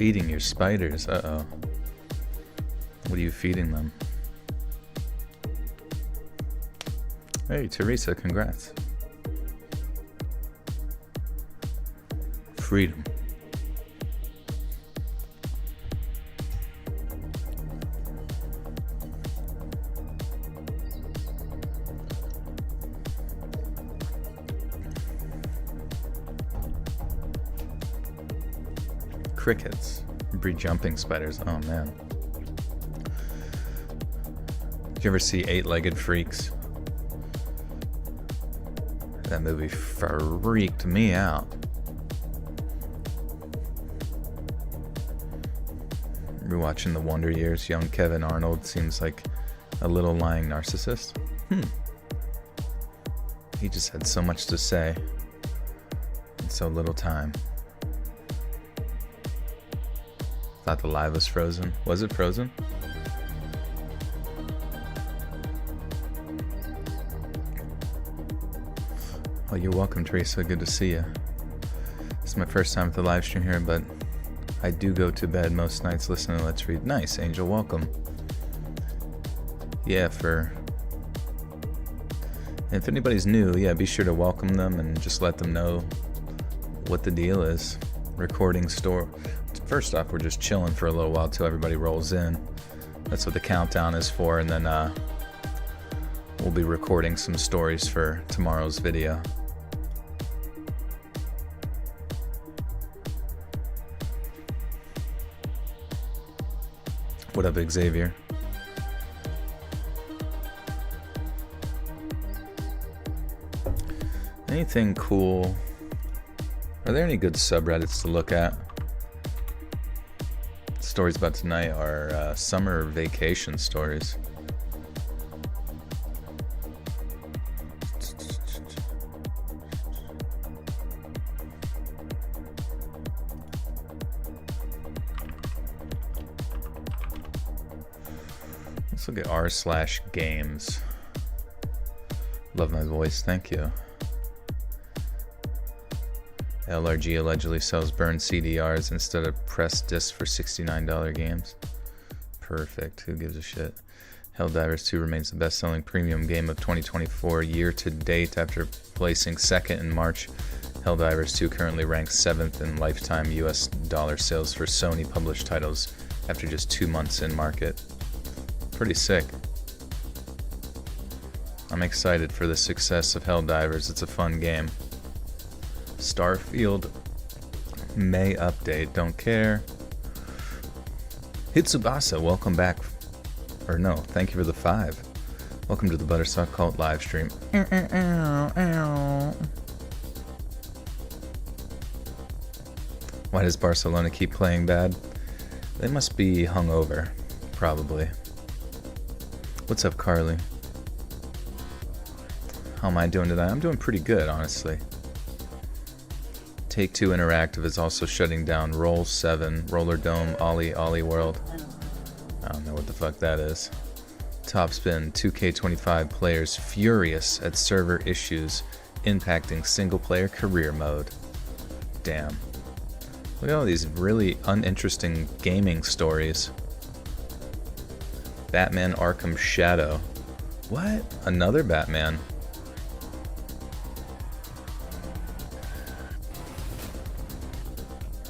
Feeding your spiders. Uh-oh. What are you feeding them? Hey, Teresa, congrats. Freedom. Crickets. Breed jumping spiders. Oh man. Did you ever see Eight-Legged Freaks? That movie freaked me out. Rewatching The Wonder Years, young Kevin Arnold seems like a little lying narcissist. He just had so much to say in so little time. Thought the live was frozen. Was it frozen? Oh, you're welcome, Teresa. Good to see you. This is my first time at the live stream here, but I do go to bed most nights listening to Let's Read. Nice, Angel. Welcome. Yeah, if anybody's new, yeah, be sure to welcome them and just let them know what the deal is. Recording store. First off, we're just chilling for a little while till everybody rolls in. That's what the countdown is for, and then we'll be recording some stories for tomorrow's video. What up, Xavier? Anything cool? Are there any good subreddits to look at? Stories about tonight are summer vacation stories. Let's look at r/games. Love my voice, thank you. LRG allegedly sells burned CDRs instead of pressed discs for $69 games. Perfect. Who gives a shit? Helldivers 2 remains the best-selling premium game of 2024 year-to-date after placing second in March. Helldivers 2 currently ranks 7th in lifetime US dollar sales for Sony-published titles after just 2 months in market. Pretty sick. I'm excited for the success of Helldivers. It's a fun game. Starfield May update, don't care. Hitsubasa, welcome back. Or no, thank you for the 5. Welcome to the Butterstock Cult live stream. Why does Barcelona keep playing bad? They must be hungover, probably. What's up, Carly? How am I doing today? I'm doing pretty good, honestly. Take-Two Interactive is also shutting down Roll 7, Roller Dome, Ollie World. I don't know what the fuck that is. Topspin 2K25 players furious at server issues impacting single-player career mode. Damn. Look at all these really uninteresting gaming stories. Batman Arkham Shadow. What? Another Batman?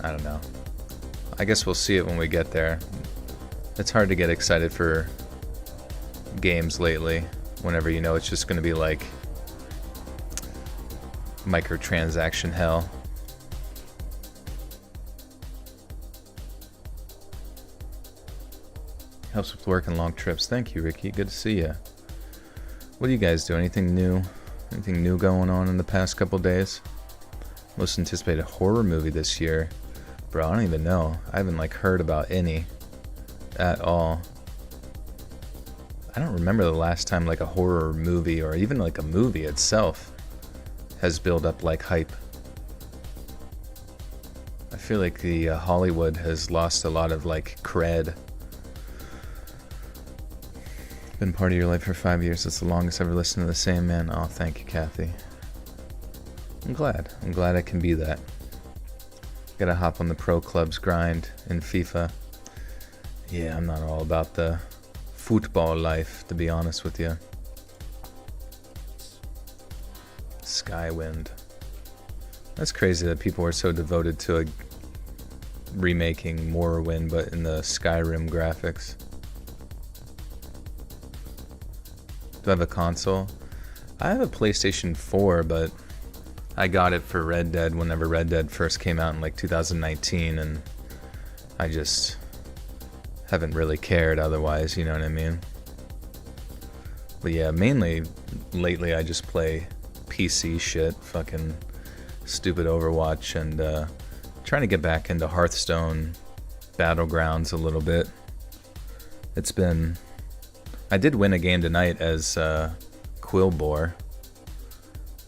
I don't know. I guess we'll see it when we get there. It's hard to get excited for games lately whenever you know it's just going to be like microtransaction hell. Helps with work and long trips. Thank you, Ricky. Good to see you. What do you guys do? Anything new? Anything new going on in the past couple days? Most anticipated horror movie this year. Bro, I don't even know. I haven't heard about any at all. I don't remember the last time a horror movie or even a movie itself has built up hype. I feel like the Hollywood has lost a lot of cred. Been part of your life for 5 years. That's the longest I've ever listened to the same man. Oh, thank you, Kathy. I'm glad I can be that. Gotta hop on the pro clubs grind in FIFA. Yeah, I'm not all about the football life, to be honest with you. Skywind. That's crazy that people are so devoted to remaking Morrowind, but in the Skyrim graphics. Do I have a console? I have a PlayStation 4, but I got it for Red Dead whenever Red Dead first came out in like 2019, and I just haven't really cared otherwise, you know what I mean? But yeah, mainly lately I just play PC shit, fucking stupid Overwatch, and trying to get back into Hearthstone Battlegrounds a little bit. It's been... I did win a game tonight as Quillbore.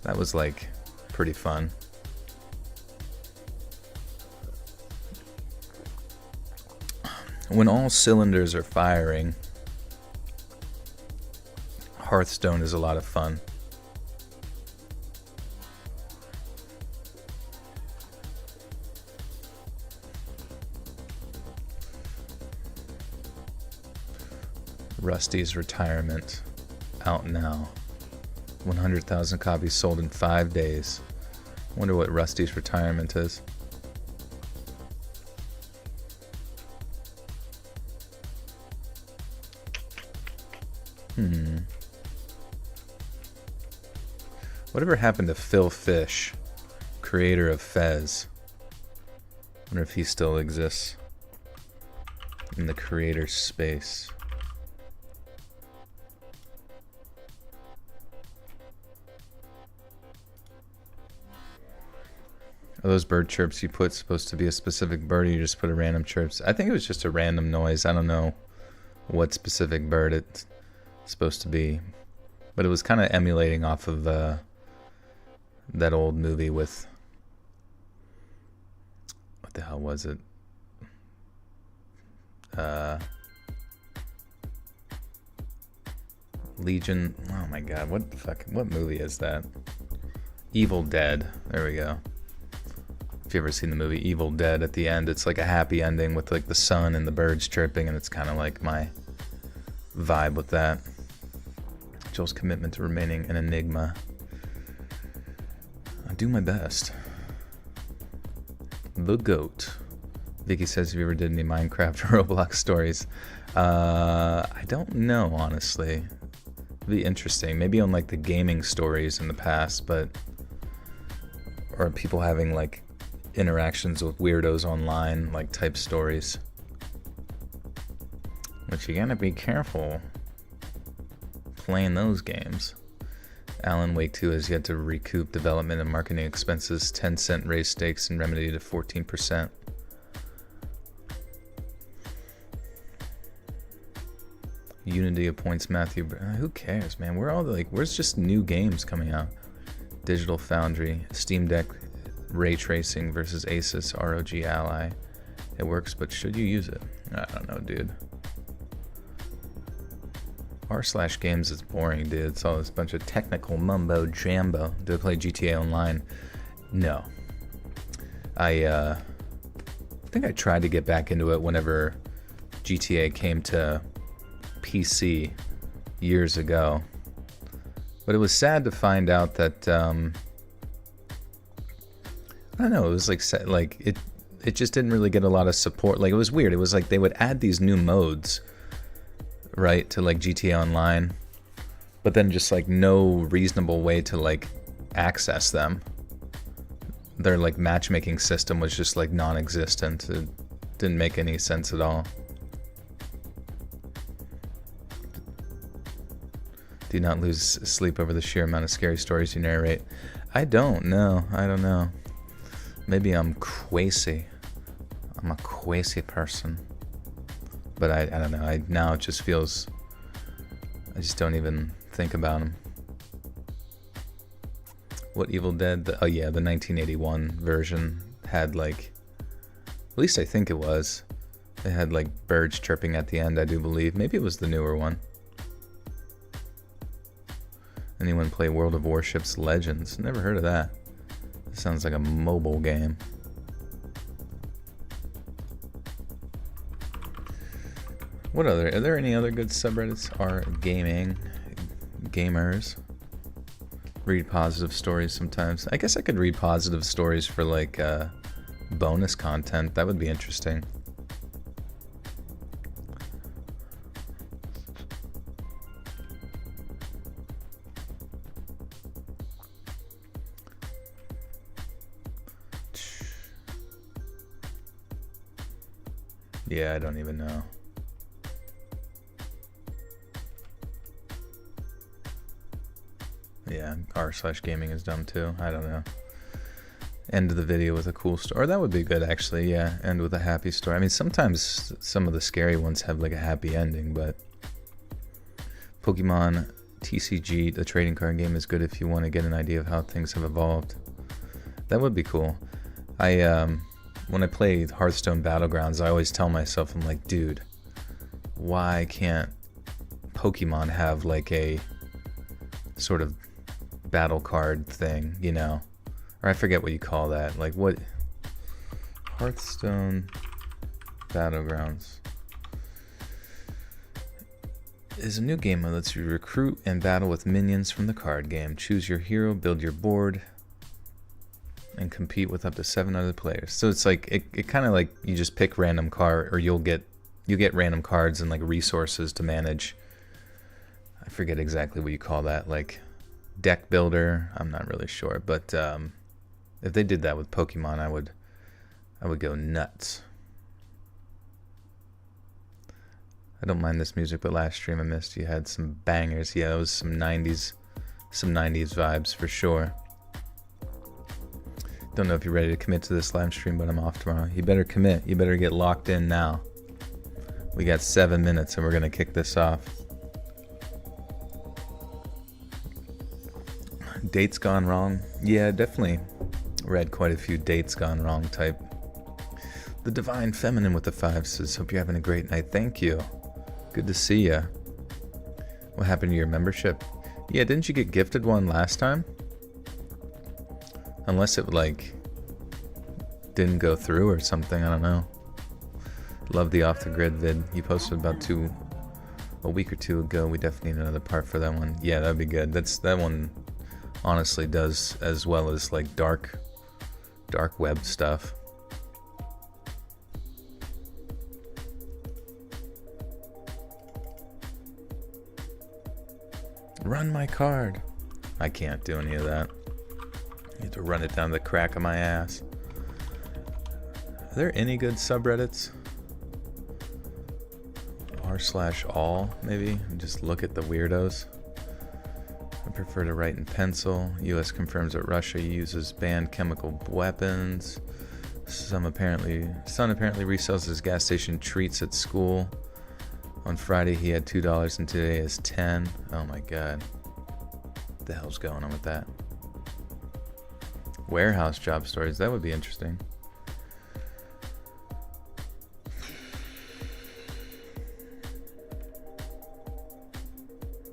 That was like pretty fun. When all cylinders are firing, Hearthstone is a lot of fun. Rusty's Retirement, out now. 100,000 copies sold in 5 days. Wonder what Rusty's Retirement is. Whatever happened to Phil Fish, creator of Fez? Wonder if he still exists in the creator space. Are those bird chirps you put supposed to be a specific bird, or you just put a random chirps? I think it was just a random noise. I don't know what specific bird it's supposed to be, but it was kind of emulating off of that old movie with, what the hell was it? Legion. Oh my god, what the fuck? What movie is that? Evil Dead. There we go. If you ever seen the movie Evil Dead, at the end it's like a happy ending with like the sun and the birds chirping, and it's kind of like my vibe with that. Joel's commitment to remaining an enigma. I do my best. The GOAT. Vicky says, have you ever did any Minecraft or Roblox stories? I don't know, honestly. It'd be interesting. Maybe on like the gaming stories in the past, but... or people having like interactions with weirdos online, like type stories. But you gotta be careful playing those games. Alan Wake 2 has yet to recoup development and marketing expenses. 10-cent raise stakes and remedy to 14%. Unity appoints Matthew. Who cares, man? We're all like, where's just new games coming out? Digital Foundry, Steam Deck ray tracing versus Asus ROG Ally. It works, but should you use it? I don't know, dude. r/games is boring, dude. It's all this bunch of technical mumbo jambo. Do I play GTA Online? No. I think I tried to get back into it whenever GTA came to PC years ago. But it was sad to find out that I don't know, it was like it just didn't really get a lot of support. Like, it was weird. It was like they would add these new modes, right, to like GTA Online, but then just like no reasonable way to like access them. Their like matchmaking system was just like non-existent. It didn't make any sense at all. Do not lose sleep over the sheer amount of scary stories you narrate. I don't know. I don't know. Maybe I'm crazy. I'm a crazy person. But I don't know. Now it just feels... I just don't even think about them. What Evil Dead? Oh yeah, the 1981 version had like... At least I think it was. It had like birds chirping at the end, I do believe. Maybe it was the newer one. Anyone play World of Warships Legends? Never heard of that. Sounds like a mobile game. What other? Are there any other good subreddits? Are gamers read positive stories sometimes? I guess I could read positive stories for like bonus content. That would be interesting. Yeah, I don't even know. Yeah, r/gaming is dumb too. I don't know. End the video with a cool story. Or that would be good, actually. Yeah, end with a happy story. I mean, sometimes some of the scary ones have like a happy ending, but Pokemon TCG, the trading card game, is good if you want to get an idea of how things have evolved. That would be cool. When I play Hearthstone Battlegrounds, I always tell myself, I'm like, dude, why can't Pokemon have like a sort of battle card thing, you know? Or I forget what you call that. Like what? Hearthstone Battlegrounds is a new game that lets you recruit and battle with minions from the card game. Choose your hero, build your board, and compete with up to 7 other players. So it's like it kind of like you just pick random card, or you get random cards and like resources to manage. I forget exactly what you call that, like deck builder. I'm not really sure, but if they did that with Pokemon, I would go nuts. I don't mind this music, but last stream I missed. You had some bangers. Yeah, it was some 90s vibes for sure. Don't know if you're ready to commit to this live stream, but I'm off tomorrow. You better commit. You better get locked in now. We got 7 minutes and we're gonna kick this off. Dates gone wrong? Yeah, definitely read quite a few dates gone wrong type. The Divine Feminine with the 5 says, hope you're having a great night. Thank you. Good to see ya. What happened to your membership? Yeah, didn't you get gifted one last time? Unless it like didn't go through or something, I don't know. Love the Off the Grid vid. You posted about a week or two ago. We definitely need another part for that one. Yeah, that'd be good. That one honestly does as well as like dark web stuff. Run my card. I can't do any of that. You have to run it down the crack of my ass. Are there any good subreddits? r/all, maybe? And just look at the weirdos. I prefer to write in pencil. US confirms that Russia uses banned chemical weapons. Son apparently resells his gas station treats at school. On Friday he had $2 and today is 10. Oh my god. What the hell's going on with that? Warehouse job stories, that would be interesting.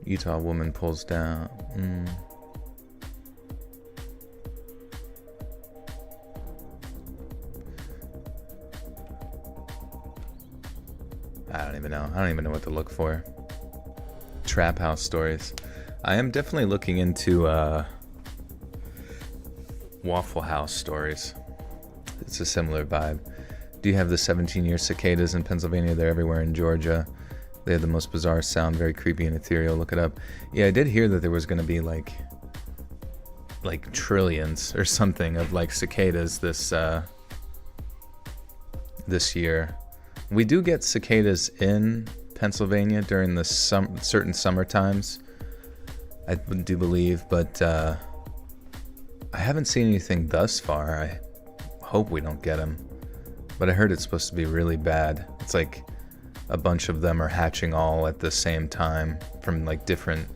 Utah woman pulls down. I don't even know. I don't even know what to look for. Trap house stories. I am definitely looking into Waffle House stories. It's a similar vibe. Do you have the 17-year cicadas in Pennsylvania? They're everywhere in Georgia. They have the most bizarre sound, very creepy and ethereal. Look it up. Yeah, I did hear that there was going to be like trillions or something of like cicadas this year. We do get cicadas in Pennsylvania during the certain summer times, I do believe, but I haven't seen anything thus far. I hope we don't get them, but I heard it's supposed to be really bad. It's like a bunch of them are hatching all at the same time from like different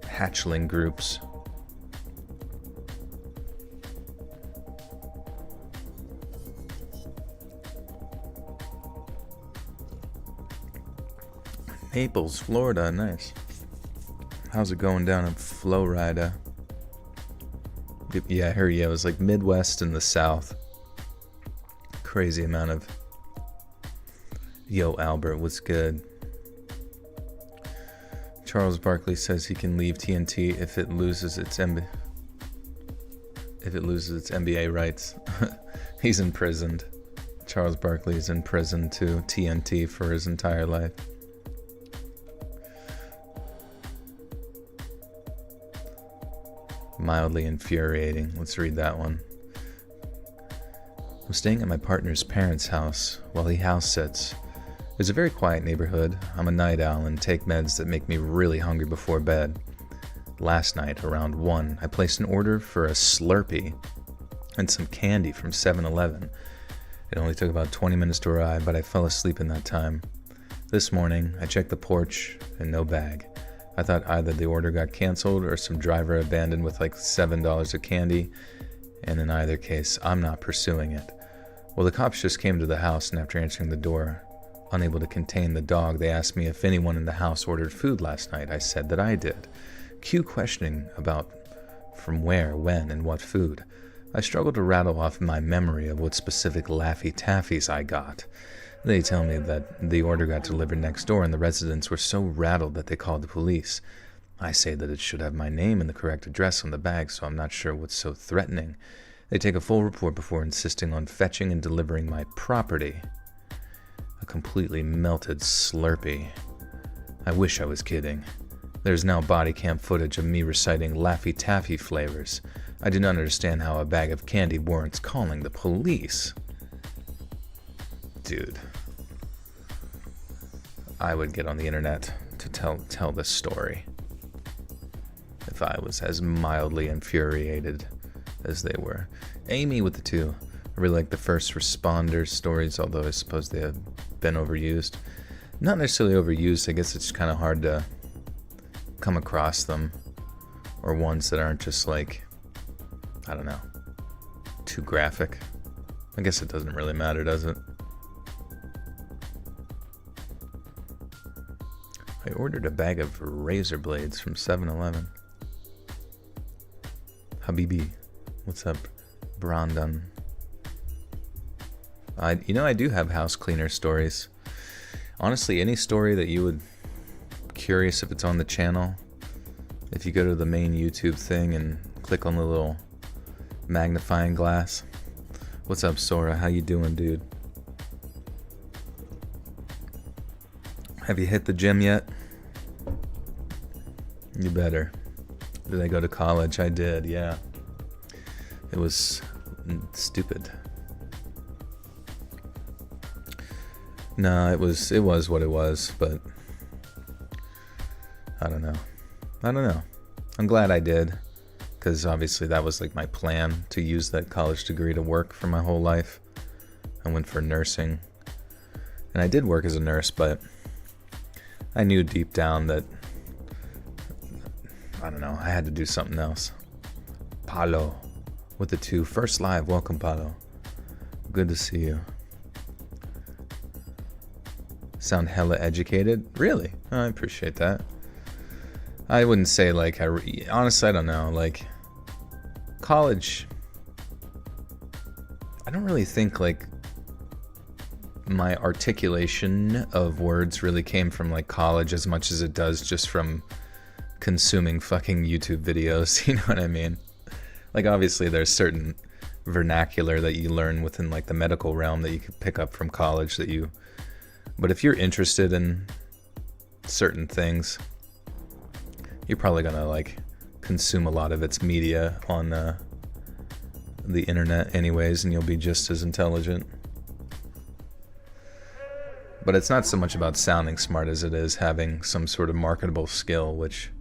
hatchling groups. Naples, Florida, nice. How's it going down in Florida? Yeah, I heard, yeah, it was like Midwest and the South. Crazy amount of Yo, Albert, what's good? Charles Barkley says he can leave TNT if it loses its NBA rights. He's imprisoned. Charles Barkley is in prison to TNT for his entire life. Mildly infuriating. Let's read that one. I'm staying at my partner's parents' house while he house sits. It's a very quiet neighborhood. I'm a night owl and take meds that make me really hungry before bed. Last night, around 1, I placed an order for a Slurpee and some candy from 7-Eleven. It only took about 20 minutes to arrive, but I fell asleep in that time. This morning, I checked the porch and no bag. I thought either the order got canceled or some driver abandoned with like $7 of candy, and in either case, I'm not pursuing it. Well, the cops just came to the house, and after answering the door, unable to contain the dog, they asked me if anyone in the house ordered food last night. I said that I did. Cue questioning about from where, when, and what food. I struggled to rattle off my memory of what specific Laffy Taffies I got. They tell me that the order got delivered next door and the residents were so rattled that they called the police. I say that it should have my name and the correct address on the bag, so I'm not sure what's so threatening. They take a full report before insisting on fetching and delivering my property. A completely melted Slurpee. I wish I was kidding. There's now body cam footage of me reciting Laffy Taffy flavors. I do not understand how a bag of candy warrants calling the police. Dude. I would get on the internet to tell this story if I was as mildly infuriated as they were. Amy with the 2. I really like the first responder stories, although I suppose they have been overused. Not necessarily overused, I guess it's kind of hard to come across them, or ones that aren't just like, I don't know, too graphic. I guess it doesn't really matter, does it? I ordered a bag of razor blades from 7-Eleven. Habibi, what's up, Brandon? I do have house cleaner stories. Honestly, any story that you would curious if it's on the channel, if you go to the main YouTube thing and click on the little magnifying glass. What's up, Sora? How you doing, dude? Have you hit the gym yet? You better. Did I go to college? I did, yeah. It was stupid. No, it was what it was, but I don't know. I'm glad I did, because obviously that was like my plan, to use that college degree to work for my whole life. I went for nursing, and I did work as a nurse, but I knew deep down that, I don't know, I had to do something else. Palo with the 2. First live, welcome, Palo. Good to see you. Sound hella educated? Really? Oh, I appreciate that. I wouldn't say like, honestly, I don't know, like, college, I don't really think like my articulation of words really came from like college as much as it does just from consuming fucking YouTube videos, you know what I mean? Like, obviously there's certain vernacular that you learn within like the medical realm that you could pick up from college but if you're interested in certain things, you're probably gonna like consume a lot of its media on the internet anyways, and you'll be just as intelligent. But it's not so much about sounding smart as it is having some sort of marketable skill, which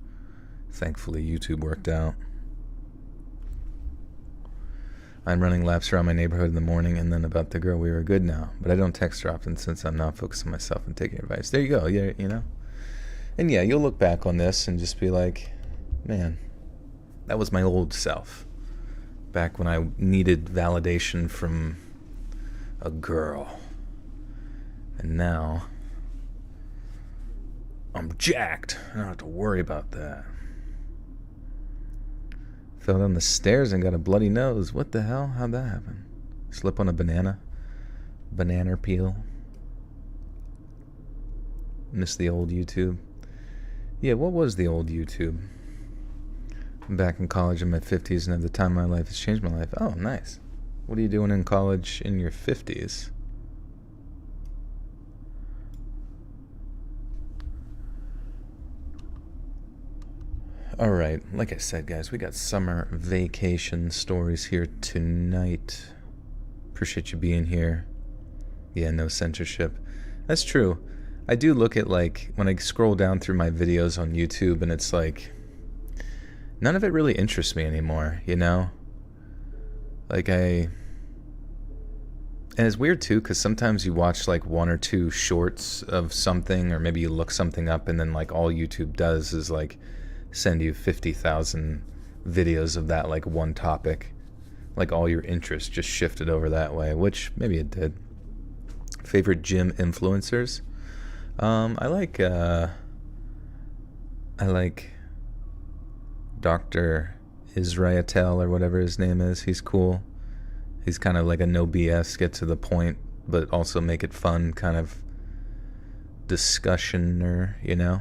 thankfully YouTube worked out. I'm running laps around my neighborhood in the morning, and then about the girl, we were good now. But I don't text her often since I'm not focused on myself and taking advice. There you go, yeah, you know? And yeah, you'll look back on this and just be like, man, that was my old self. Back when I needed validation from a girl. And now, I'm jacked. I don't have to worry about that. Fell down the stairs and got a bloody nose. What the hell? How'd that happen? Slip on a banana? Banana peel? Miss the old YouTube. Yeah, what was the old YouTube? I'm back in college in my 50s and at the time of my life has changed my life. Oh, nice. What are you doing in college in your 50s? Alright, like I said, guys, we got summer vacation stories here tonight. Appreciate you being here. Yeah, no censorship. That's true. I do look at, like, when I scroll down through my videos on YouTube, and it's like, none of it really interests me anymore, you know? Like, and it's weird, too, because sometimes you watch, like, 1 or 2 shorts of something, or maybe you look something up, and then, like, all YouTube does is, like, send you 50,000 videos of that, like, one topic. Like, all your interest just shifted over that way, which maybe it did. Favorite gym influencers? I like Dr. Israetel or whatever his name is. He's cool. He's kind of like a no BS, get to the point, but also make it fun kind of discussioner, you know?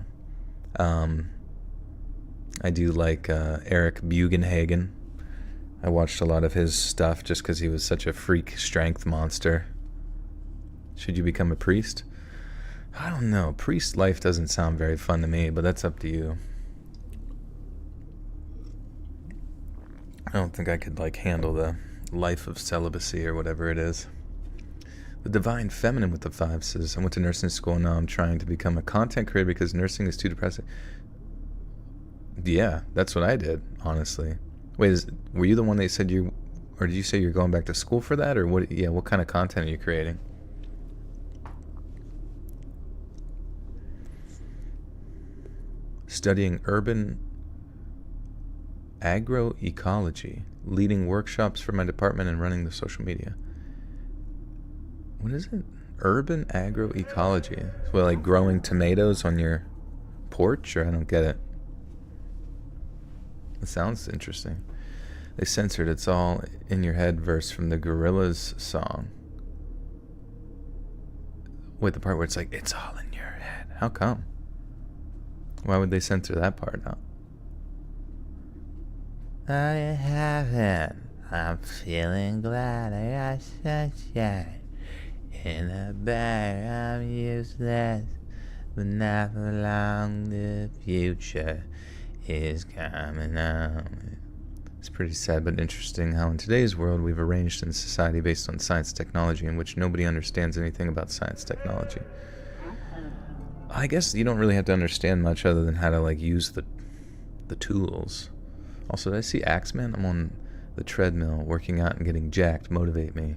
I do like Eric Bugenhagen. I watched a lot of his stuff just because he was such a freak strength monster. Should you become a priest? I don't know. Priest life doesn't sound very fun to me, but that's up to you. I don't think I could, like, handle the life of celibacy or whatever it is. The Divine Feminine with the 5 says, I went to nursing school and now I'm trying to become a content creator because nursing is too depressing. Yeah, that's what I did, honestly. Wait, were you the one that said or did you say you're going back to school for that, or what? Yeah, what kind of content are you creating? Studying urban agroecology, leading workshops for my department and running the social media. What is it? Urban agroecology? Well, like growing tomatoes on your porch, or I don't get it. It sounds interesting. They censored It's All in Your Head verse from the Gorillaz song. Wait, the part where it's like, it's all in your head. How come? Why would they censor that part out? I haven't. I'm feeling glad I got sunshine. In a bag, I'm useless. But not for long, the future is coming on. It's pretty sad but interesting how in today's world we've arranged in society based on science technology in which nobody understands anything about science technology. I guess you don't really have to understand much other than how to, like, use the tools. Also, did I see Axeman? I'm on the treadmill working out and getting jacked. Motivate me.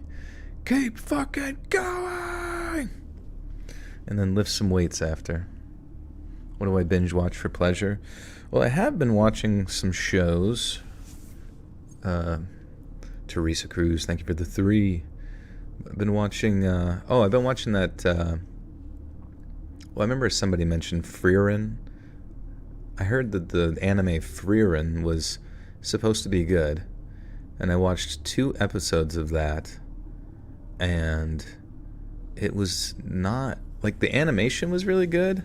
Keep fucking going! And then lift some weights after. What do I binge watch for pleasure? Well, I have been watching some shows. Teresa Cruz, thank you for the 3. I've been watching, I've been watching that, well, I remember somebody mentioned Frieren. I heard that the anime Frieren was supposed to be good, and I watched 2 episodes of that, and it was not, like, the animation was really good,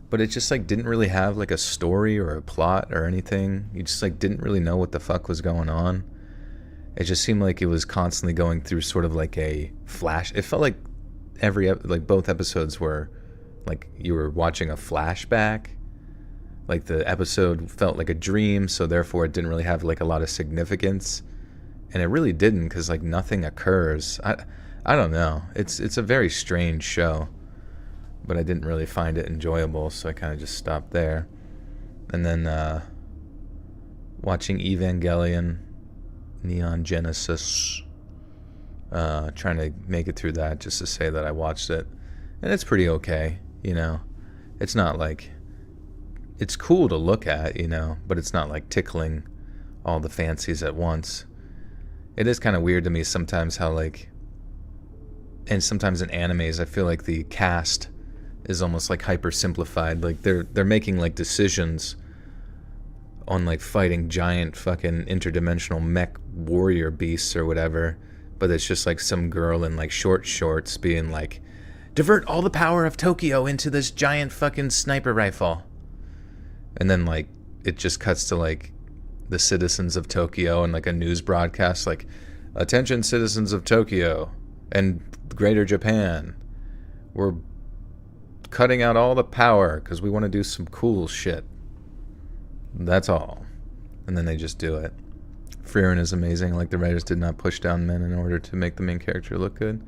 but it just, like, didn't really have, like, a story or a plot or anything. You just, like, didn't really know what the fuck was going on. It just seemed like it was constantly going through sort of like a flash. It felt like both episodes were like you were watching a flashback. Like the episode felt like a dream, so therefore it didn't really have like a lot of significance. And it really didn't, because like nothing occurs. I don't know. It's a very strange show, but I didn't really find it enjoyable, so I kind of just stopped there. And then watching Evangelion, Neon Genesis, trying to make it through that just to say that I watched it. And it's pretty okay, you know. It's not like, it's cool to look at, you know, but it's not like tickling all the fancies at once. It is kind of weird to me sometimes how like, and sometimes in animes I feel like the cast is almost like hyper simplified. Like they're making like decisions on like fighting giant fucking interdimensional mech warrior beasts or whatever, but it's just like some girl in like short shorts being like, divert all the power of Tokyo into this giant fucking sniper rifle. And then, like, it just cuts to, like, the citizens of Tokyo and, like, a news broadcast, like, attention citizens of Tokyo and Greater Japan. We're cutting out all the power because we want to do some cool shit. That's all. And then they just do it. Frieren is amazing. Like, the writers did not push down men in order to make the main character look good.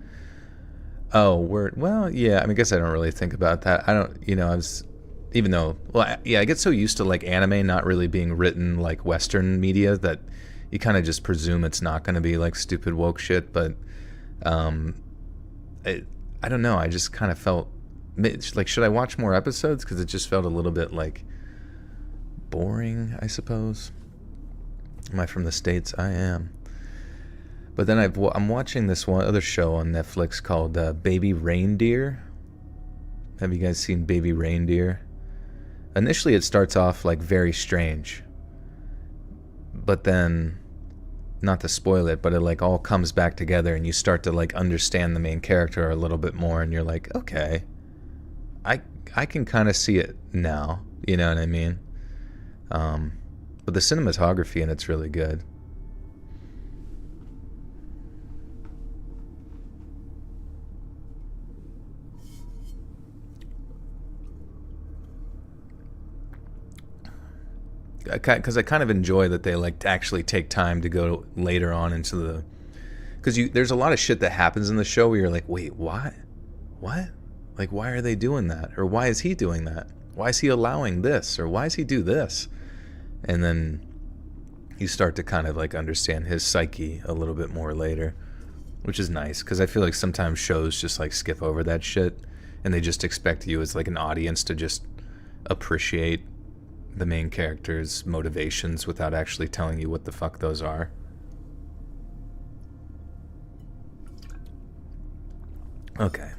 Oh, well, yeah, I mean, I guess I don't really think about that. I don't, I was, even though, well, yeah, I get so used to, like, anime not really being written like Western media that you kind of just presume it's not going to be, like, stupid woke shit, but, I don't know, I just kind of felt, like, should I watch more episodes? Because it just felt a little bit, like, boring, I suppose. Am I from the States? I am. But then I'm watching this one other show on Netflix called Baby Reindeer. Have you guys seen Baby Reindeer? Initially it starts off like very strange. But then, not to spoil it, but it like all comes back together and you start to like understand the main character a little bit more and you're like, okay, I can kind of see it now. You know what I mean? But the cinematography in it's really good. Because I kind of enjoy that they like actually take time to go later on into the, because there's a lot of shit that happens in the show where you're like, wait, what, like, why are they doing that, or why is he doing that, why is he allowing this, or why does he do this, and then you start to kind of like understand his psyche a little bit more later, which is nice, because I feel like sometimes shows just like skip over that shit and they just expect you as like an audience to just appreciate the main character's motivations without actually telling you what the fuck those are. Okay.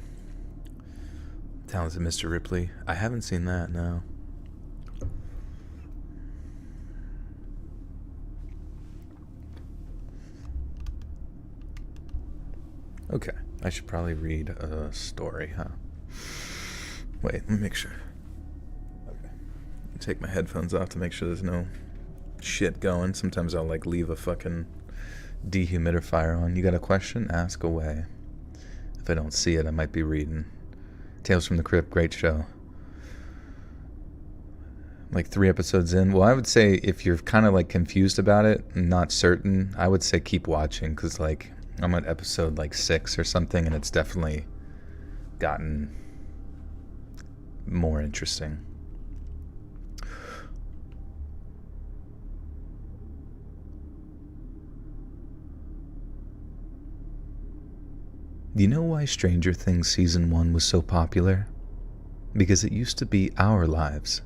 Talented Mr. Ripley. I haven't seen that, no. Okay. I should probably read a story, huh? Wait, let me make sure. Take my headphones off to make sure there's no shit going. Sometimes I'll like leave a fucking dehumidifier on. You got a question? Ask away. If I don't see it, I might be reading. Tales from the Crypt, great show. Like 3 episodes in. Well, I would say if you're kind of like confused about it and not certain, I would say keep watching, because like I'm at episode like 6 or something and it's definitely gotten more interesting. Do you know why Stranger Things Season 1 was so popular? Because it used to be our lives.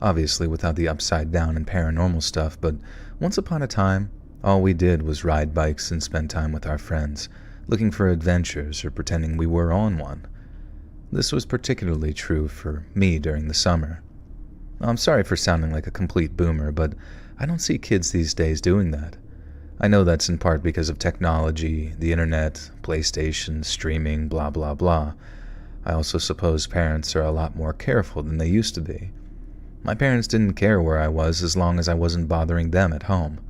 Obviously without the upside down and paranormal stuff, but once upon a time, all we did was ride bikes and spend time with our friends, looking for adventures or pretending we were on one. This was particularly true for me during the summer. I'm sorry for sounding like a complete boomer, but I don't see kids these days doing that. I know that's in part because of technology, the internet, PlayStation, streaming, blah blah blah. I also suppose parents are a lot more careful than they used to be. My parents didn't care where I was as long as I wasn't bothering them at home.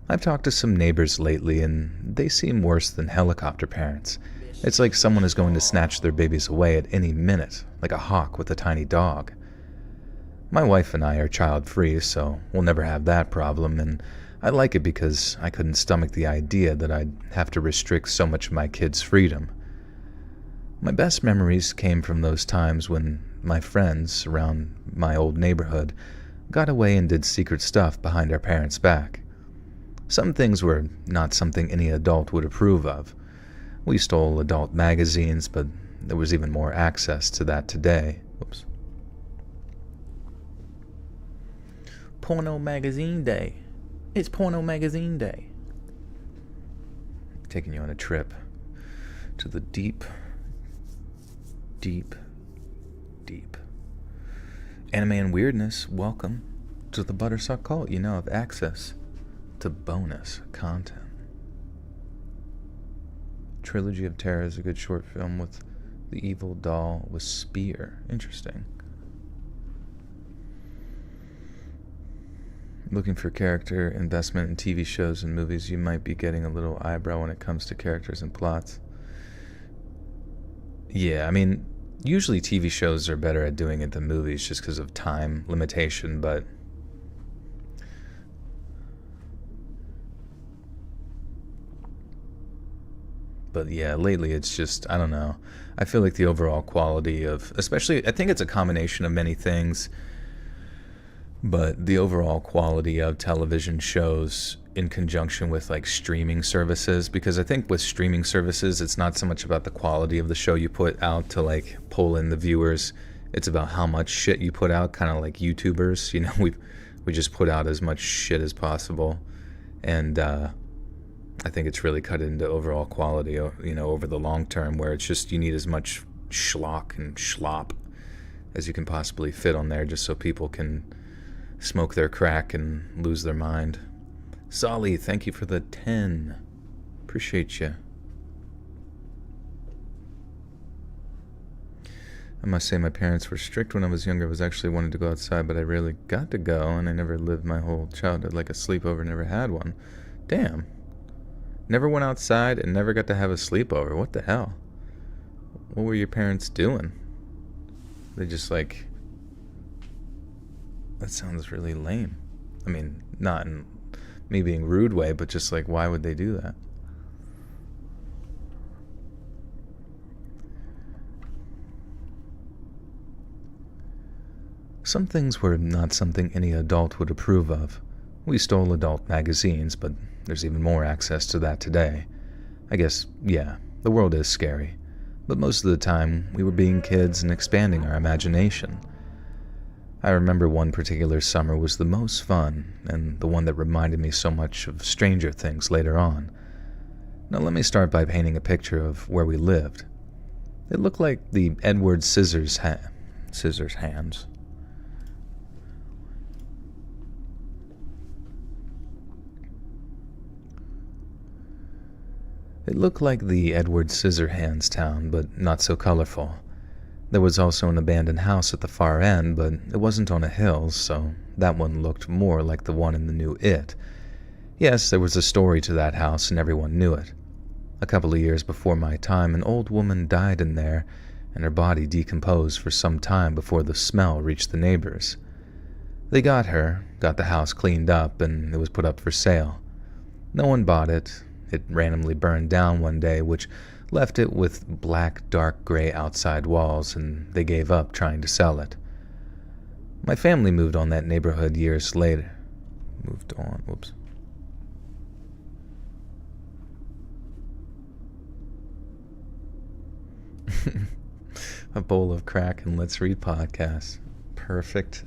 I've talked to some neighbors lately and they seem worse than helicopter parents. It's like someone is going to snatch their babies away at any minute, like a hawk with a tiny dog. My wife and I are child-free, so we'll never have that problem, and I like it because I couldn't stomach the idea that I'd have to restrict so much of my kids' freedom. My best memories came from those times when my friends around my old neighborhood got away and did secret stuff behind our parents' back. Some things were not something any adult would approve of. We stole adult magazines, but there was even more access to that today. Whoops. Porno magazine day. It's Porno Magazine Day. Taking you on a trip to the deep, deep, deep anime and weirdness. Welcome to the Buttersuck Cult. You now have access to bonus content. Trilogy of Terror is a good short film with The evil doll with spear. Interesting. Looking for character investment in TV shows and movies, you might be getting a little eyebrow when it comes to characters and plots. Yeah, I mean, usually TV shows are better at doing it than movies just because of time limitation, but yeah, lately it's just, I don't know. I feel like the overall quality of, especially, I think it's a combination of many things, but the overall quality of television shows in conjunction with like streaming services, because I think with streaming services, it's not so much about the quality of the show you put out to like pull in the viewers. It's about how much shit you put out, kind of like YouTubers. You know, we just put out as much shit as possible, and I think it's really cut into overall quality, you know, over the long term, where it's just you need as much schlock and schlop as you can possibly fit on there, just so people can smoke their crack and lose their mind. Solly, thank you for the 10. Appreciate you. I must say my parents were strict when I was younger. I was actually wanted to go outside, but I rarely got to go, and I never lived my whole childhood like a sleepover, never had one. Damn. Never went outside and never got to have a sleepover. What the hell? What were your parents doing? They just like... That sounds really lame. I mean, not in me being rude way, but just like, why would they do that? Some things were not something any adult would approve of. We stole adult magazines, but there's even more access to that today. I guess, yeah, the world is scary, but most of the time we were being kids and expanding our imagination. I remember one particular summer was the most fun, and the one that reminded me so much of Stranger Things later on. Now let me start by painting a picture of where we lived. It looked like the Edward Scissorhands. It looked like the Edward Scissorhands town, but not so colorful. There was also an abandoned house at the far end, but it wasn't on a hill, so that one looked more like the one in the new It. Yes, there was a story to that house, and everyone knew it. A couple of years before my time, an old woman died in there, and her body decomposed for some time before the smell reached the neighbors. They got her, got the house cleaned up, and it was put up for sale. No one bought it. It randomly burned down one day, which left it with black, dark gray outside walls, and they gave up trying to sell it. My family moved on that neighborhood years later. A bowl of crack and let's read podcasts. Perfect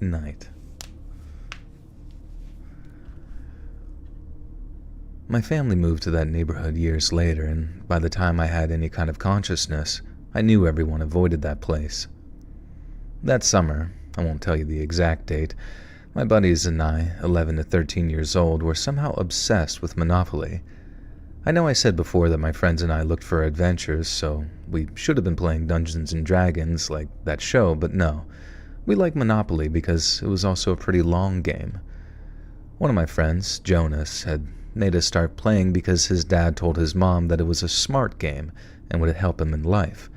night. My family moved to that neighborhood years later, and by the time I had any kind of consciousness, I knew everyone avoided that place. That summer, I won't tell you the exact date, my buddies and I, 11 to 13 years old, were somehow obsessed with Monopoly. I know I said before that my friends and I looked for adventures, so we should have been playing Dungeons and Dragons like that show, but no. We liked Monopoly because it was also a pretty long game. One of my friends, Jonas, had made us start playing because his dad told his mom that it was a smart game and would help him in life.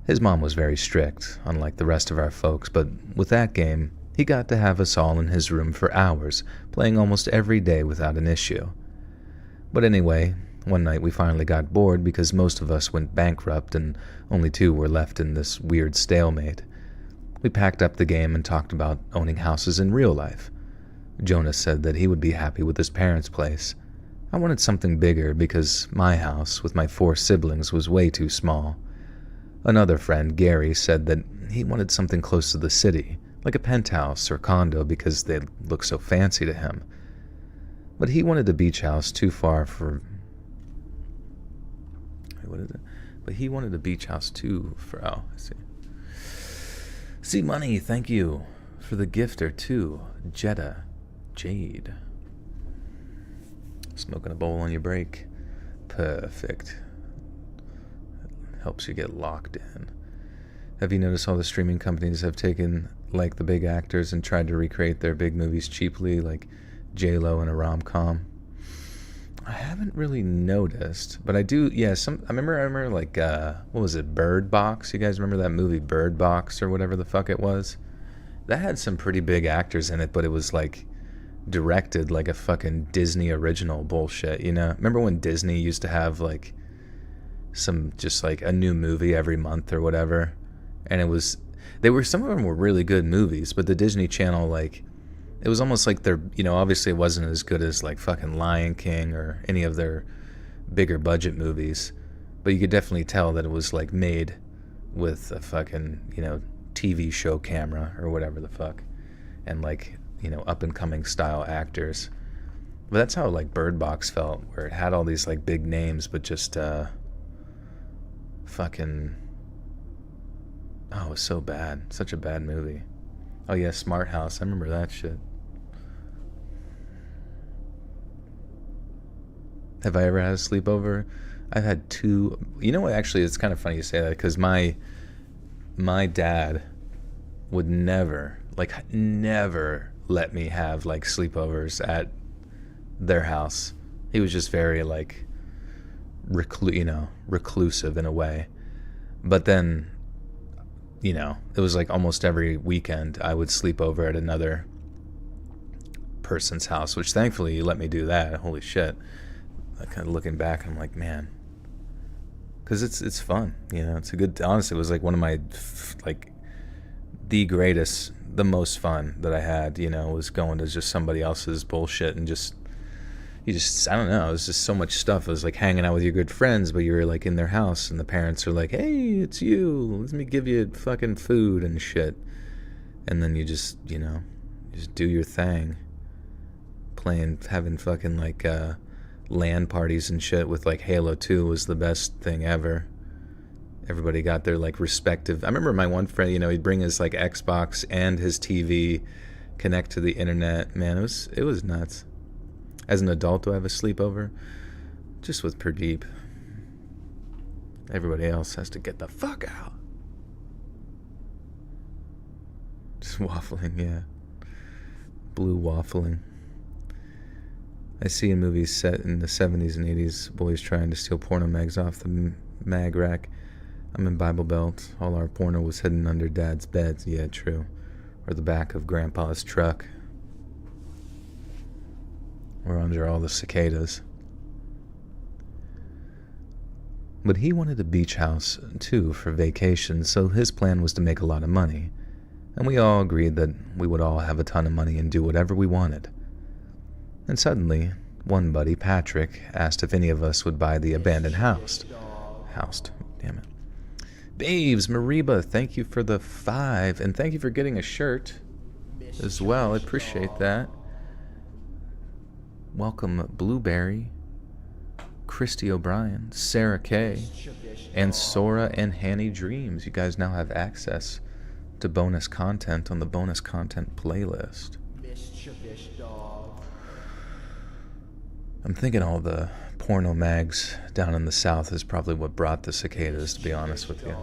His mom was very strict, unlike the rest of our folks, but with that game, he got to have us all in his room for hours, playing almost every day without an issue. But anyway, one night we finally got bored because most of us went bankrupt and only 2 were left in this weird stalemate. We packed up the game and talked about owning houses in real life. Jonas said that he would be happy with his parents' place. I wanted something bigger because my house, with my 4 siblings, was way too small. Another friend, Gary, said that he wanted something close to the city, like a penthouse or condo because they looked so fancy to him. But he wanted a beach house too far for... What is it? But he wanted a beach house too for... Oh, I see. See money, thank you for the gifter too. Jade. Smoking a bowl on your break. Perfect. helps you get locked in. Have you noticed all the streaming companies have taken like the big actors and tried to recreate their big movies cheaply, like J-Lo in a rom-com? I haven't really noticed, but I do. Yeah, I remember like what was it, Bird Box? You guys remember that movie Bird Box or whatever the fuck it was? That had some pretty big actors in it, but it was like directed like a fucking Disney original bullshit, you know? Remember when Disney used to have like some just like a new movie every month or whatever? And some of them were really good movies, but the Disney Channel, like, it was almost like obviously it wasn't as good as like fucking Lion King or any of their bigger budget movies, but you could definitely tell that it was like made with a fucking, TV show camera or whatever the fuck, and like, up and coming style actors. But that's how like Bird Box felt, where it had all these like big names, but just fucking, oh, it was so bad. Such a bad movie. Oh yeah, Smart House. I remember that shit. Have I ever had a sleepover? I've had 2. You know what? Actually, it's kind of funny you say that, because my dad would never let me have like sleepovers at their house. He was just very like reclusive in a way. But then, it was like almost every weekend I would sleep over at another person's house, which thankfully he let me do that. Holy shit. Kind of looking back, I'm like, man, because it's fun, it's a good, honestly, it was like one of my like the most fun that I had, was going to just somebody else's bullshit, and I don't know, it was just so much stuff. It was like hanging out with your good friends, but you were like in their house and the parents are like, hey, it's you, let me give you fucking food and shit, and then you just do your thing, having fucking like LAN parties and shit with like Halo 2 was the best thing ever. Everybody got their like respective. I remember my one friend, he'd bring his like Xbox and his TV, connect to the internet. Man, it was nuts. As an adult, do I have a sleepover? Just with Pradeep. Everybody else has to get the fuck out. Just waffling, yeah. Blue waffling. I see in movies set in the 70s and 80s, boys trying to steal porno mags off the mag rack. I'm in Bible Belt. All our porno was hidden under Dad's beds. Yeah, true. Or the back of Grandpa's truck. Or under all the cicadas. But he wanted a beach house, too, for vacation, so his plan was to make a lot of money. And we all agreed that we would all have a ton of money and do whatever we wanted. And suddenly, one buddy, Patrick, asked if any of us would buy the abandoned house. Damn it. Babes, Mariba, thank you for the 5, and thank you for getting a shirt as well. I appreciate that. Welcome, Blueberry, Christy O'Brien, Sarah Kay, and Sora and Hanny Dreams. You guys now have access to bonus content on the bonus content playlist. I'm thinking all the porno mags down in the south is probably what brought the cicadas, to be honest with you.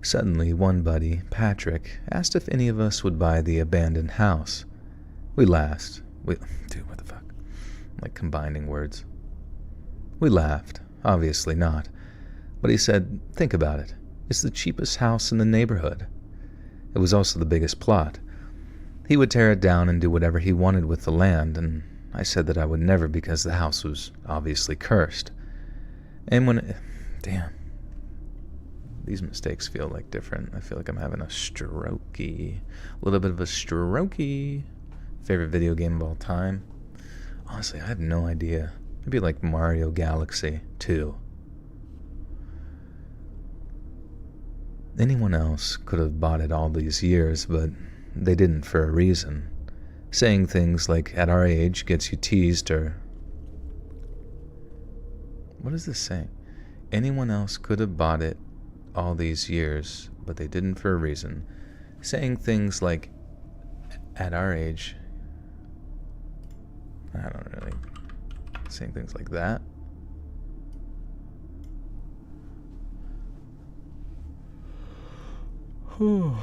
Suddenly, one buddy, Patrick, asked if any of us would buy the abandoned house. We laughed. Dude, what the fuck? I'm like combining words. We laughed. Obviously not. But he said, think about it. It's the cheapest house in the neighborhood. It was also the biggest plot. He would tear it down and do whatever he wanted with the land, and I said that I would never because the house was obviously cursed. And damn. These mistakes feel like different. I feel like I'm having a little bit of a strokey. Favorite video game of all time? Honestly, I have no idea. Maybe like Mario Galaxy 2. Anyone else could have bought it all these years, but they didn't for a reason. Saying things like, at our age gets you teased, or... What is this saying? Anyone else could have bought it all these years, but they didn't for a reason. Saying things like, at our age... I don't really... Saying things like that. Tomorrow's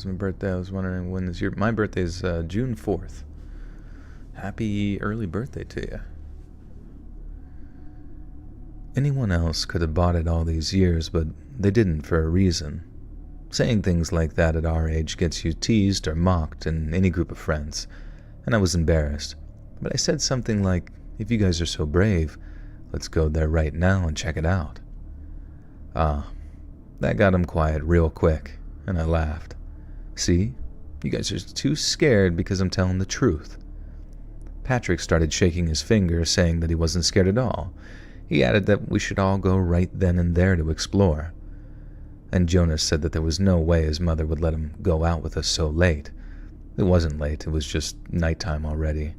my birthday. I was wondering when is your... My birthday is June 4th. Happy early birthday to you. Anyone else could have bought it all these years, but they didn't for a reason. Saying things like that at our age gets you teased or mocked in any group of friends, and I was embarrassed. But I said something like, if you guys are so brave, let's go there right now and check it out. That got him quiet real quick, and I laughed. See, you guys are too scared because I'm telling the truth. Patrick started shaking his finger, saying that he wasn't scared at all. He added that we should all go right then and there to explore. And Jonas said that there was no way his mother would let him go out with us so late. It wasn't late, it was just nighttime already.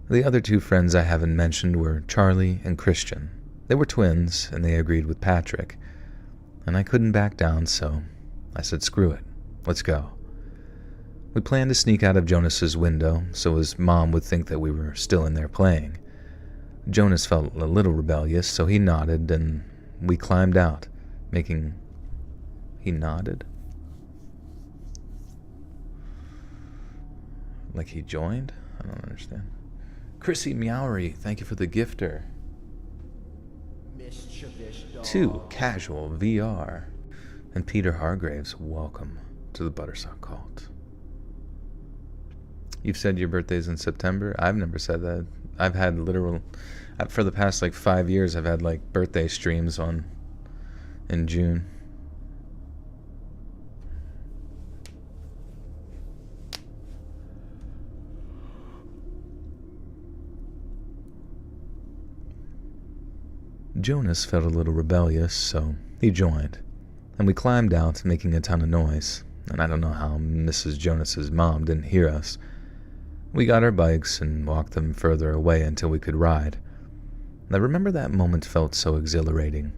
The other two friends I haven't mentioned were Charlie and Christian. They were twins, and they agreed with Patrick. And I couldn't back down, so I said, screw it, let's go. We planned to sneak out of Jonas's window so his mom would think that we were still in there playing. Jonas felt a little rebellious, so he nodded, and we climbed out, making... He nodded? Like he joined? I don't understand. Chrissy Meowery, thank you for the gifter. To Casual VR. And Peter Hargraves, welcome to the Buttersock Cult. You've said your birthday's in September? I've never said that. I've had literal... For the past 5 years, I've had birthday streams in June. Jonas felt a little rebellious, so he joined, and we climbed out, making a ton of noise, and I don't know how Mrs. Jonas's mom didn't hear us. We got our bikes and walked them further away until we could ride. I remember that moment felt so exhilarating.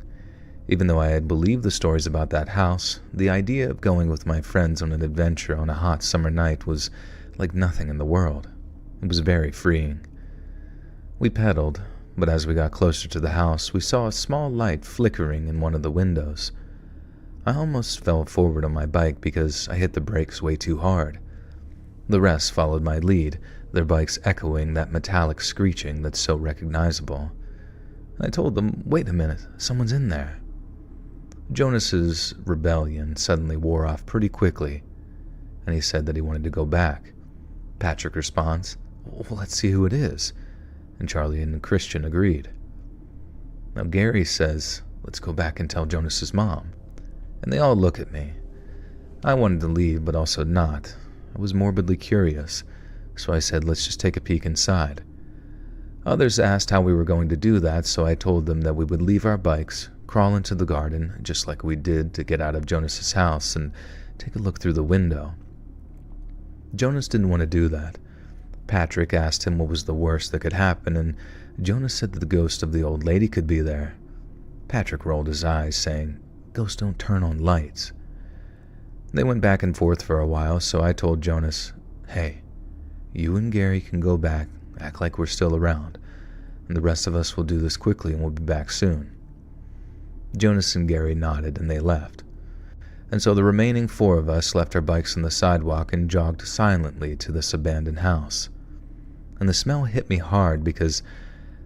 Even though I had believed the stories about that house, the idea of going with my friends on an adventure on a hot summer night was like nothing in the world. It was very freeing. We pedaled, but as we got closer to the house, we saw a small light flickering in one of the windows. I almost fell forward on my bike because I hit the brakes way too hard. The rest followed my lead, their bikes echoing that metallic screeching that's so recognizable. I told them, wait a minute, someone's in there. Jonas's rebellion suddenly wore off pretty quickly, and he said that he wanted to go back. Patrick responds, well, let's see who it is. And Charlie and Christian agreed. Now Gary says, let's go back and tell Jonas's mom. And they all look at me. I wanted to leave, but also not. I was morbidly curious, so I said, let's just take a peek inside. Others asked how we were going to do that, so I told them that we would leave our bikes, crawl into the garden, just like we did to get out of Jonas's house, and take a look through the window. Jonas didn't want to do that. Patrick asked him what was the worst that could happen, and Jonas said that the ghost of the old lady could be there. Patrick rolled his eyes, saying, ghosts don't turn on lights. They went back and forth for a while, so I told Jonas, hey, you and Gary can go back, act like we're still around, and the rest of us will do this quickly and we'll be back soon. Jonas and Gary nodded and they left. And so the remaining 4 of us left our bikes on the sidewalk and jogged silently to this abandoned house. And the smell hit me hard because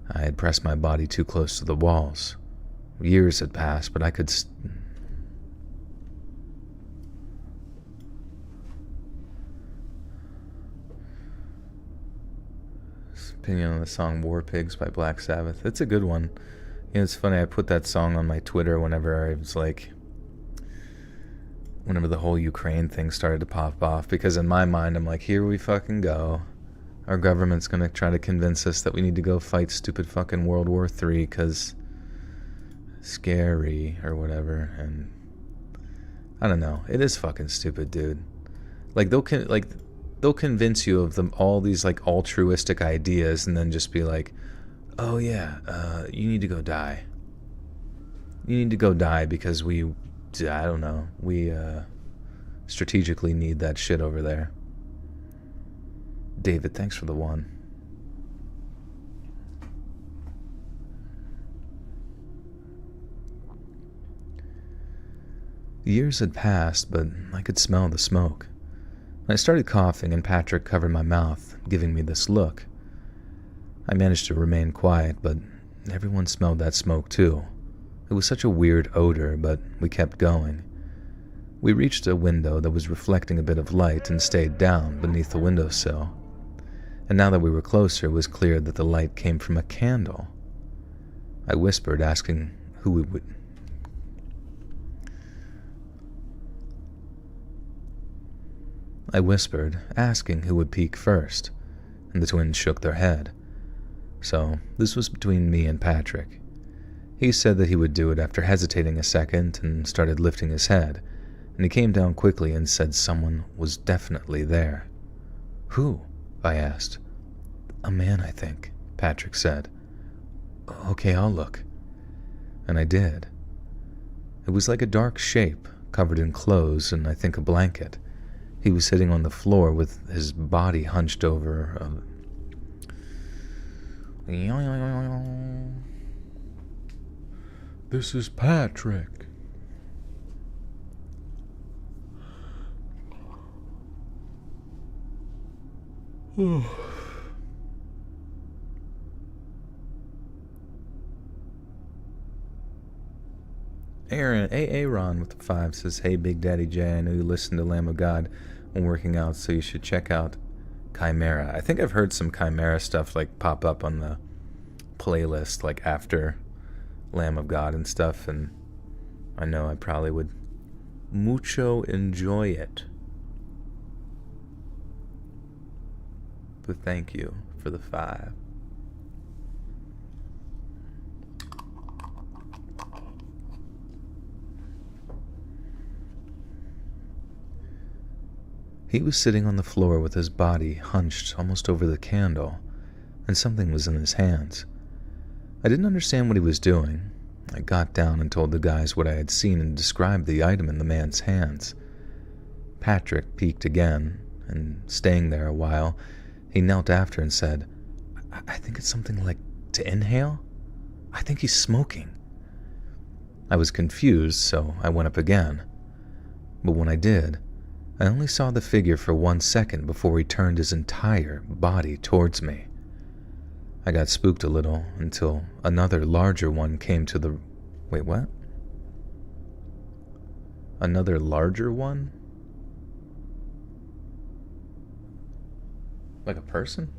I had pressed my body too close to the walls. Years had passed, but I could... Opinion on the song War Pigs by Black Sabbath. It's a good one. You know, it's funny, I put that song on my Twitter whenever I was whenever the whole Ukraine thing started to pop off, because in my mind I'm like, here we fucking go. Our government's gonna try to convince us that we need to go fight stupid fucking World War III because scary or whatever, and I don't know. It is fucking stupid, dude. They'll convince you of all these altruistic ideas and then just be like, oh yeah, you need to go die. You need to go die because we strategically need that shit over there. David, thanks for the 1. Years had passed, but I could smell the smoke. I started coughing, and Patrick covered my mouth, giving me this look. I managed to remain quiet, but everyone smelled that smoke too. It was such a weird odor, but we kept going. We reached a window that was reflecting a bit of light and stayed down beneath the windowsill. And now that we were closer, it was clear that the light came from a candle. I whispered, asking who we would... I whispered, asking who would peek first, and the twins shook their head. So, this was between me and Patrick. He said that he would do it after hesitating a second and started lifting his head, and he came down quickly and said someone was definitely there. Who? I asked. A man, I think, Patrick said. Okay, I'll look. And I did. It was like a dark shape, covered in clothes and I think a blanket. He was sitting on the floor with his body hunched over This is Patrick. Aaron with the 5 says, hey Big Daddy J, I know you listen to Lamb of God when working out, so you should check out Chimera. I think I've heard some Chimera stuff like pop up on the playlist like after Lamb of God and stuff, and I know I probably would mucho enjoy it. But thank you for the 5. He was sitting on the floor with his body hunched almost over the candle, and something was in his hands. I didn't understand what he was doing. I got down and told the guys what I had seen and described the item in the man's hands. Patrick peeked again, and staying there a while, he knelt after and said, I think it's something like to inhale? I think he's smoking. I was confused, so I went up again. But when I did, I only saw the figure for 1 second before he turned his entire body towards me. I got spooked a little until another larger one came to the... Wait, what? Another larger one? Like a person?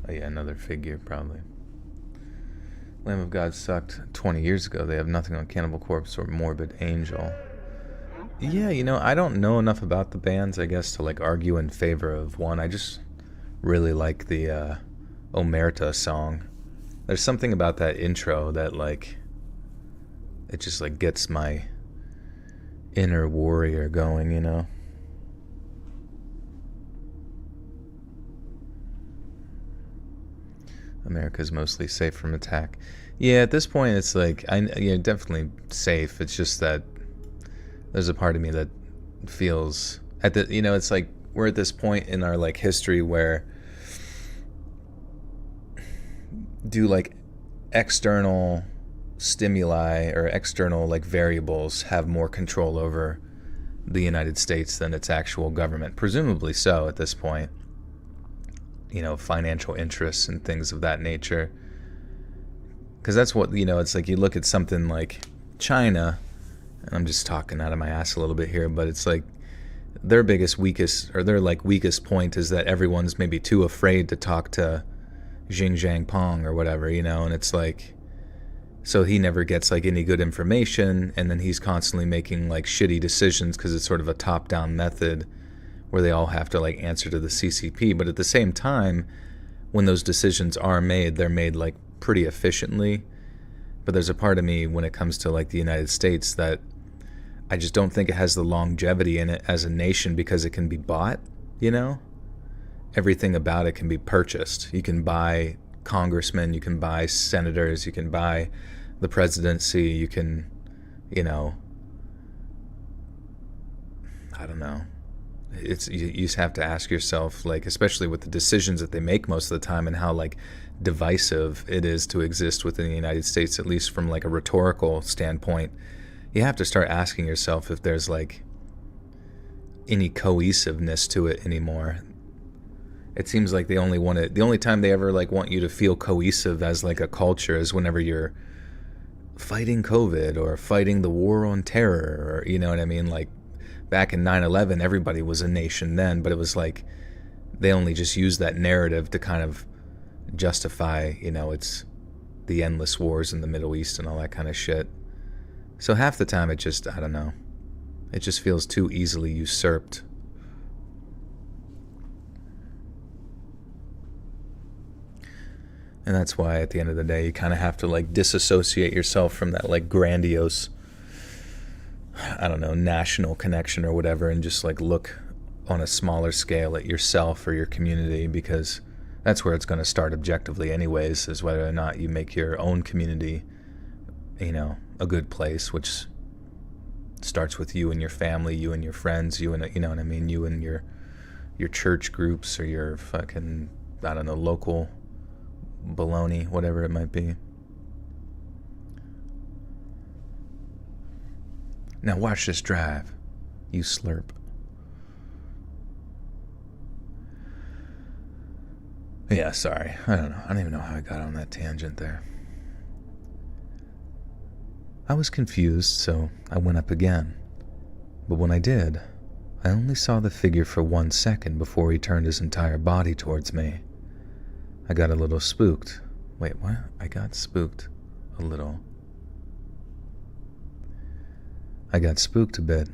Oh yeah, another figure, probably. Lamb of God sucked 20 years ago. They have nothing on Cannibal Corpse or Morbid Angel. Yeah, I don't know enough about the bands, I guess, to like argue in favor of one. I just really like the Omerta song. There's something about that intro that like it just like gets my inner warrior going, America's mostly safe from attack. Yeah, at this point it's like definitely safe. It's just that there's a part of me that feels at the it's like we're at this point in our like history where do like external stimuli or external like variables have more control over the United States than its actual government? Presumably so at this point. Financial interests and things of that nature. Because that's what, it's like you look at something like China, and I'm just talking out of my ass a little bit here, but it's like their weakest point is that everyone's maybe too afraid to talk to Xing Pong or whatever, and it's like, so he never gets like any good information, and then he's constantly making like shitty decisions because it's sort of a top-down method where they all have to like answer to the CCP. But at the same time, when those decisions are made, they're made like pretty efficiently. But there's a part of me when it comes to like the United States that I just don't think it has the longevity in it as a nation because it can be bought, Everything about it can be purchased. You can buy congressmen, you can buy senators, you can buy the presidency, you can, you know, I don't know. It's you just have to ask yourself, like, especially with the decisions that they make most of the time and how like divisive it is to exist within the United States, at least from like a rhetorical standpoint. You have to start asking yourself if there's like any cohesiveness to it anymore. It seems like the only time they ever like want you to feel cohesive as like a culture is whenever you're fighting COVID or fighting the war on terror, or you know what I mean? Like back in 9/11, everybody was a nation then, but it was like they only just used that narrative to kind of justify, you know, it's the endless wars in the Middle East and all that kind of shit. So half the time it just, I don't know, it just feels too easily usurped. And that's why at the end of the day, you kind of have to like disassociate yourself from that like grandiose, I don't know, national connection or whatever, and just like look on a smaller scale at yourself or your community, because that's where it's going to start objectively anyways, is whether or not you make your own community, you know, a good place, which starts with you and your family, you and your friends, you and, you know what I mean, you and your church groups or your fucking, I don't know, local baloney, whatever it might be. Now watch this drive, you slurp. Yeah, sorry. I don't know. I don't even know how I got on that tangent there. I was confused, so I went up again. But when I did, I only saw the figure for 1 second before he turned his entire body towards me. I got a little spooked. Wait, what? I got spooked a little. I got spooked a bit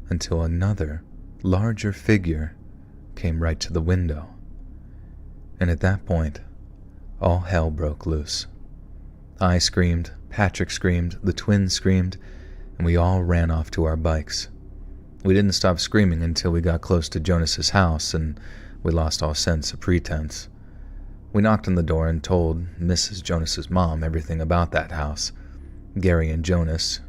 until another, larger figure came right to the window. And at that point, all hell broke loose. I screamed, Patrick screamed, the twins screamed, and we all ran off to our bikes. We didn't stop screaming until we got close to Jonas's house, and we lost all sense of pretense. We knocked on the door and told Mrs. Jonas's mom everything about that house. Gary and Jonas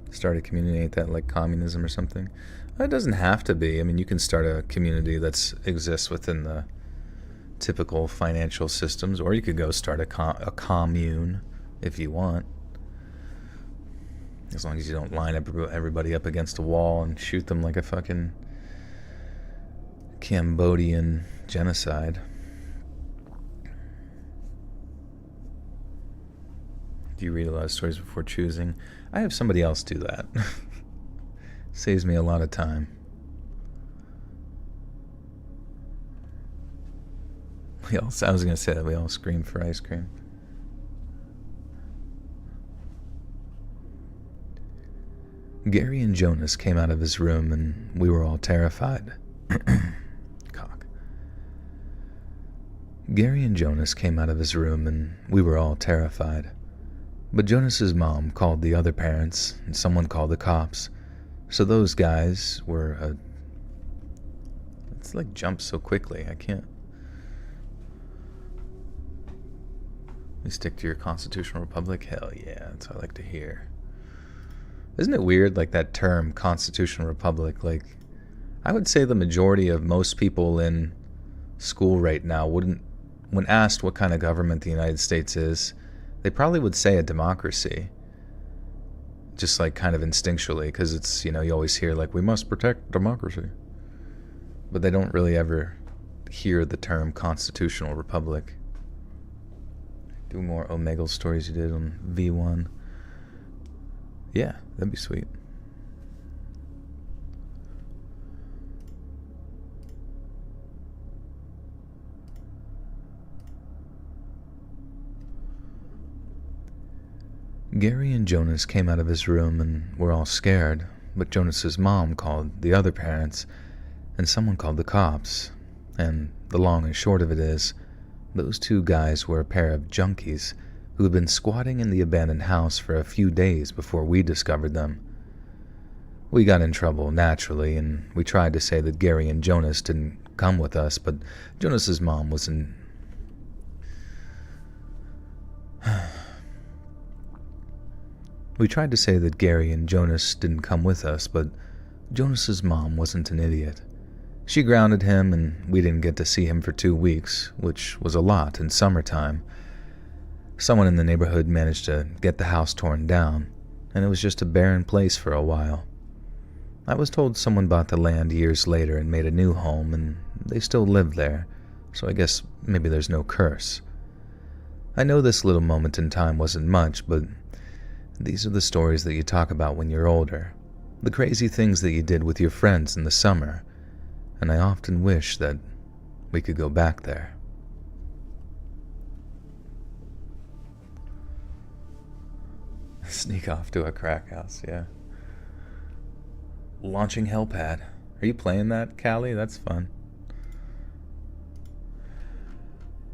start a community, ain't that like communism or something? It doesn't have to be. I mean, you can start a community that exists within the typical financial systems, or you could go start a commune if you want. As long as you don't line everybody up against a wall and shoot them like a fucking Cambodian genocide. Do you read a lot of stories before choosing? I have somebody else do that. Saves me a lot of time. I was going to say that we all scream for ice cream. Gary and Jonas came out of his room and we were all terrified. Cock. Gary and Jonas came out of his room and we were all terrified. But Jonas's mom called the other parents and someone called the cops. So those guys were it's like jumps so quickly, I can't. You stick to your constitutional republic? Hell yeah, that's what I like to hear. Isn't it weird, like that term, constitutional republic? Like, I would say the majority of most people in school right now wouldn't, when asked what kind of government the United States is, they probably would say a democracy. Just like kind of instinctually, because it's, you know, you always hear like, we must protect democracy. But they don't really ever hear the term constitutional republic. Do more Omegle stories you did on V1. Yeah, that'd be sweet. Gary and Jonas came out of his room and were all scared, but Jonas's mom called the other parents, and someone called the cops. And the long and short of it is, those two guys were a pair of junkies who had been squatting in the abandoned house for a few days before we discovered them. We got in trouble, naturally, and we tried to say that Gary and Jonas didn't come with us, but Jonas's mom was in... We tried to say that Gary and Jonas didn't come with us, but Jonas's mom wasn't an idiot. She grounded him, and we didn't get to see him for 2 weeks, which was a lot in summertime. Someone in the neighborhood managed to get the house torn down, and it was just a barren place for a while. I was told someone bought the land years later and made a new home, and they still live there, so I guess maybe there's no curse. I know this little moment in time wasn't much, but these are the stories that you talk about when you're older, the crazy things that you did with your friends in the summer, and I often wish that we could go back there. Sneak off to a crack house, yeah. Launching Hellpad. Are you playing that, Callie? That's fun.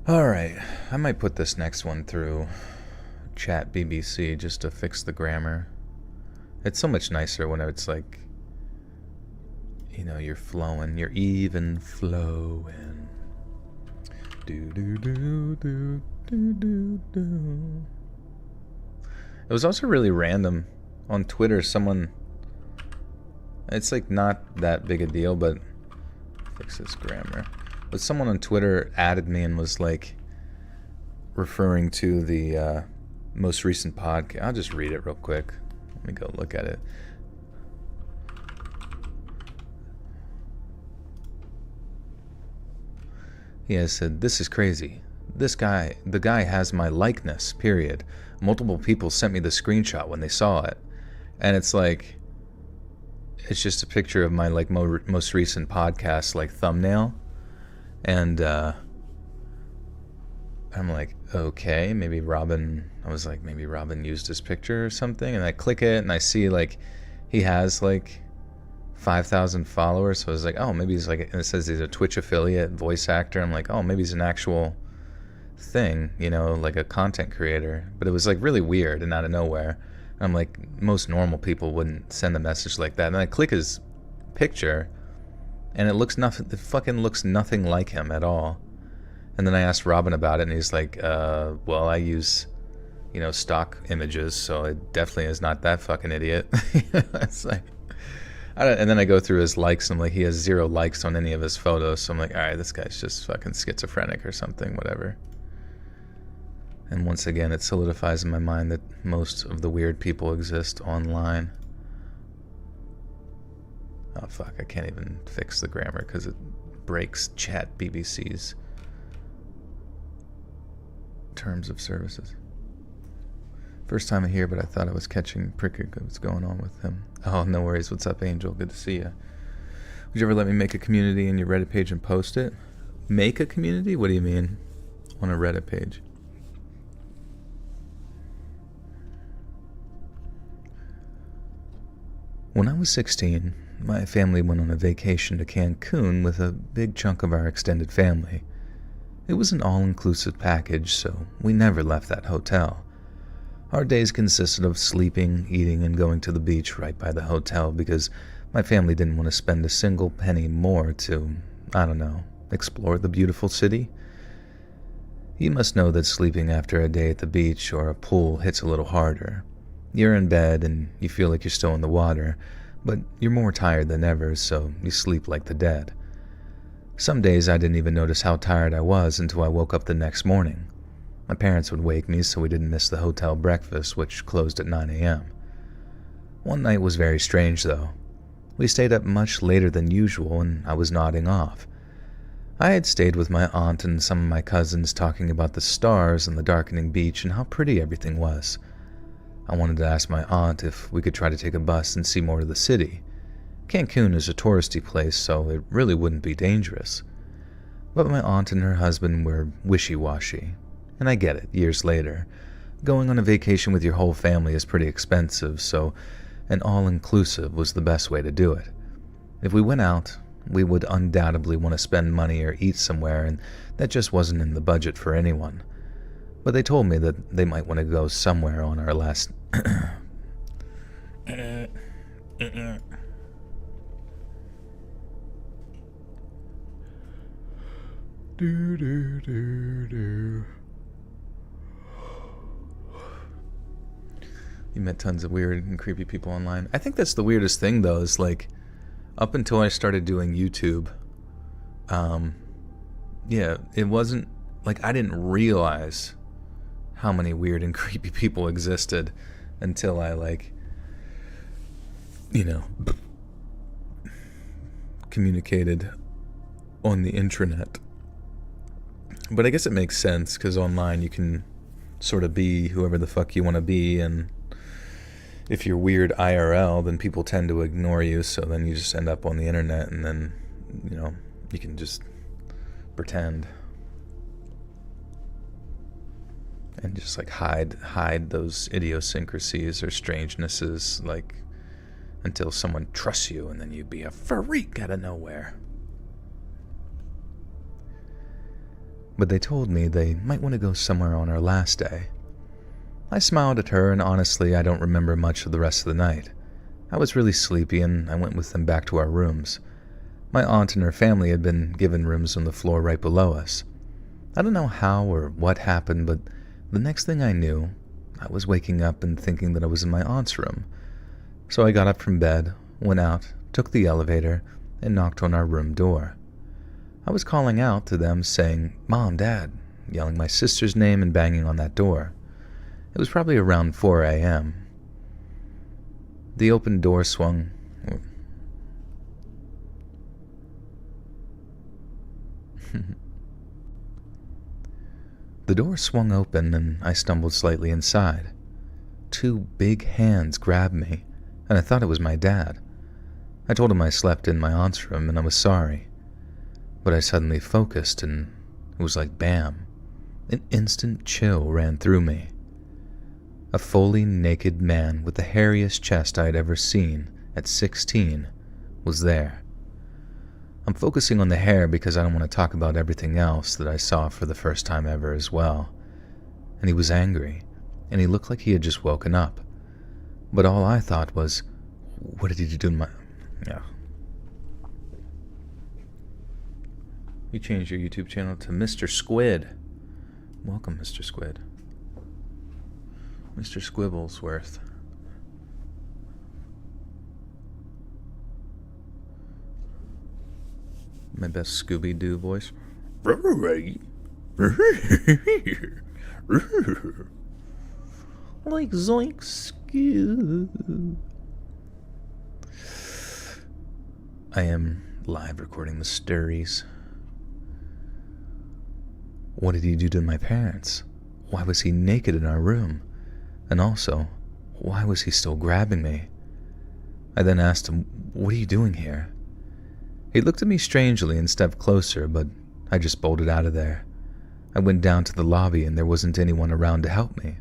Alright, I might put this next one through Chat BBC just to fix the grammar. It's so much nicer when it's like, you know, you're flowing, you're even flowing. Do do do do do do do. It was also really random. On Twitter, someone... It's like not that big a deal, but... Fix this grammar. But someone on Twitter added me and was like... referring to the most recent podcast. I'll just read it real quick. Let me go look at it. He has said, "This is crazy. The guy has my likeness, period. Multiple people sent me the screenshot when they saw it." And it's like, it's just a picture of my like most recent podcast like thumbnail. And I'm like, okay, maybe Robin, I was like, maybe Robin used his picture or something. And I click it and I see like he has like 5,000 followers. So I was like, oh, maybe he's like, and it says he's a Twitch affiliate, voice actor. I'm like, oh, maybe he's an actual thing, you know, like a content creator. But it was like really weird and out of nowhere. And I'm like, most normal people wouldn't send a message like that. And I click his picture and it fucking looks nothing like him at all. And then I asked Robin about it and he's like, well, I use, you know, stock images, so it definitely is not that fucking idiot. It's like, and then I go through his likes and I'm like, he has 0 likes on any of his photos. So I'm like, all right, this guy's just fucking schizophrenic or something, whatever. And once again, it solidifies in my mind that most of the weird people exist online. Oh fuck, I can't even fix the grammar because it breaks Chat BBC's terms of services. First time here, but I thought I was catching Prickard. What's going on with him? Oh, no worries. What's up, Angel? Good to see you. Would you ever let me make a community in your Reddit page and post it? Make a community? What do you mean? On a Reddit page? When I was 16, my family went on a vacation to Cancun with a big chunk of our extended family. It was an all-inclusive package, so we never left that hotel. Our days consisted of sleeping, eating, and going to the beach right by the hotel because my family didn't want to spend a single penny more to, I don't know, explore the beautiful city. You must know that sleeping after a day at the beach or a pool hits a little harder. You're in bed and you feel like you're still in the water, but you're more tired than ever, so you sleep like the dead. Some days I didn't even notice how tired I was until I woke up the next morning. My parents would wake me so we didn't miss the hotel breakfast, which closed at 9 a.m. One night was very strange, though. We stayed up much later than usual, and I was nodding off. I had stayed with my aunt and some of my cousins talking about the stars and the darkening beach and how pretty everything was. I wanted to ask my aunt if we could try to take a bus and see more of the city. Cancun is a touristy place, so it really wouldn't be dangerous. But my aunt and her husband were wishy-washy. And I get it, years later. Going on a vacation with your whole family is pretty expensive, so an all-inclusive was the best way to do it. If we went out, we would undoubtedly want to spend money or eat somewhere, and that just wasn't in the budget for anyone. But they told me that they might want to go somewhere on our last... Do, do, do, do. You met tons of weird and creepy people online. I think that's the weirdest thing, though, is like, up until I started doing YouTube, yeah, it wasn't, like, I didn't realize how many weird and creepy people existed until I, like, you know, communicated on the intranet. But I guess it makes sense, because online you can sort of be whoever the fuck you want to be, and if you're weird IRL, then people tend to ignore you, so then you just end up on the internet, and then, you know, you can just pretend and just like hide those idiosyncrasies or strangenesses, like, until someone trusts you, and then you'd be a freak out of nowhere. But they told me they might want to go somewhere on our last day. I smiled at her, and honestly, I don't remember much of the rest of the night. I was really sleepy, and I went with them back to our rooms. My aunt and her family had been given rooms on the floor right below us. I don't know how or what happened, but the next thing I knew, I was waking up and thinking that I was in my aunt's room. So I got up from bed, went out, took the elevator, and knocked on our room door. I was calling out to them, saying, "Mom, Dad," yelling my sister's name and banging on that door. It was probably around 4 a.m. The open door swung. The door swung open, and I stumbled slightly inside. 2 big hands grabbed me, and I thought it was my dad. I told him I slept in my aunt's room and I was sorry. But I suddenly focused, and it was like bam. An instant chill ran through me. A fully naked man with the hairiest chest I had ever seen at 16 was there. I'm focusing on the hair because I don't want to talk about everything else that I saw for the first time ever as well. And he was angry, and he looked like he had just woken up. But all I thought was, what did he do to my... Yeah. You changed your YouTube channel to Mr. Squid. Welcome, Mr. Squid. Mr. Squibblesworth. My best Scooby-Doo voice. Like zoink Scoob. I am live recording the stories. What did he do to my parents? Why was he naked in our room? And also, why was he still grabbing me? I then asked him, "What are you doing here?" He looked at me strangely and stepped closer, but I just bolted out of there. I went down to the lobby and there wasn't anyone around to help me.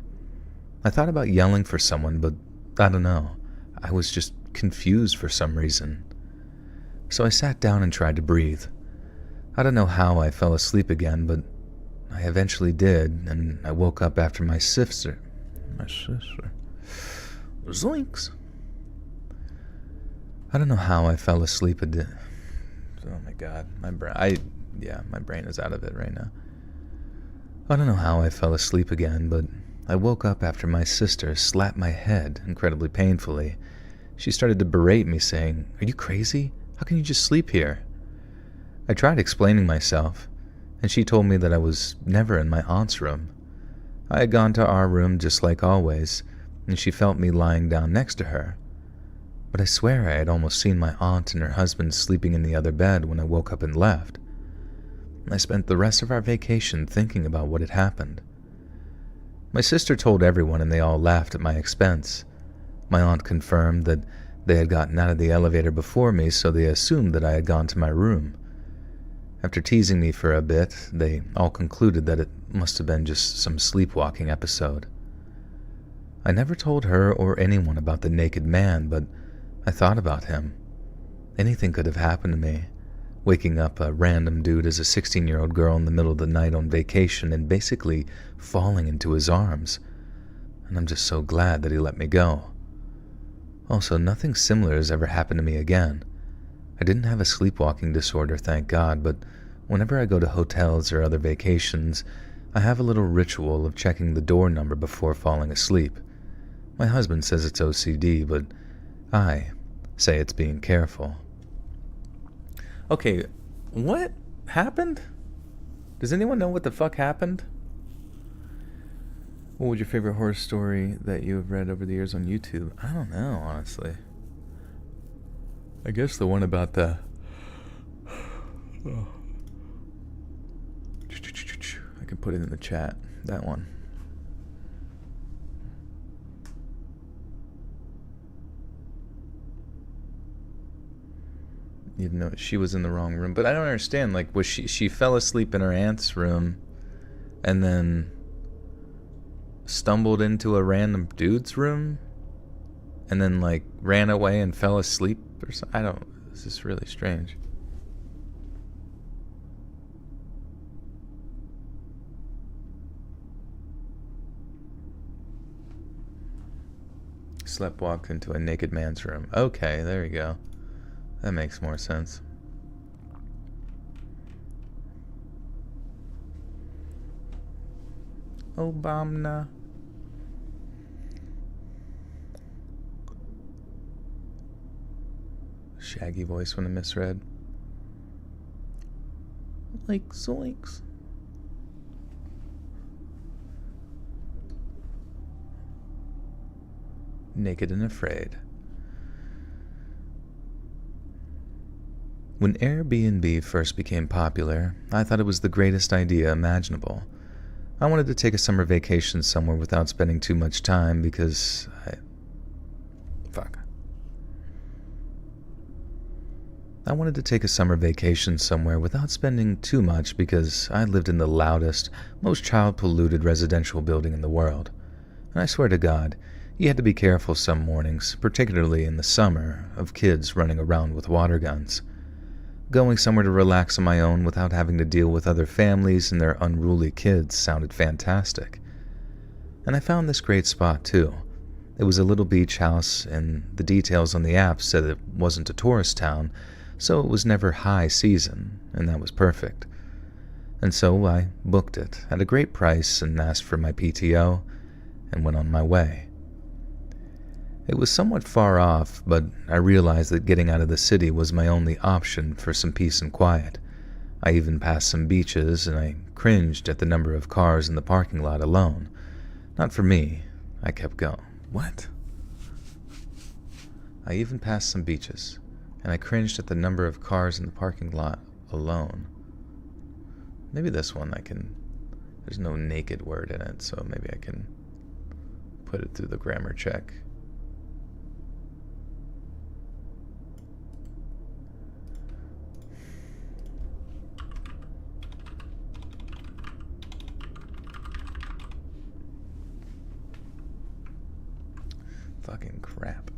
I thought about yelling for someone, but I don't know. I was just confused for some reason. So I sat down and tried to breathe. I don't know how I fell asleep again, but I eventually did, and I woke up after my sister. Zoinks. I don't know how I fell asleep. Oh my god, my brain is out of it right now. I don't know how I fell asleep again, but I woke up after my sister slapped my head incredibly painfully. She started to berate me, saying, "Are you crazy? How can you just sleep here?" I tried explaining myself, and she told me that I was never in my aunt's room. I had gone to our room just like always, and she felt me lying down next to her. But I swear I had almost seen my aunt and her husband sleeping in the other bed when I woke up and left. I spent the rest of our vacation thinking about what had happened. My sister told everyone, and they all laughed at my expense. My aunt confirmed that they had gotten out of the elevator before me, so they assumed that I had gone to my room. After teasing me for a bit, they all concluded that it must have been just some sleepwalking episode. I never told her or anyone about the naked man, but I thought about him. Anything could have happened to me. Waking up a random dude as a 16-year-old girl in the middle of the night on vacation and basically falling into his arms. And I'm just so glad that he let me go. Also, nothing similar has ever happened to me again. I didn't have a sleepwalking disorder, thank God, but Whenever I go to hotels or other vacations, I have a little ritual of checking the door number before falling asleep. My husband says it's OCD, but I say it's being careful. Okay, what happened? Does anyone know what the fuck happened? What was your favorite horror story that you have read over the years on YouTube? I don't know, honestly. I guess the one about the... I can put it in the chat. That one. Even though she was in the wrong room. But I don't understand. Like, was she fell asleep in her aunt's room and then stumbled into a random dude's room and then, like, ran away and fell asleep or something? This is really strange. Sleptwalked into a naked man's room. Okay, there you go. That makes more sense. Obama. Shaggy voice when I misread. Like zoinks. Naked and afraid. When Airbnb first became popular, I thought it was the greatest idea imaginable. I wanted to take a summer vacation somewhere without spending too much time because I wanted to take a summer vacation somewhere without spending too much because I lived in the loudest, most child-polluted residential building in the world. And I swear to God, you had to be careful some mornings, particularly in the summer, of kids running around with water guns. Going somewhere to relax on my own without having to deal with other families and their unruly kids sounded fantastic. And I found this great spot too. It was a little beach house, and the details on the app said it wasn't a tourist town, so it was never high season, and that was perfect. And so I booked it at a great price and asked for my PTO, and went on my way. It was somewhat far off, but I realized that getting out of the city was my only option for some peace and quiet. I even passed some beaches, and I cringed at the number of cars in the parking lot alone. Not for me. I kept going. What? I even passed some beaches, and I cringed at the number of cars in the parking lot alone. Maybe this one I can... There's no naked word in it, so maybe I can put it through the grammar check. Fucking crap.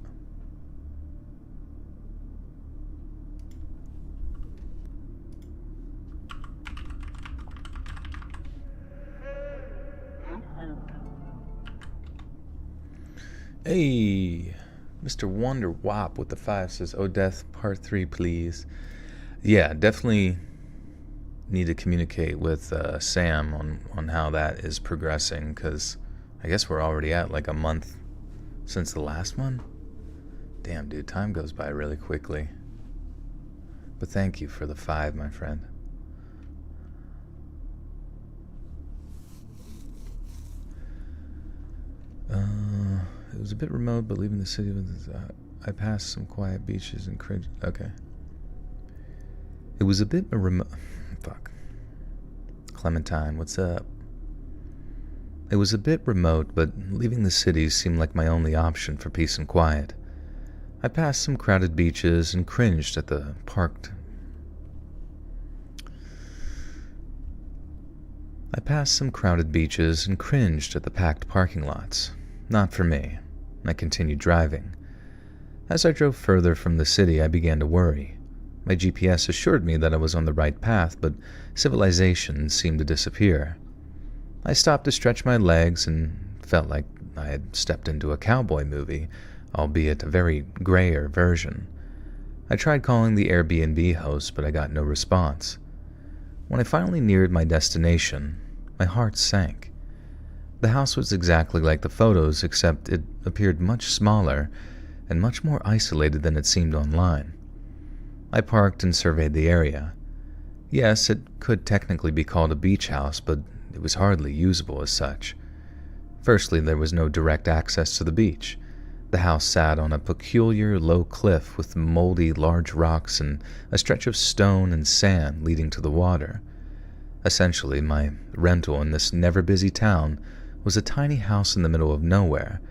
Hey, Mr. Wonder Wop with the 5 says, "Oh, Death Part 3, please." Yeah, definitely need to communicate with Sam on how that is progressing, because I guess we're already at like a month since the last one. Damn, dude, time goes by really quickly. But thank you for the 5, my friend. It was a bit remote, but leaving the city with I passed some quiet beaches and cringe. Okay. It was a bit remote. Fuck. Clementine, what's up? It was a bit remote, but leaving the city seemed like my only option for peace and quiet. I passed some crowded beaches and cringed at the packed parking lots. Not for me. I continued driving. As I drove further from the city, I began to worry. My GPS assured me that I was on the right path, but civilization seemed to disappear. I stopped to stretch my legs and felt like I had stepped into a cowboy movie, albeit a very grayer version. I tried calling the Airbnb host, but I got no response. When I finally neared my destination, my heart sank. The house was exactly like the photos, except it appeared much smaller and much more isolated than it seemed online. I parked and surveyed the area. Yes, it could technically be called a beach house, but it was hardly usable as such. Firstly, there was no direct access to the beach. The house sat on a peculiar low cliff with moldy large rocks and a stretch of stone and sand leading to the water. Essentially, my rental in this never-busy town was a tiny house in the middle of nowhere,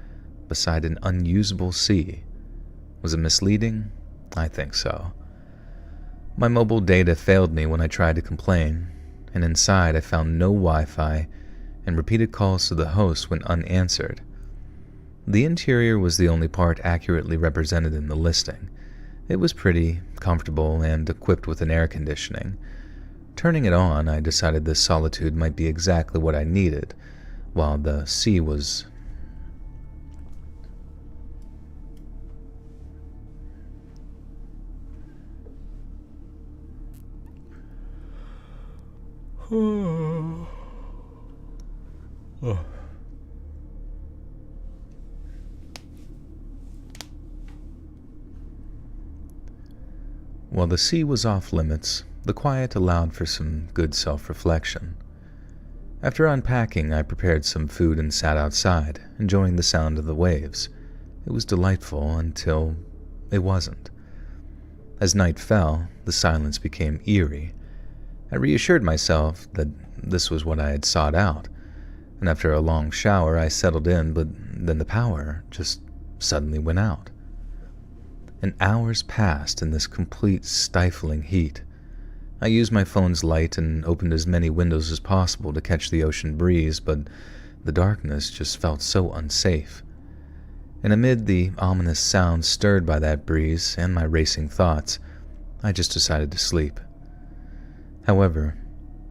beside an unusable sea. Was it misleading? I think so. My mobile data failed me when I tried to complain, and inside I found no Wi-Fi, and repeated calls to the host went unanswered. The interior was the only part accurately represented in the listing. It was pretty, comfortable, and equipped with an air conditioning. Turning it on, I decided this solitude might be exactly what I needed, while the sea was... While the sea was off limits, the quiet allowed for some good self-reflection. After unpacking, I prepared some food and sat outside, enjoying the sound of the waves. It was delightful until it wasn't. As night fell, the silence became eerie. I reassured myself that this was what I had sought out, and after a long shower I settled in, but then the power just suddenly went out. And hours passed in this complete stifling heat. I used my phone's light and opened as many windows as possible to catch the ocean breeze, but the darkness just felt so unsafe. And amid the ominous sounds stirred by that breeze and my racing thoughts, I just decided to sleep. However,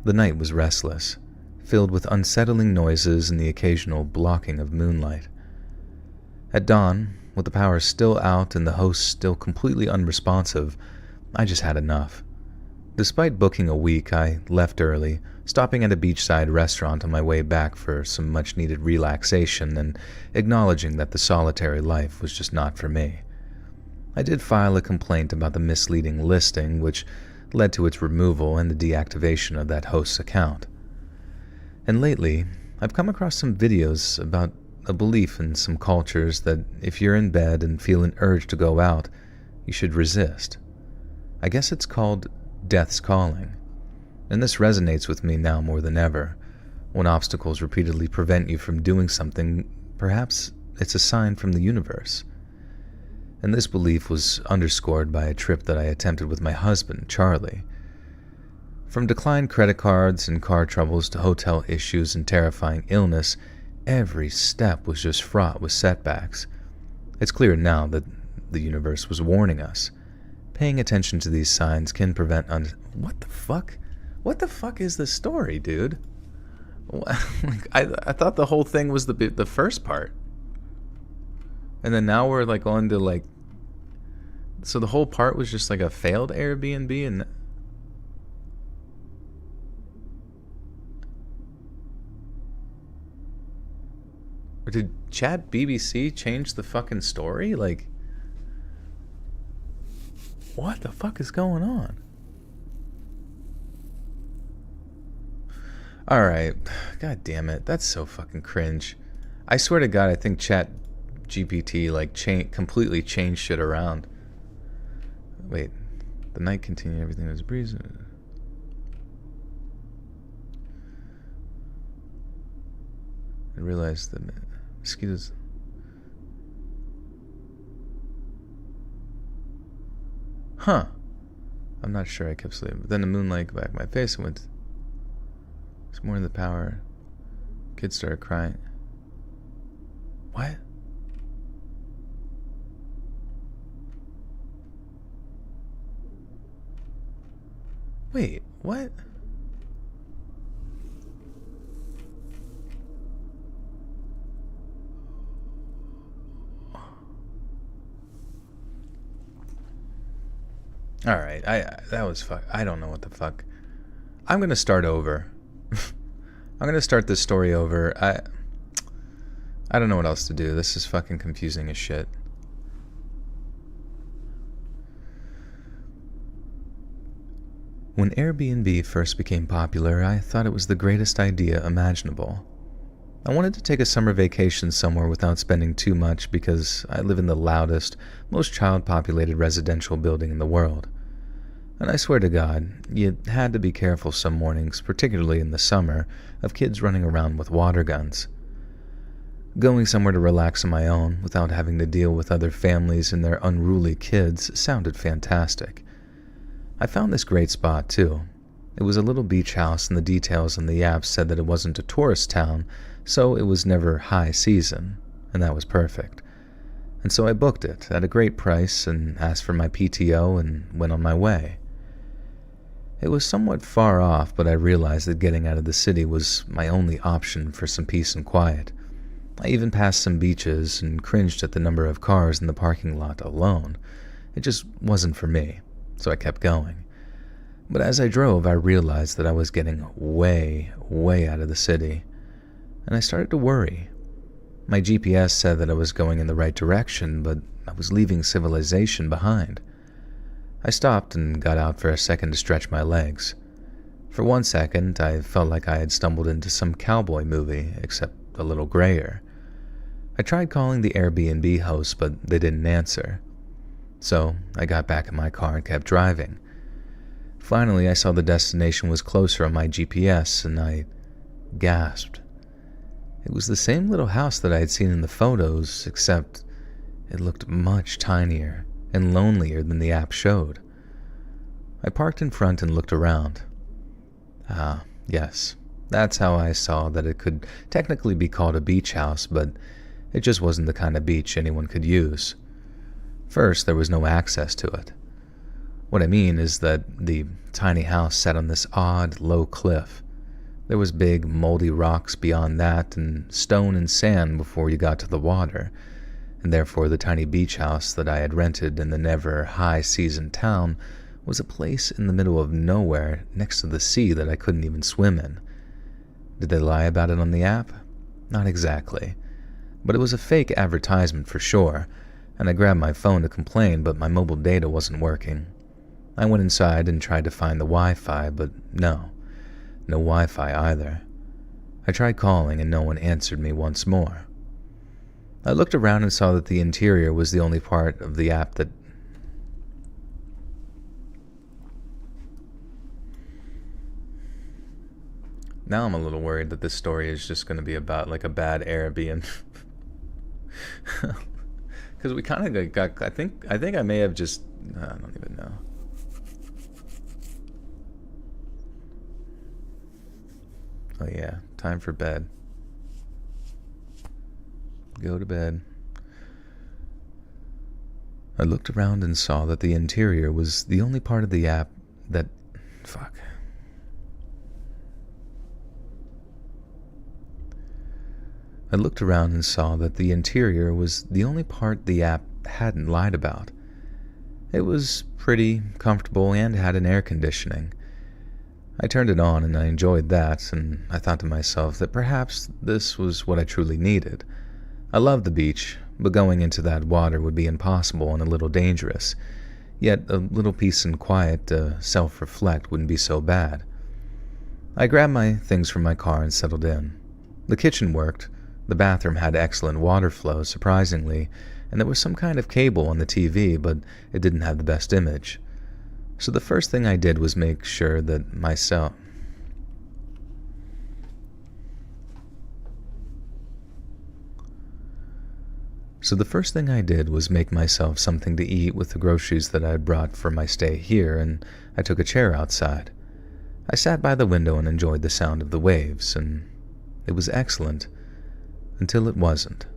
the night was restless, filled with unsettling noises and the occasional blocking of moonlight. At dawn, with the power still out and the host still completely unresponsive, I just had enough. Despite booking a week, I left early, stopping at a beachside restaurant on my way back for some much-needed relaxation and acknowledging that the solitary life was just not for me. I did file a complaint about the misleading listing, which led to its removal and the deactivation of that host's account. And lately, I've come across some videos about a belief in some cultures that if you're in bed and feel an urge to go out, you should resist. I guess it's called death's calling, and this resonates with me now more than ever. When obstacles repeatedly prevent you from doing something, perhaps it's a sign from the universe. And this belief was underscored by a trip that I attempted with my husband, Charlie. From declined credit cards and car troubles to hotel issues and terrifying illness, every step was just fraught with setbacks. It's clear now that the universe was warning us. Paying attention to these signs can prevent What the fuck? What the fuck is this story, dude? I thought the whole thing was the first part. And then now we're like on to like... So the whole part was just like a failed Airbnb and... Or did Chat BBC change the fucking story? Like... What the fuck is going on? Alright. God damn it. That's so fucking cringe. I swear to God, I think Chat GPT like completely changed shit around. Wait. The night continued, everything was breezing. I realized that mosquitoes... Huh. I'm not sure I kept sleeping. But then the moonlight back my face and went... It's more than the power. Kids started crying. What? Wait, what? Alright, that was fuck. I don't know what the fuck. I'm going to start over. I'm going to start this story over. I don't know what else to do. This is fucking confusing as shit. When Airbnb first became popular, I thought it was the greatest idea imaginable. I wanted to take a summer vacation somewhere without spending too much because I live in the loudest, most child-populated residential building in the world. And I swear to God, you had to be careful some mornings, particularly in the summer, of kids running around with water guns. Going somewhere to relax on my own, without having to deal with other families and their unruly kids, sounded fantastic. I found this great spot, too. It was a little beach house, and the details on the app said that it wasn't a tourist town, so it was never high season, and that was perfect. And so I booked it at a great price and asked for my PTO and went on my way. It was somewhat far off, but I realized that getting out of the city was my only option for some peace and quiet. I even passed some beaches and cringed at the number of cars in the parking lot alone. It just wasn't for me, so I kept going. But as I drove, I realized that I was getting way, way out of the city, and I started to worry. My GPS said that I was going in the right direction, but I was leaving civilization behind. I stopped and got out for a second to stretch my legs. For 1 second, I felt like I had stumbled into some cowboy movie, except a little grayer. I tried calling the Airbnb host, but they didn't answer. So I got back in my car and kept driving. Finally, I saw the destination was closer on my GPS, and I gasped. It was the same little house that I had seen in the photos, except it looked much tinier and lonelier than the app showed. I parked in front and looked around. Ah, yes, that's how I saw that it could technically be called a beach house, but it just wasn't the kind of beach anyone could use. First, there was no access to it. What I mean is that the tiny house sat on this odd, low cliff. There was big, moldy rocks beyond that, and stone and sand before you got to the water, and therefore the tiny beach house that I had rented in the never high-season town was a place in the middle of nowhere next to the sea that I couldn't even swim in. Did they lie about it on the app? Not exactly. But it was a fake advertisement for sure, and I grabbed my phone to complain, but my mobile data wasn't working. I went inside and tried to find the Wi-Fi, but no Wi-Fi either. I tried calling and no one answered me once more. I looked around and saw that the interior was the only part of the app that... Now I'm a little worried that this story is just going to be about like a bad Airbnb. Because we kind of got... I think I may have just... I don't even know. Oh yeah, time for bed. Go to bed. I looked around and saw that the interior was the only part of the app that... Fuck. I looked around and saw that the interior was the only part the app hadn't lied about. It was pretty comfortable and had an air conditioning. I turned it on and I enjoyed that, and I thought to myself that perhaps this was what I truly needed. I loved the beach, but going into that water would be impossible and a little dangerous. Yet a little peace and quiet to self-reflect wouldn't be so bad. I grabbed my things from my car and settled in. The kitchen worked. The bathroom had excellent water flow, surprisingly, and there was some kind of cable on the TV, but it didn't have the best image. So the first thing I did was make sure that myself... So the first thing I did was make myself something to eat with the groceries that I had brought for my stay here, and I took a chair outside. I sat by the window and enjoyed the sound of the waves, and it was excellent, until it wasn't.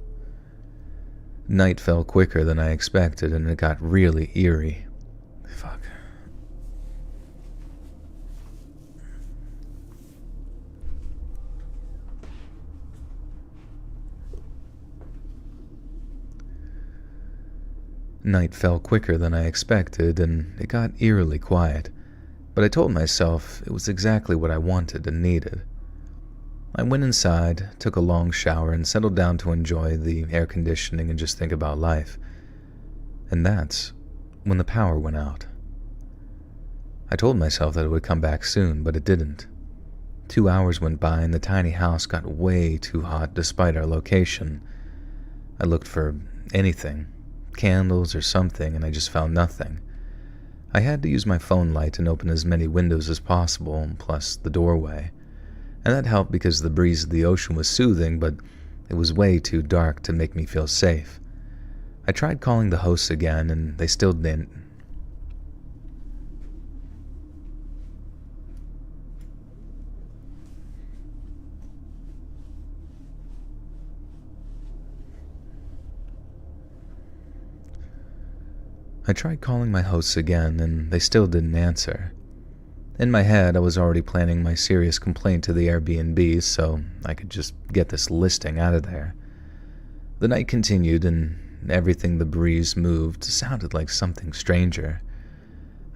Night fell quicker than I expected, and it got really eerie. Fuck. Night fell quicker than I expected, and it got eerily quiet, but I told myself it was exactly what I wanted and needed. I went inside, took a long shower, and settled down to enjoy the air conditioning and just think about life. And that's when the power went out. I told myself that it would come back soon, but it didn't. 2 hours went by and the tiny house got way too hot despite our location. I looked for anything, candles or something, and I just found nothing. I had to use my phone light and open as many windows as possible, plus the doorway. And that helped because the breeze of the ocean was soothing, but it was way too dark to make me feel safe. I tried calling the hosts again, and they still didn't. I tried calling my hosts again, and they still didn't answer. In my head, I was already planning my serious complaint to the Airbnb so I could just get this listing out of there. The night continued, and everything the breeze moved sounded like something stranger.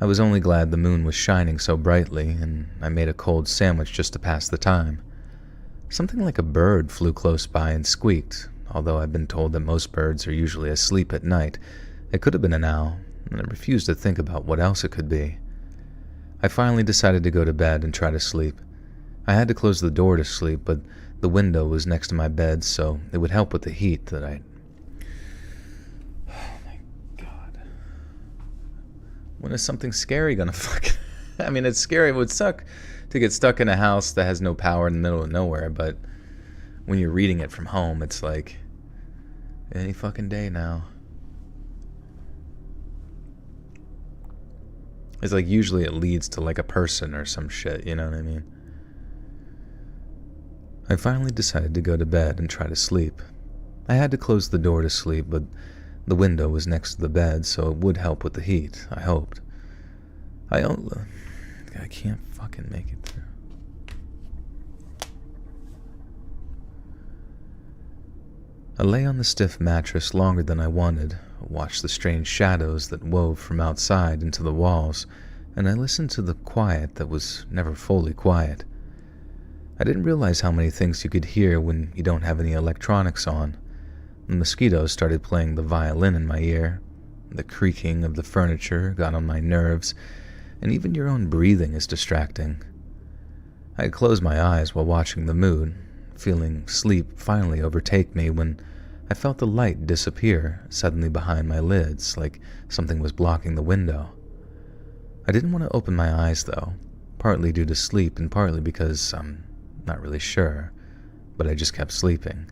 I was only glad the moon was shining so brightly, and I made a cold sandwich just to pass the time. Something like a bird flew close by and squeaked, although I've been told that most birds are usually asleep at night. It could have been an owl, and I refused to think about what else it could be. I finally decided to go to bed and try to sleep. I had to close the door to sleep, but the window was next to my bed, so it would help with the heat that I... Oh my god. When is something scary gonna fucking... I mean, it's scary. It would suck to get stuck in a house that has no power in the middle of nowhere, but when you're reading it from home, it's like any fucking day now. It's like usually it leads to like a person or some shit, you know what I mean? I finally decided to go to bed and try to sleep. I had to close the door to sleep, but the window was next to the bed, so it would help with the heat, I hoped. I can't fucking make it through. I lay on the stiff mattress longer than I wanted, watched the strange shadows that wove from outside into the walls, and I listened to the quiet that was never fully quiet. I didn't realize how many things you could hear when you don't have any electronics on. The mosquitoes started playing the violin in my ear, the creaking of the furniture got on my nerves, and even your own breathing is distracting. I had closed my eyes while watching the moon, feeling sleep finally overtake me when I felt the light disappear suddenly behind my lids, like something was blocking the window. I didn't want to open my eyes, though, partly due to sleep and partly because I'm not really sure, but I just kept sleeping.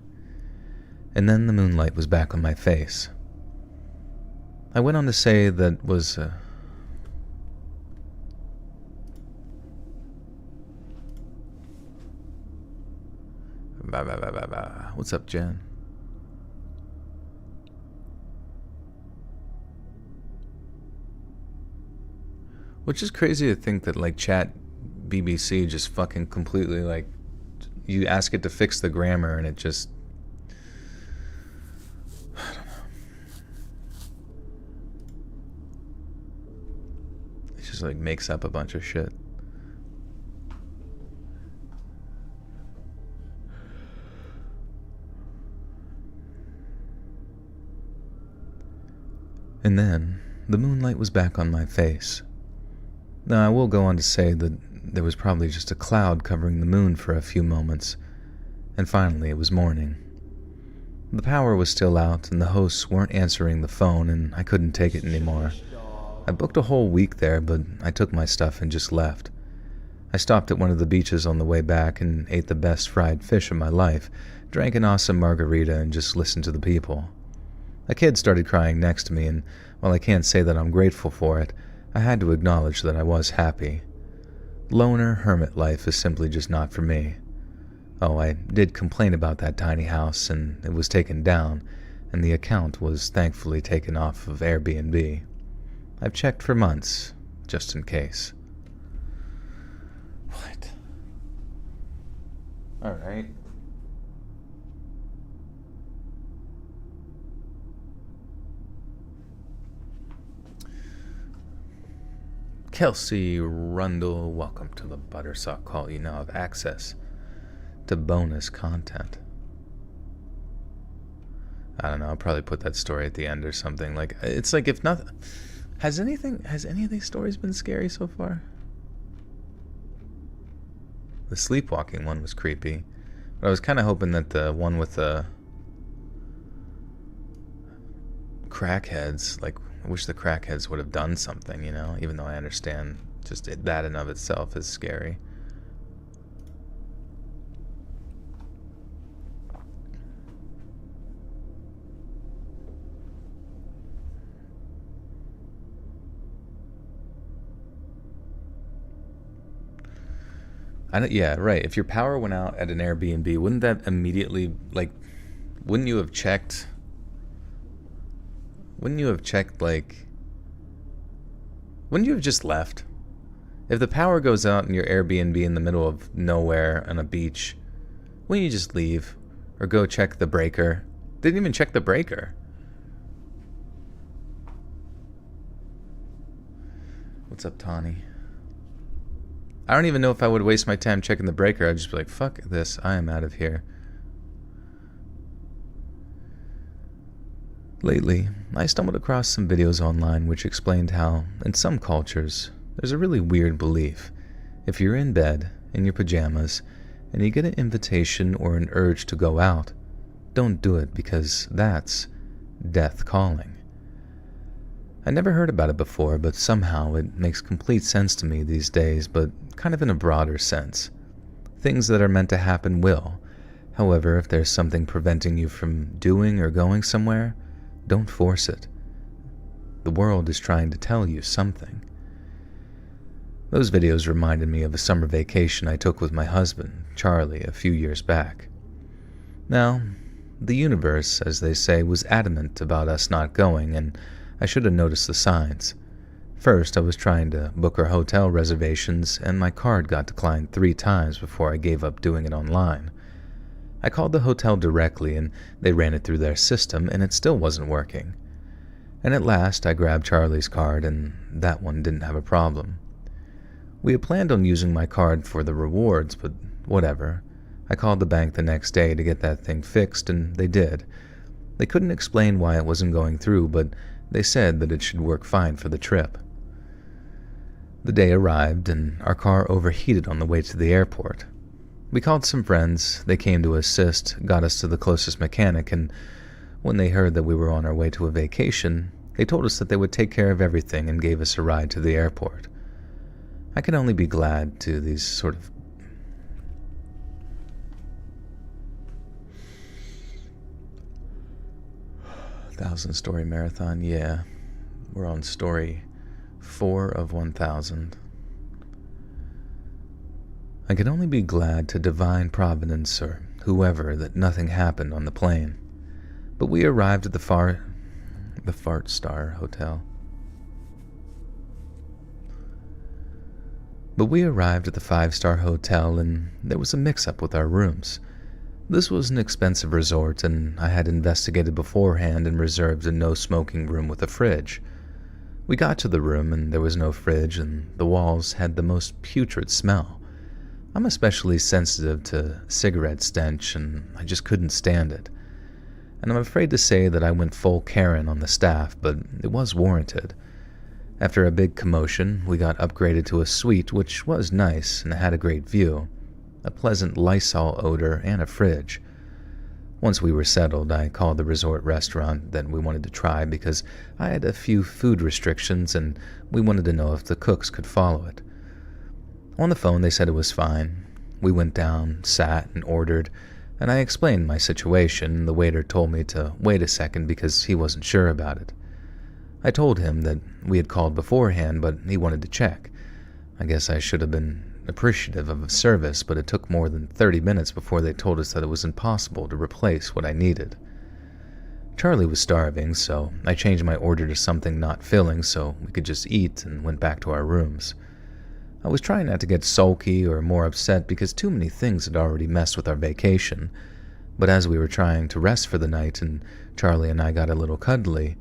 And then the moonlight was back on my face. I went on to say that was... What's up, Jen? Which is crazy to think that, like, Chat BBC just fucking completely, like, you ask it to fix the grammar and it just... I don't know. It just, like, makes up a bunch of shit. And then, the moonlight was back on my face. Now, I will go on to say that there was probably just a cloud covering the moon for a few moments, and finally it was morning. The power was still out, and the hosts weren't answering the phone, and I couldn't take it anymore. I booked a whole week there, but I took my stuff and just left. I stopped at one of the beaches on the way back and ate the best fried fish of my life, drank an awesome margarita, and just listened to the people. A kid started crying next to me, and while I can't say that I'm grateful for it, I had to acknowledge that I was happy. Loner hermit life is simply just not for me. Oh, I did complain about that tiny house, and it was taken down, and the account was thankfully taken off of Airbnb. I've checked for months, just in case. What? Alright. Kelsey Rundle, welcome to the Buttersock Call. You now have access to bonus content. I don't know, I'll probably put that story at the end or something. Like, it's like if nothing... Has any of these stories been scary so far? The sleepwalking one was creepy. But I was kind of hoping that the one with the crackheads, like, I wish the crackheads would have done something, you know? Even though I understand just that in of itself is scary. Yeah, right. If your power went out at an Airbnb, wouldn't that immediately, like, wouldn't you have checked, like, wouldn't you have just left? If the power goes out in your Airbnb in the middle of nowhere on a beach, wouldn't you just leave? Or go check the breaker? Didn't even check the breaker. What's up, Tawny? I don't even know if I would waste my time checking the breaker. I'd just be like, fuck this, I am out of here. Lately, I stumbled across some videos online which explained how, in some cultures, there's a really weird belief. If you're in bed, in your pajamas, and you get an invitation or an urge to go out, don't do it because that's death calling. I never heard about it before, but somehow it makes complete sense to me these days, but kind of in a broader sense. Things that are meant to happen will. However, if there's something preventing you from doing or going somewhere, don't force it. The world is trying to tell you something. Those videos reminded me of a summer vacation I took with my husband, Charlie, a few years back. Now, the universe, as they say, was adamant about us not going, and I should have noticed the signs. First, I was trying to book our hotel reservations, and my card got declined 3 times before I gave up doing it online. I called the hotel directly, and they ran it through their system, and it still wasn't working. And at last, I grabbed Charlie's card, and that one didn't have a problem. We had planned on using my card for the rewards, but whatever. I called the bank the next day to get that thing fixed, and they did. They couldn't explain why it wasn't going through, but they said that it should work fine for the trip. The day arrived, and our car overheated on the way to the airport. We called some friends, they came to assist, got us to the closest mechanic, and when they heard that we were on our way to a vacation, they told us that they would take care of everything and gave us a ride to the airport. I can only be glad to these sort of Thousand-story marathon, yeah. We're on story 4 of 1,000. I can only be glad to divine providence or whoever that nothing happened on the plane. But we arrived at the Fart Star Hotel. But we arrived at the 5-star hotel, and there was a mix-up with our rooms. This was an expensive resort, and I had investigated beforehand and reserved a no-smoking room with a fridge. We got to the room, and there was no fridge, and the walls had the most putrid smell. I'm especially sensitive to cigarette stench, and I just couldn't stand it. And I'm afraid to say that I went full Karen on the staff, but it was warranted. After a big commotion, we got upgraded to a suite, which was nice and had a great view. A pleasant Lysol odor, and a fridge. Once we were settled, I called the resort restaurant that we wanted to try because I had a few food restrictions and we wanted to know if the cooks could follow it. On the phone, they said it was fine. We went down, sat, and ordered, and I explained my situation. The waiter told me to wait a second because he wasn't sure about it. I told him that we had called beforehand, but he wanted to check. I guess I should have been appreciative of the service, but it took more than 30 minutes before they told us that it was impossible to replace what I needed. Charlie was starving, so I changed my order to something not filling so we could just eat and went back to our rooms. I was trying not to get sulky or more upset because too many things had already messed with our vacation, but as we were trying to rest for the night and Charlie and I got a little cuddly,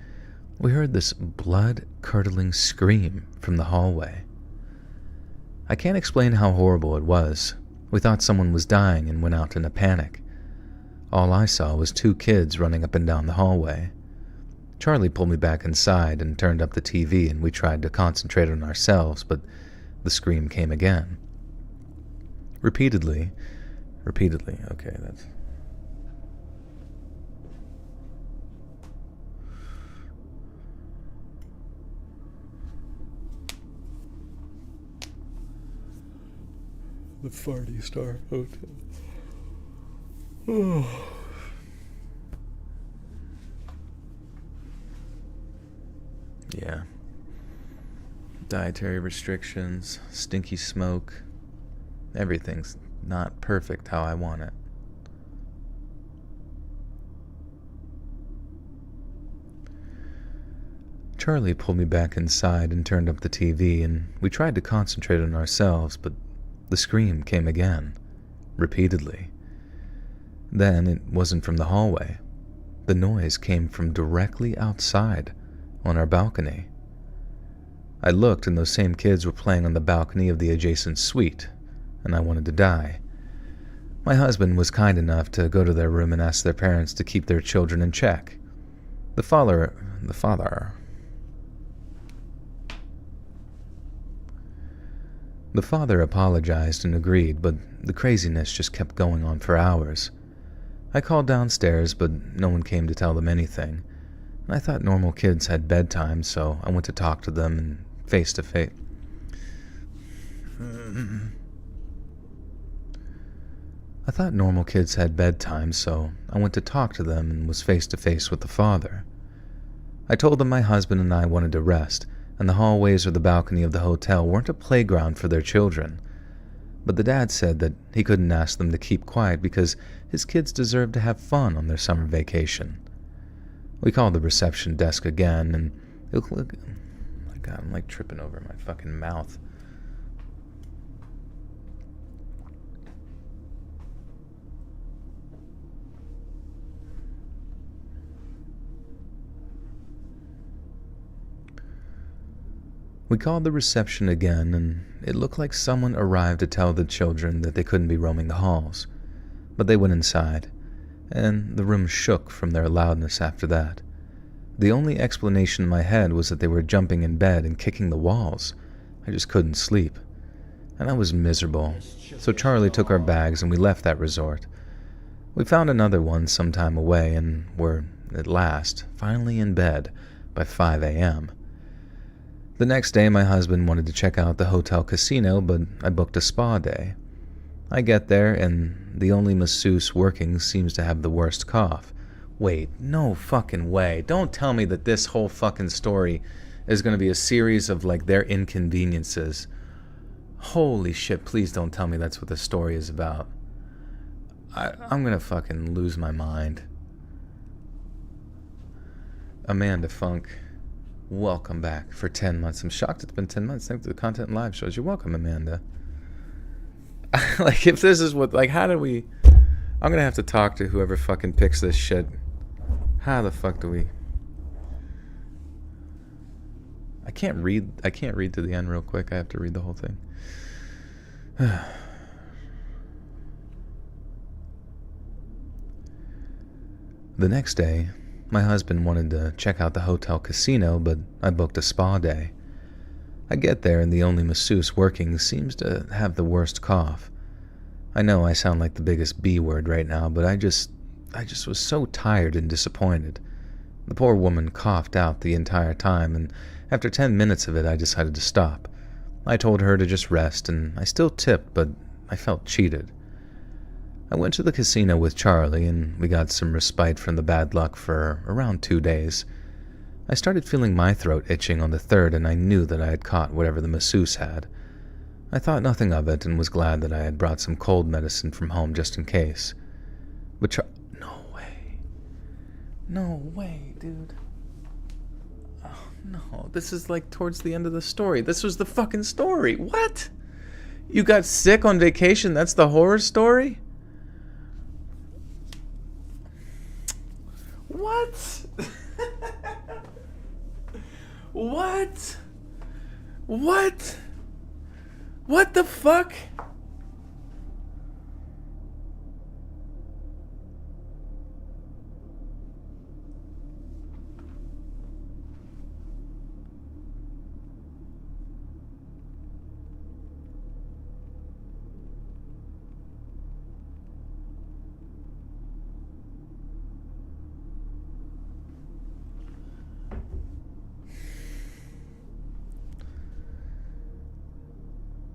we heard this blood-curdling scream from the hallway. I can't explain how horrible it was. We thought someone was dying and went out in a panic. All I saw was 2 kids running up and down the hallway. Charlie pulled me back inside and turned up the TV, and we tried to concentrate on ourselves, but the scream came again. Repeatedly, okay, that's... The Farty Star Hotel. Oh. Yeah. Dietary restrictions, stinky smoke. Everything's not perfect how I want it. Charlie pulled me back inside and turned up the TV, and we tried to concentrate on ourselves, but the scream came again, repeatedly. Then it wasn't from the hallway. The noise came from directly outside, on our balcony. I looked, and those same kids were playing on the balcony of the adjacent suite, and I wanted to die. My husband was kind enough to go to their room and ask their parents to keep their children in check. The father apologized and agreed, but the craziness just kept going on for hours. I called downstairs, but no one came to tell them anything. I thought normal kids had bedtime, so I went to talk to them and face to face. I thought normal kids had bedtime, so I went to talk to them and was face to face with the father. I told them my husband and I wanted to rest, and the hallways or the balcony of the hotel weren't a playground for their children. But the dad said that he couldn't ask them to keep quiet because his kids deserved to have fun on their summer vacation. We called the reception desk again, and oh my God, I'm like tripping over my fucking mouth. We called the reception again, and it looked like someone arrived to tell the children that they couldn't be roaming the halls. But they went inside, and the room shook from their loudness after that. The only explanation in my head was that they were jumping in bed and kicking the walls. I just couldn't sleep. And I was miserable, so Charlie took our bags and we left that resort. We found another one some time away and were, at last, finally in bed by 5 a.m. The next day my husband wanted to check out the hotel casino, but I booked a spa day. I get there, and the only masseuse working seems to have the worst cough. Wait, no fucking way. Don't tell me that this whole fucking story is going to be a series of, like, their inconveniences. Holy shit, please don't tell me that's what the story is about. I'm going to fucking lose my mind. Amanda Funk, welcome back for 10 months. I'm shocked it's been 10 months. Thanks to the content and live shows. You're welcome, Amanda. Like, if this is what, like, how do we... I'm gonna have to talk to whoever fucking picks this shit. How the fuck do we... I can't read to the end real quick. I have to read the whole thing. The next day, my husband wanted to check out the hotel casino, but I booked a spa day. I get there, and the only masseuse working seems to have the worst cough. I know I sound like the biggest B word right now, but I just was so tired and disappointed. The poor woman coughed out the entire time, and after 10 minutes of it, I decided to stop. I told her to just rest, and I still tipped, but I felt cheated. I went to the casino with Charlie, and we got some respite from the bad luck for around 2 days. I started feeling my throat itching on the 3rd, and I knew that I had caught whatever the masseuse had. I thought nothing of it and was glad that I had brought some cold medicine from home just in case. But no way. No way, dude. Oh, no. This is like towards the end of the story. This was the fucking story. What? You got sick on vacation? That's the horror story? What? What? What? What the fuck?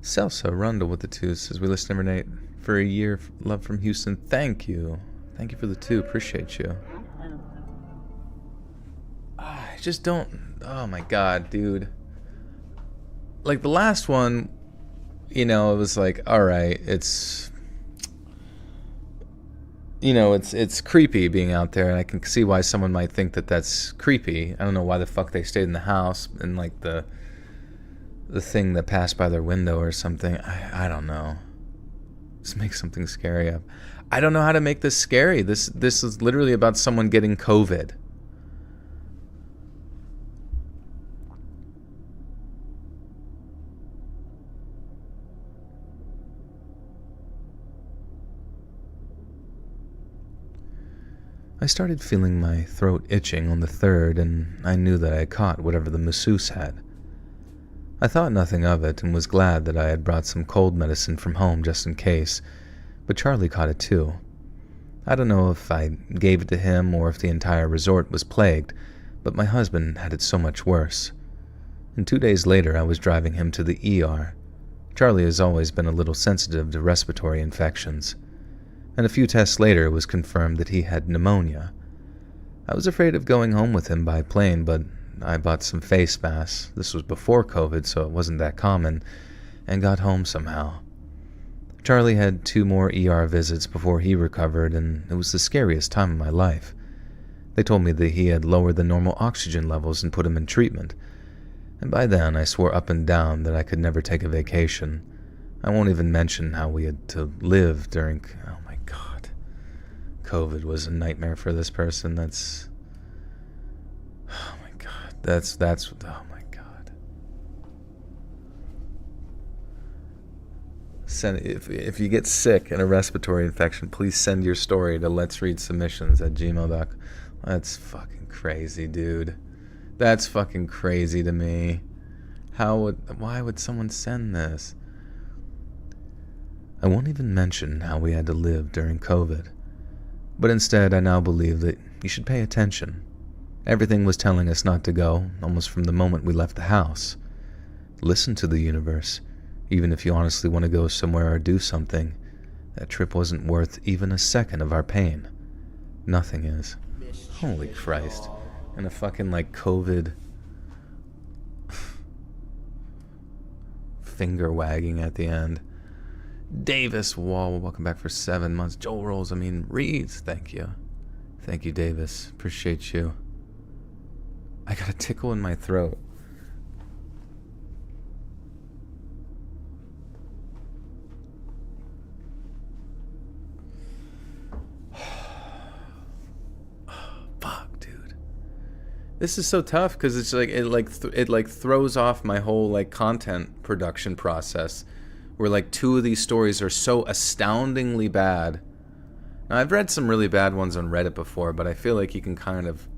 Celso Rundle with the 2 says, we listen every night for a year. Love from Houston. Thank you. Thank you for the 2. Appreciate you. I just don't... Oh my god, dude. Like, the last one, you know, it was like, alright, it's... You know, it's creepy being out there, and I can see why someone might think that that's creepy. I don't know why the fuck they stayed in the house, and like the thing that passed by their window or something. I don't know. Just make something scary up. I don't know how to make this scary. This is literally about someone getting COVID. I started feeling my throat itching on the 3rd, and I knew that I had caught whatever the masseuse had. I thought nothing of it and was glad that I had brought some cold medicine from home just in case, but Charlie caught it too. I don't know if I gave it to him or if the entire resort was plagued, but my husband had it so much worse. And 2 days later I was driving him to the ER. Charlie has always been a little sensitive to respiratory infections, and a few tests later it was confirmed that he had pneumonia. I was afraid of going home with him by plane, but I bought some face masks. This was before COVID, so it wasn't that common, and got home somehow. Charlie had 2 more ER visits before he recovered, and it was the scariest time of my life. They told me that he had lowered the normal oxygen levels and put him in treatment, and by then I swore up and down that I could never take a vacation. I won't even mention how we had to live during... Oh my god. COVID was a nightmare for this person. That's... That's oh my god. Send if you get sick in a respiratory infection, please send your story to letsreadsubmissions@gmail.com. That's fucking crazy, dude. That's fucking crazy to me. Why would someone send this? I won't even mention how we had to live during COVID, but instead I now believe that you should pay attention. Everything was telling us not to go, almost from the moment we left the house. Listen to the universe. Even if you honestly want to go somewhere or do something, that trip wasn't worth even a second of our pain. Nothing is. Holy Christ. And a fucking, like, COVID... finger wagging at the end. Davis Wall, welcome back for 7 months. Joel Rolls, Reeds, thank you. Thank you, Davis. Appreciate you. I got a tickle in my throat. Fuck, dude. This is so tough because it's like it throws off my whole like content production process, where like 2 of these stories are so astoundingly bad. Now, I've read some really bad ones on Reddit before, but I feel like you can kind of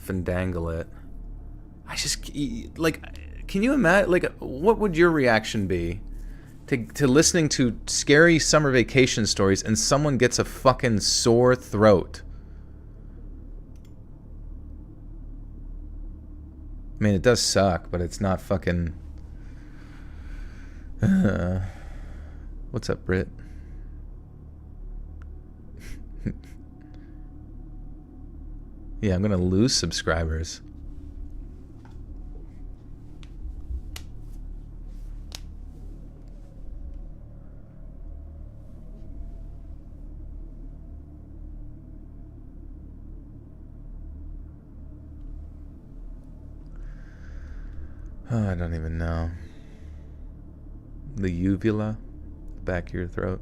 fandangle it. I just like, can you imagine, like, what would your reaction be to listening to scary summer vacation stories and someone gets a fucking sore throat? I mean, it does suck, but it's not fucking... What's up, Britt? Yeah, I'm gonna lose subscribers. Oh, I don't even know. The uvula, back of your throat.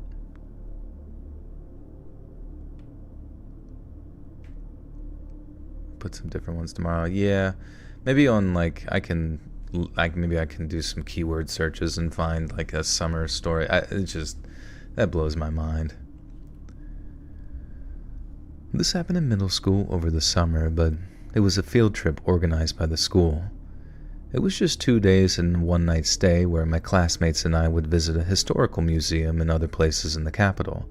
Put some different ones tomorrow. Yeah, maybe on, like, I can like maybe I can do some keyword searches and find like a summer story. That blows my mind. This happened in middle school over the summer, but it was a field trip organized by the school. It was just 2 days and 1 night stay where my classmates and I would visit a historical museum and other places in the capital.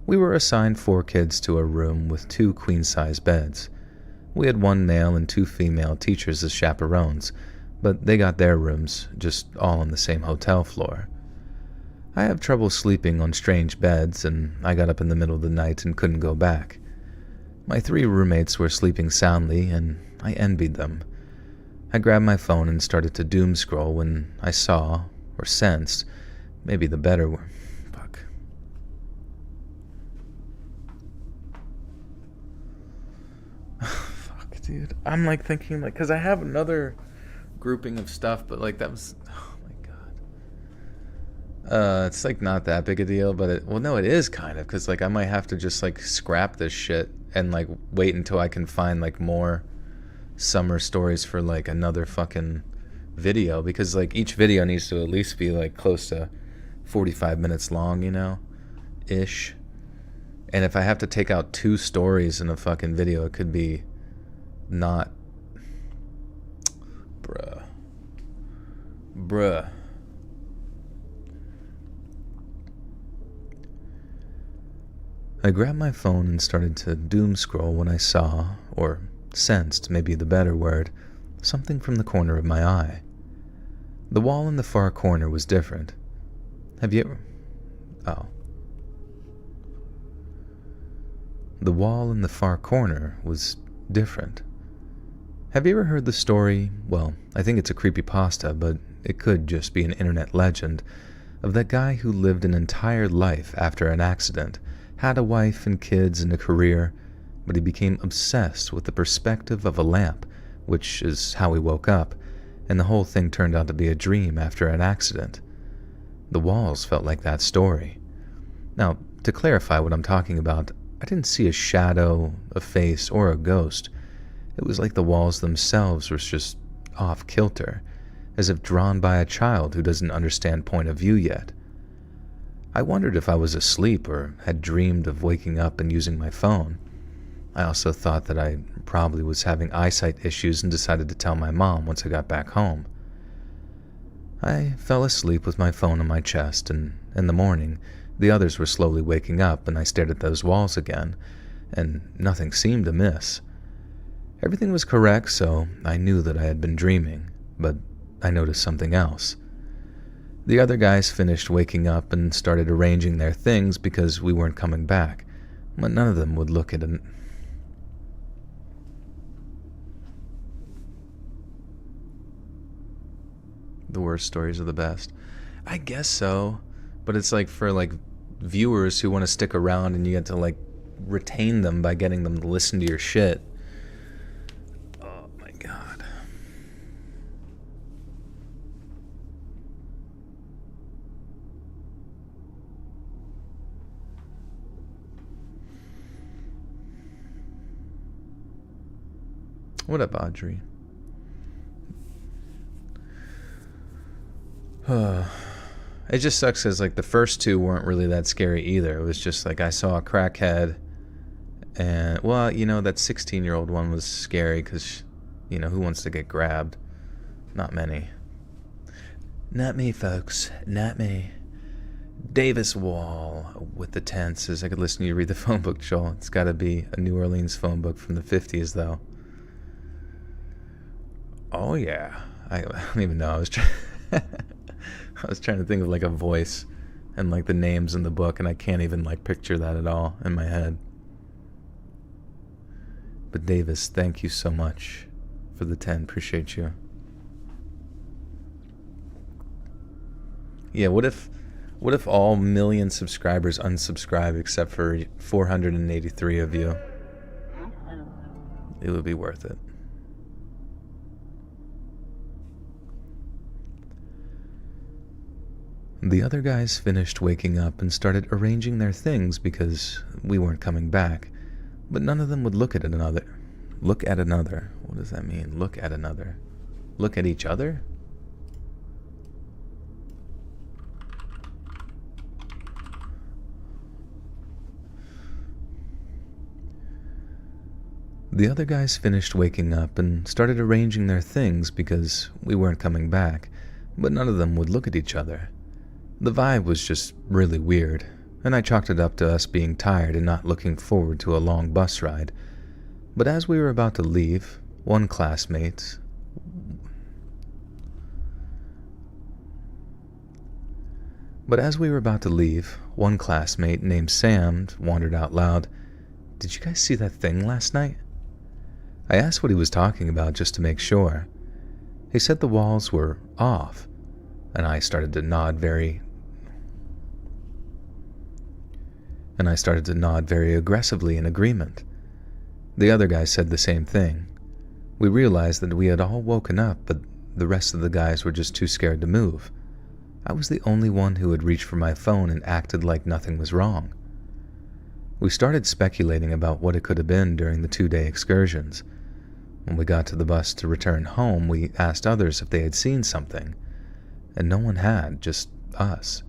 We were assigned 4 kids to a room with 2 queen-size beds. We had 1 male and 2 female teachers as chaperones, but they got their rooms, just all on the same hotel floor. I have trouble sleeping on strange beds, and I got up in the middle of the night and couldn't go back. My 3 roommates were sleeping soundly, and I envied them. I grabbed my phone and started to doom scroll when I saw, or sensed, maybe the better word. Fuck. Fuck, dude. I'm like thinking, like, because I have another grouping of stuff, but like that was, oh my god. It's like not that big a deal, but it is kind of, because like I might have to just like scrap this shit and like wait until I can find like more summer stories for like another fucking video, because like each video needs to at least be like close to 45 minutes long, ish. And if I have to take out 2 stories in a fucking video, it could be not bruh. I grabbed my phone and started to doom scroll when I saw, or sensed, maybe the better word, something from the corner of my eye. The wall in the far corner was different. Have you ever... Oh. The wall in the far corner was different. Have you ever heard the story, well, I think it's a creepypasta, but it could just be an internet legend, of that guy who lived an entire life after an accident, had a wife and kids and a career, but he became obsessed with the perspective of a lamp, which is how he woke up, and the whole thing turned out to be a dream after an accident. The walls felt like that story. Now, to clarify what I'm talking about, I didn't see a shadow, a face, or a ghost. It was like the walls themselves were just off kilter, as if drawn by a child who doesn't understand point of view yet. I wondered if I was asleep or had dreamed of waking up and using my phone. I also thought that I probably was having eyesight issues and decided to tell my mom once I got back home. I fell asleep with my phone on my chest, and in the morning, the others were slowly waking up, and I stared at those walls again, and nothing seemed amiss. Everything was correct, so I knew that I had been dreaming, but I noticed something else. The other guys finished waking up and started arranging their things because we weren't coming back, but none of them would look at it. The worst stories are the best. I guess so, but it's like for like viewers who want to stick around and you get to like retain them by getting them to listen to your shit. Oh my god. What up, Audrey? It just sucks because like the first 2 weren't really that scary either. It was just like I saw a crackhead, and well, that 16-year-old one was scary because who wants to get grabbed? Not many. Not me, folks. Not me. Davis Wall with the tenses. I could listen to you read the phone book, Joel. It's got to be a New Orleans phone book from the 50s, though. Oh yeah. I don't even know. I was trying to think of like a voice and like the names in the book, and I can't even like picture that at all in my head. But Davis, thank you so much for the 10. Appreciate you. Yeah, what if all million subscribers unsubscribe except for 483 of you? It would be worth it. The other guys finished waking up and started arranging their things because we weren't coming back, but none of them would look at another. Look at another. What does that mean? Look at another. Look at each other? The other guys finished waking up and started arranging their things because we weren't coming back, but none of them would look at each other. The vibe was just really weird, and I chalked it up to us being tired and not looking forward to a long bus ride. But as we were about to leave, one classmate named Sam wondered out loud, "Did you guys see that thing last night?" I asked what he was talking about just to make sure. He said the walls were off, and I started to nod very aggressively in agreement. The other guy said the same thing. We realized that we had all woken up, but the rest of the guys were just too scared to move. I was the only one who had reached for my phone and acted like nothing was wrong. We started speculating about what it could have been during the 2-day excursions. When we got to the bus to return home, we asked others if they had seen something, and no one had, just us.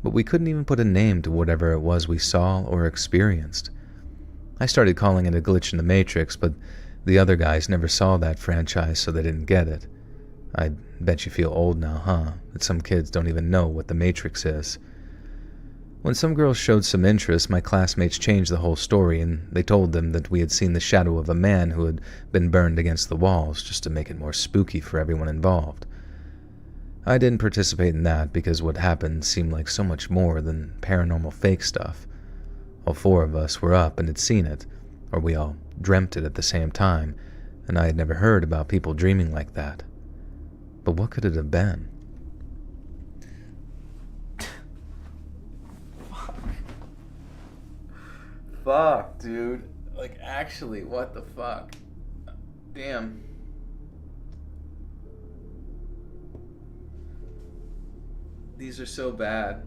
But we couldn't even put a name to whatever it was we saw or experienced. I started calling it a glitch in the Matrix, but the other guys never saw that franchise, so they didn't get it. I bet you feel old now, huh? That some kids don't even know what the Matrix is. When some girls showed some interest, my classmates changed the whole story, and they told them that we had seen the shadow of a man who had been burned against the walls, just to make it more spooky for everyone involved. I didn't participate in that because what happened seemed like so much more than paranormal fake stuff. All 4 of us were up and had seen it, or we all dreamt it at the same time, and I had never heard about people dreaming like that. But what could it have been? Fuck, dude. Like, actually, what the fuck? Damn. These are so bad.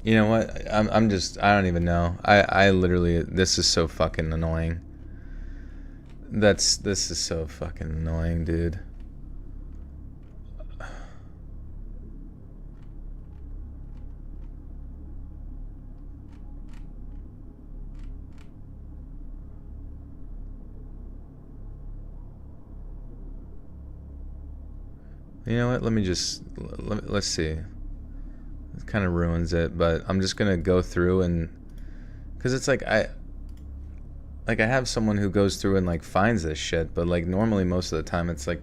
You know what? I don't even know. I literally, this is so fucking annoying. This is so fucking annoying, dude. You know what? Let's see. It kind of ruins it, but I'm just gonna go through and, because it's like I have someone who goes through and like finds this shit, but like normally most of the time it's like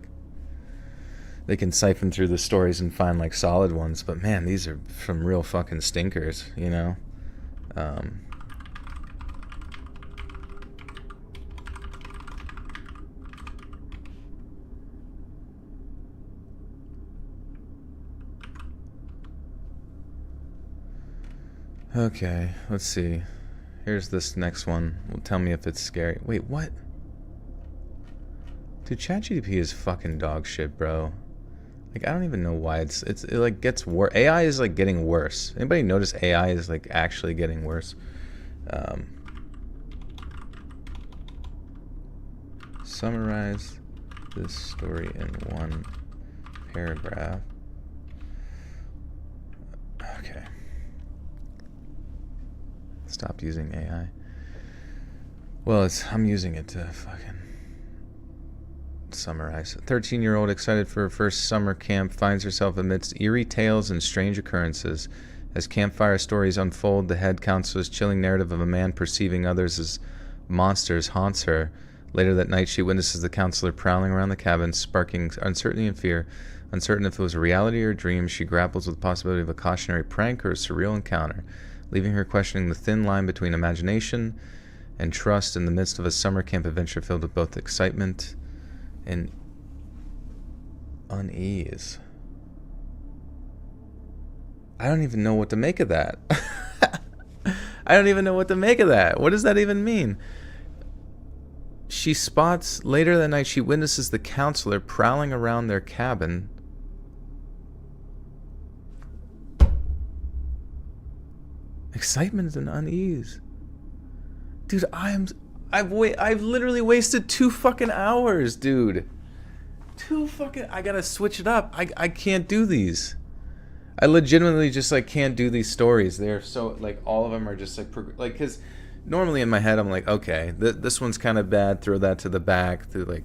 they can siphon through the stories and find like solid ones, but man, these are some real fucking stinkers, you know. Okay, let's see. Here's this next one. Well, tell me if it's scary. Wait, what? Dude, ChatGPT is fucking dog shit, bro. Like, I don't even know why it like gets worse. AI is like getting worse. Anybody notice AI is like actually getting worse? Summarize this story in one paragraph. Okay. Stop using AI. Well, I'm using it to fucking summarize. 13-year-old excited for her first summer camp finds herself amidst eerie tales and strange occurrences. As campfire stories unfold, the head counselor's chilling narrative of a man perceiving others as monsters haunts her. Later that night, she witnesses the counselor prowling around the cabin, sparking uncertainty and fear. Uncertain if it was a reality or a dream, she grapples with the possibility of a cautionary prank or a surreal encounter, leaving her questioning the thin line between imagination and trust in the midst of a summer camp adventure filled with both excitement and unease. I don't even know what to make of that. I don't even know what to make of that. What does that even mean? She spots, later that night, she witnesses the counselor prowling around their cabin. Excitement and unease. Dude, I've literally wasted 2 fucking hours, dude. I gotta switch it up. I can't do these. I legitimately just like can't do these stories. They're so like all of them are just like because normally in my head I'm like, okay, this one's kind of bad. Throw that to the back. To like.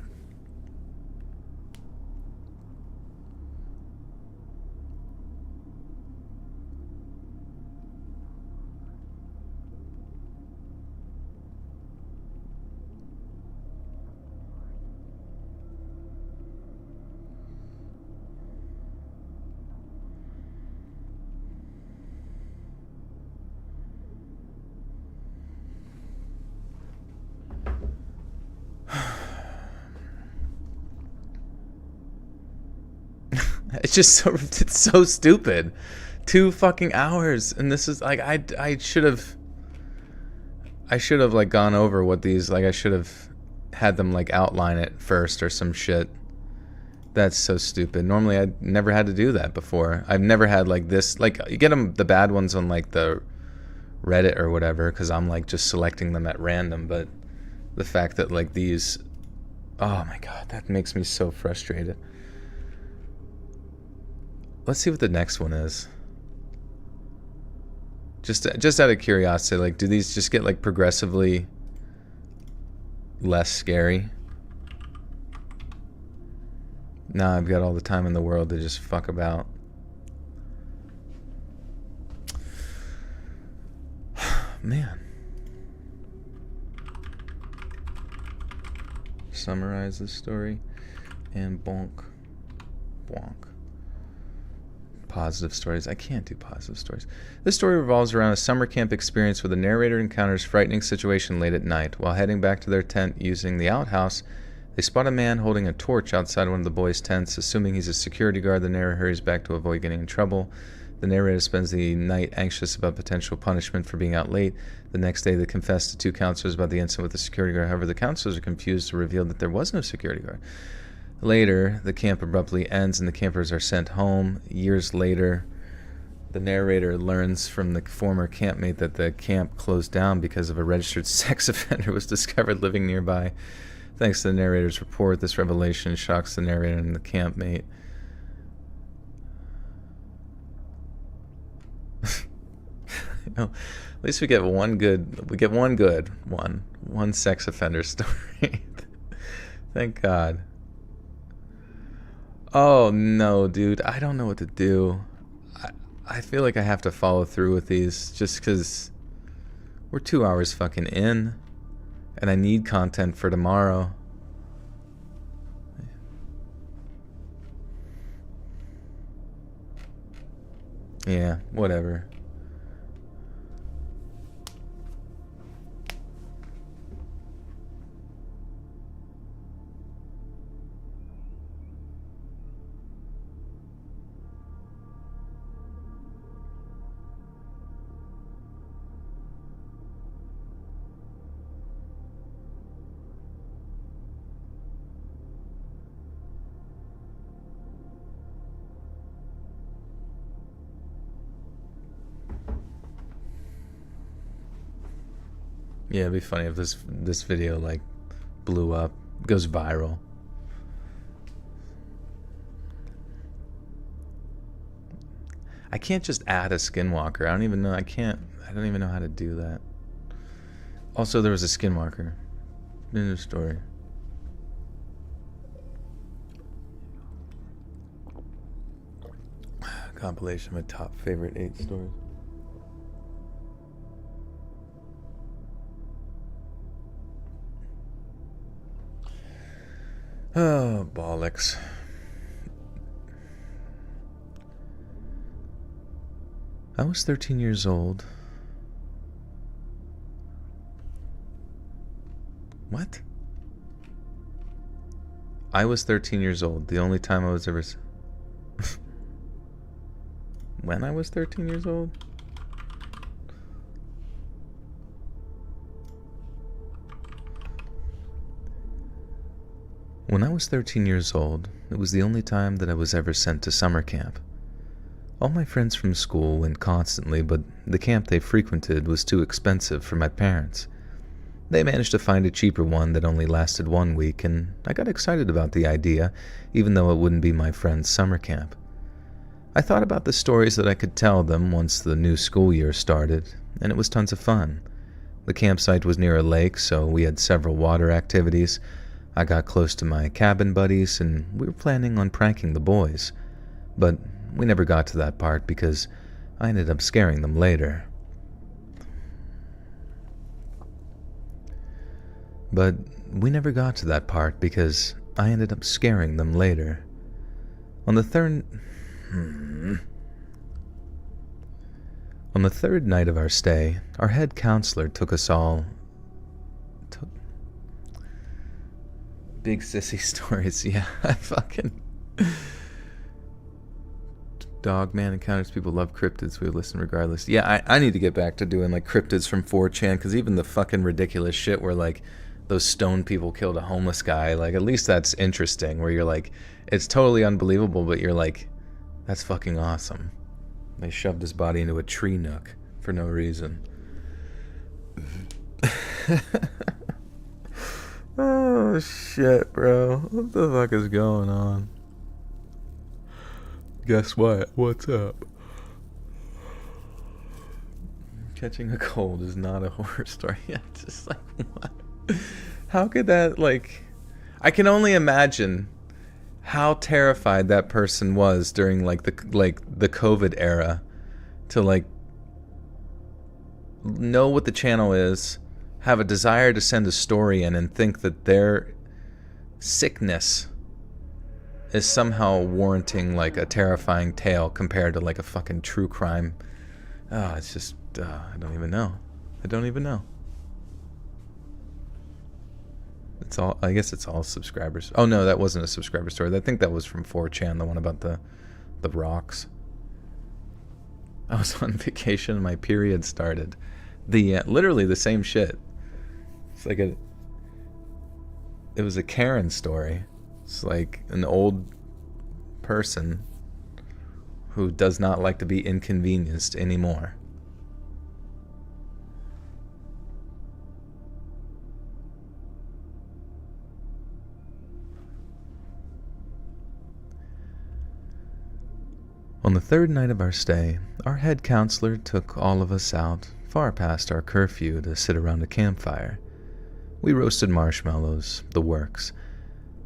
It's so stupid. 2 fucking hours, and this is like I should have like gone over what these like I should have had them like outline it first or some shit. That's so stupid. Normally I never had to do that before. I've never had like this. Like you get them the bad ones on like the Reddit or whatever because I'm like just selecting them at random. But the fact that like these, oh my god, that makes me so frustrated. Let's see what the next one is. Just out of curiosity, like, do these just get like progressively less scary? Nah, I've got all the time in the world to just fuck about. Man. Summarize the story and bonk. Positive stories. I can't do positive stories. This story revolves around a summer camp experience where the narrator encounters a frightening situation late at night. While heading back to their tent using the outhouse, they spot a man holding a torch outside one of the boys' tents. Assuming he's a security guard, the narrator hurries back to avoid getting in trouble. The narrator spends the night anxious about potential punishment for being out late. The next day, they confess to 2 counselors about the incident with the security guard. However, the counselors are confused to reveal that there was no security guard. Later, the camp abruptly ends and the campers are sent home. Years later, the narrator learns from the former campmate that the camp closed down because of a registered sex offender was discovered living nearby. Thanks to the narrator's report, this revelation shocks the narrator and the campmate. You know, at least we get one sex offender story. Thank God. Oh no, dude, I don't know what to do. I feel like I have to follow through with these just because we're 2 hours fucking in and I need content for tomorrow. Yeah, whatever. Yeah, it'd be funny if this video like blew up, goes viral. I can't just add a skinwalker. I don't even know. I don't even know how to do that. Also, there was a skinwalker in the story. Compilation of my top favorite 8 stories. Oh, bollocks. I was 13 years old. What? I was 13 years old. The only time I was ever... When I was 13 years old? When I was 13 years old, it was the only time that I was ever sent to summer camp. All my friends from school went constantly, but the camp they frequented was too expensive for my parents. They managed to find a cheaper one that only lasted 1 week, and I got excited about the idea, even though it wouldn't be my friend's summer camp. I thought about the stories that I could tell them once the new school year started, and it was tons of fun. The campsite was near a lake, so we had several water activities. I got close to my cabin buddies, and we were planning on pranking the boys. But we never got to that part because I ended up scaring them later. On the third night of our stay, our head counselor took us all... Big sissy stories, yeah, I fucking... Dog man encounters people love cryptids, we listen regardless. Yeah, I need to get back to doing like cryptids from 4chan, because even the fucking ridiculous shit where like those stone people killed a homeless guy, like at least that's interesting, where you're like, it's totally unbelievable, but you're like, that's fucking awesome. They shoved his body into a tree nook for no reason. Oh shit, bro. What the fuck is going on? Guess what? What's up? Catching a cold is not a horror story. Yeah, just like, what? How could that, like... I can only imagine how terrified that person was during like the COVID era to like know what the channel is, have a desire to send a story in, and think that their sickness is somehow warranting like a terrifying tale compared to like a fucking true crime. Oh, it's just I don't even know. It's all, I guess it's all subscribers. Oh no, that wasn't a subscriber story. I think that was from 4chan, the one about the rocks. I was on vacation and my period started. Literally the same shit. It's like it was a Karen story. It's like an old person who does not like to be inconvenienced anymore. On the third night of our stay, our head counselor took all of us out, far past our curfew, to sit around a campfire. We roasted marshmallows, the works.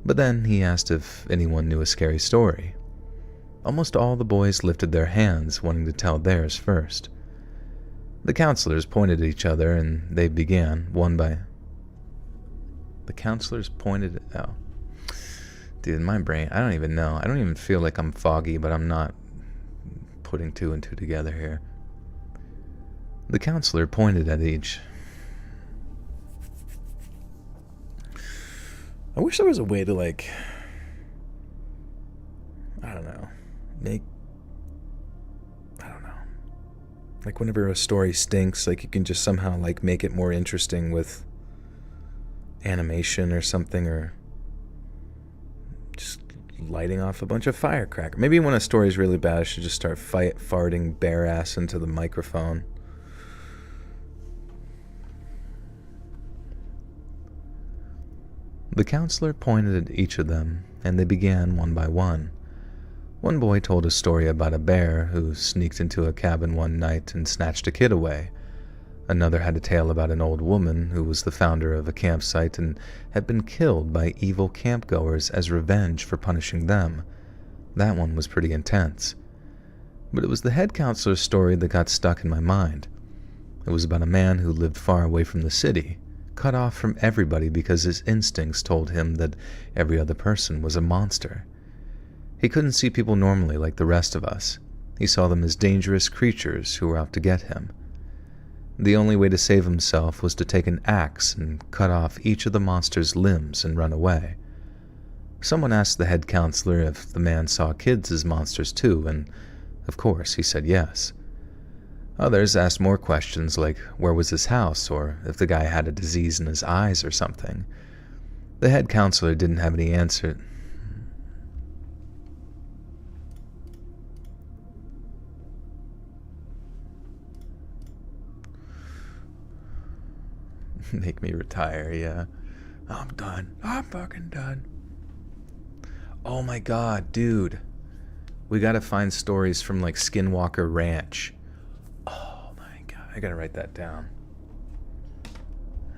But then he asked if anyone knew a scary story. Almost all the boys lifted their hands, wanting to tell theirs first. The counselors pointed at each other, and they began, one by... The counselors pointed at... Oh. Dude, my brain, I don't even know. I don't even feel like I'm foggy, but I'm not putting 2 and 2 together here. The counselor pointed at each. I wish there was a way to, like, I don't know, like whenever a story stinks, like you can just somehow like make it more interesting with animation or something, or just lighting off a bunch of firecracker. Maybe when a story's really bad, I should just start farting bare ass into the microphone. The counselor pointed at each of them, and they began one by one. One boy told a story about a bear who sneaked into a cabin one night and snatched a kid away. Another had a tale about an old woman who was the founder of a campsite and had been killed by evil campgoers as revenge for punishing them. That one was pretty intense. But it was the head counselor's story that got stuck in my mind. It was about a man who lived far away from the city, cut off from everybody because his instincts told him that every other person was a monster. He couldn't see people normally like the rest of us. He saw them as dangerous creatures who were out to get him. The only way to save himself was to take an axe and cut off each of the monster's limbs and run away. Someone asked the head counselor if the man saw kids as monsters too, and of course he said yes. Others asked more questions like where was his house or if the guy had a disease in his eyes or something. The head counselor didn't have any answer. Make me retire, yeah. I'm done. I'm fucking done. Oh my god, dude. We gotta find stories from like Skinwalker Ranch. Oh my god, I gotta write that down.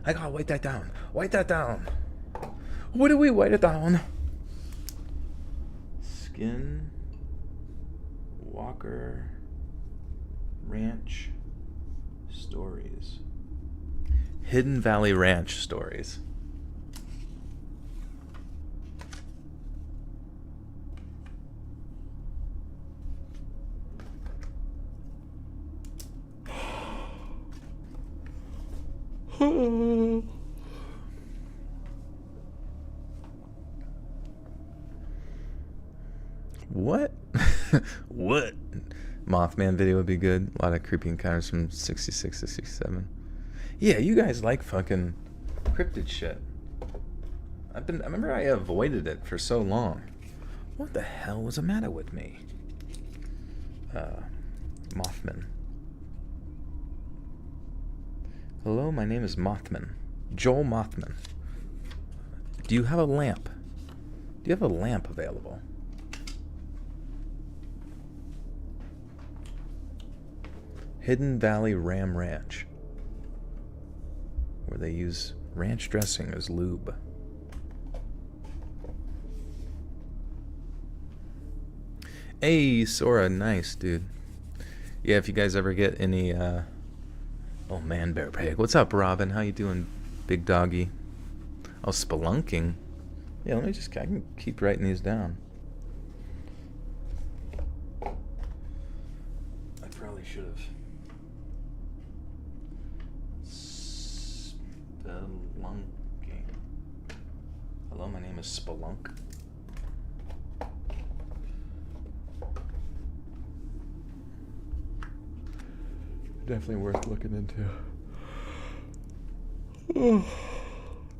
I gotta write that down. Write that down. Where do we write it down? Skinwalker Ranch stories. Hidden Valley Ranch stories. What? What? Mothman video would be good. A lot of creepy encounters from 66 to 67. Yeah, you guys like fucking cryptid shit. I remember I avoided it for so long. What the hell was the matter with me? Mothman. Hello, my name is Mothman. Joel Mothman. Do you have a lamp? Do you have a lamp available? Hidden Valley Ram Ranch, where they use ranch dressing as lube. Hey, Sora, nice, dude. Yeah, if you guys ever get any, oh man, Bear Pig. What's up, Robin? How you doing, big doggy? Oh, spelunking. Yeah, I can keep writing these down. I probably should have. Spelunking. Hello, my name is Spelunk. Definitely worth looking into.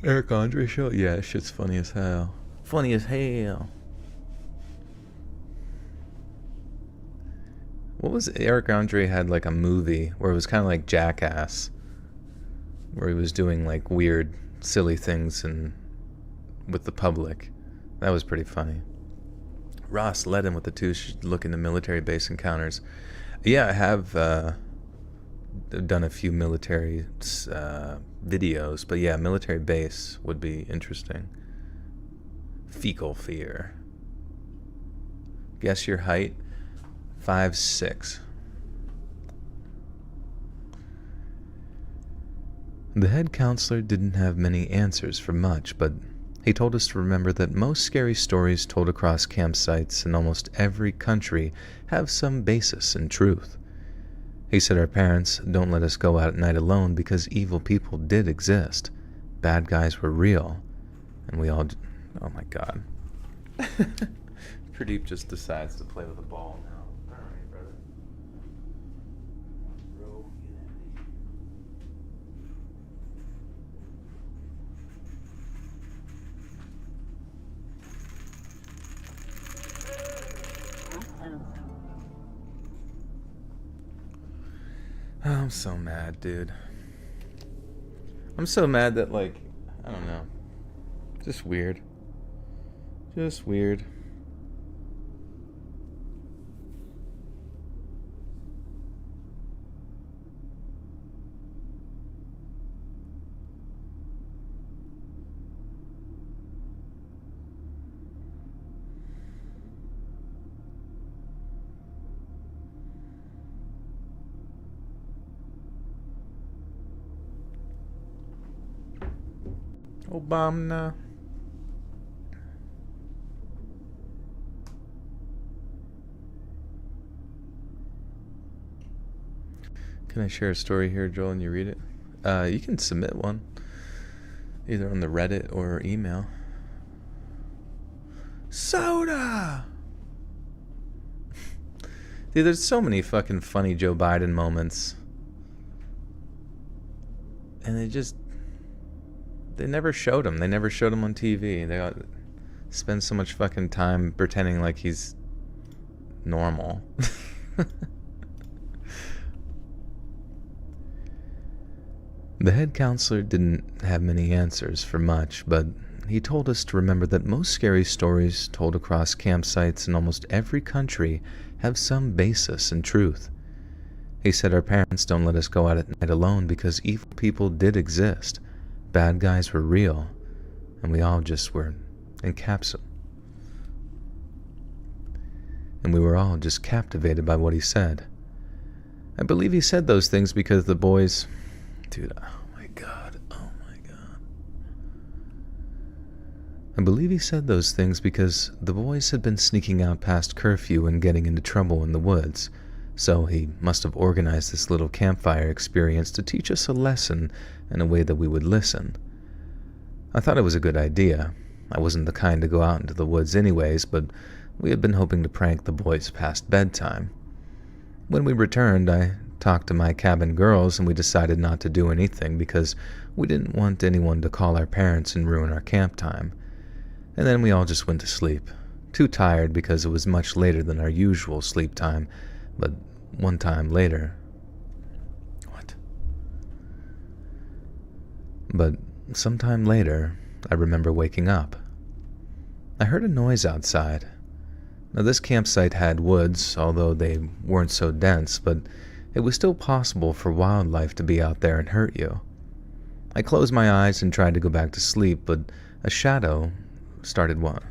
Eric Andre show? Yeah, that shit's funny as hell. Funny as hell. What was it? Eric Andre had like a movie where it was kind of like Jackass, where he was doing like weird, silly things and with the public. That was pretty funny. Ross led him with the two look into military base encounters. Yeah, I have done a few military videos, but yeah, military base would be interesting. Fecal fear. Guess your height. 5'6". The head counselor didn't have many answers for much, but he told us to remember that most scary stories told across campsites in almost every country have some basis in truth. He said our parents don't let us go out at night alone because evil people did exist. Bad guys were real. And we all... Oh my god. Pradeep just decides to play with a ball now. Alright, brother. I'm so mad, dude. I'm so mad that, like, I don't know. Just weird. Just weird. Obama. Can I share a story here, Joel, and you read it? You can submit one, either on the Reddit or email. Soda! Dude, there's so many fucking funny Joe Biden moments. And they never showed him. They never showed him on TV. They spend so much fucking time pretending like he's normal. The head counselor didn't have many answers for much, but he told us to remember that most scary stories told across campsites in almost every country have some basis in truth. He said our parents don't let us go out at night alone because evil people did exist. Bad guys were real, and we all just were encapsulated. And we were all just captivated by what he said. I believe he said those things because the boys... Dude, oh my god. I believe he said those things because the boys had been sneaking out past curfew and getting into trouble in the woods, so he must have organized this little campfire experience to teach us a lesson in a way that we would listen. I thought it was a good idea. I wasn't the kind to go out into the woods anyways, but we had been hoping to prank the boys past bedtime. When we returned, I talked to my cabin girls and we decided not to do anything because we didn't want anyone to call our parents and ruin our camp time. And then we all just went to sleep. Too tired because it was much later than our usual sleep time, but one time later... What? But sometime later, I remember waking up. I heard a noise outside. Now this campsite had woods, although they weren't so dense, but it was still possible for wildlife to be out there and hurt you. I closed my eyes and tried to go back to sleep, but a shadow started what?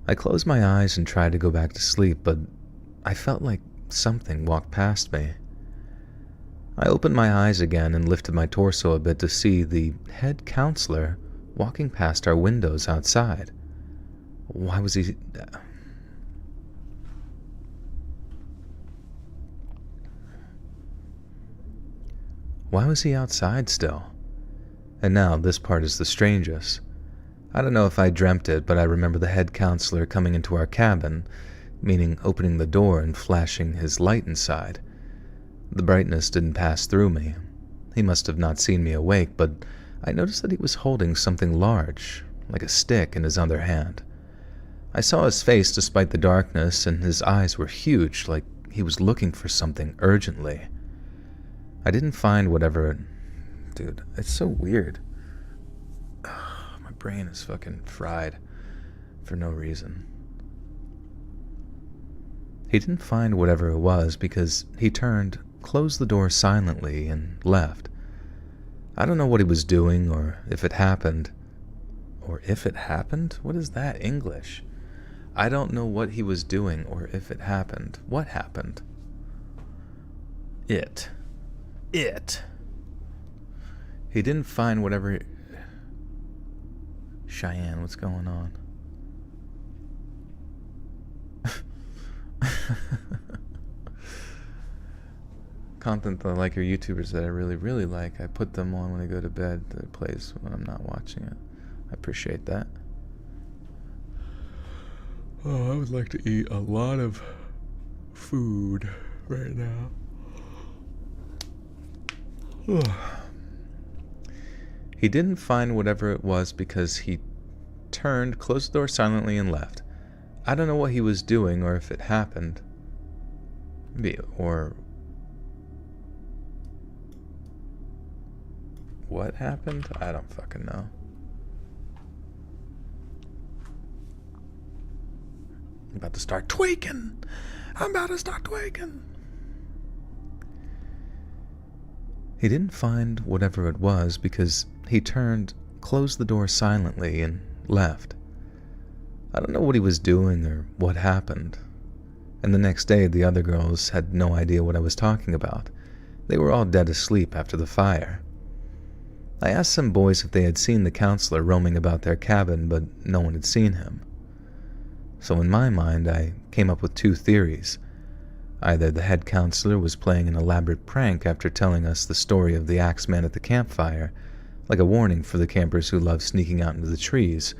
I closed my eyes and tried to go back to sleep, but I felt like something walked past me. I opened my eyes again and lifted my torso a bit to see the head counselor walking past our windows outside. Why was he... Why was he outside still? And now this part is the strangest. I don't know if I dreamt it, but I remember the head counselor coming into our cabin, meaning opening the door and flashing his light inside. The brightness didn't pass through me. He must have not seen me awake, but I noticed that he was holding something large, like a stick, in his other hand. I saw his face despite the darkness, and his eyes were huge, like he was looking for something urgently. I didn't find whatever... Dude, it's so weird. My brain is fucking fried for no reason. He didn't find whatever it was because he turned, closed the door silently, and left. I don't know what he was doing or if it happened. Or if it happened? What is that English? I don't know what he was doing or if it happened. What happened? It. He didn't find whatever... Cheyenne, what's going on? Content that I like, or YouTubers that I really like, I put them on when I go to bed. It plays when I'm not watching it. I appreciate that. Oh, I would like to eat a lot of food right now. He didn't find whatever it was because he turned, closed the door silently, and left. I don't know what he was doing or if it happened. Or what happened? I don't fucking know. I'm about to start tweaking. He didn't find whatever it was because he turned, closed the door silently, and left. I don't know what he was doing or what happened. And the next day, the other girls had no idea what I was talking about. They were all dead asleep after the fire. I asked some boys if they had seen the counselor roaming about their cabin, but no one had seen him. So in my mind, I came up with two theories. Either the head counselor was playing an elaborate prank after telling us the story of the Axeman at the campfire, like a warning for the campers who love sneaking out into the trees,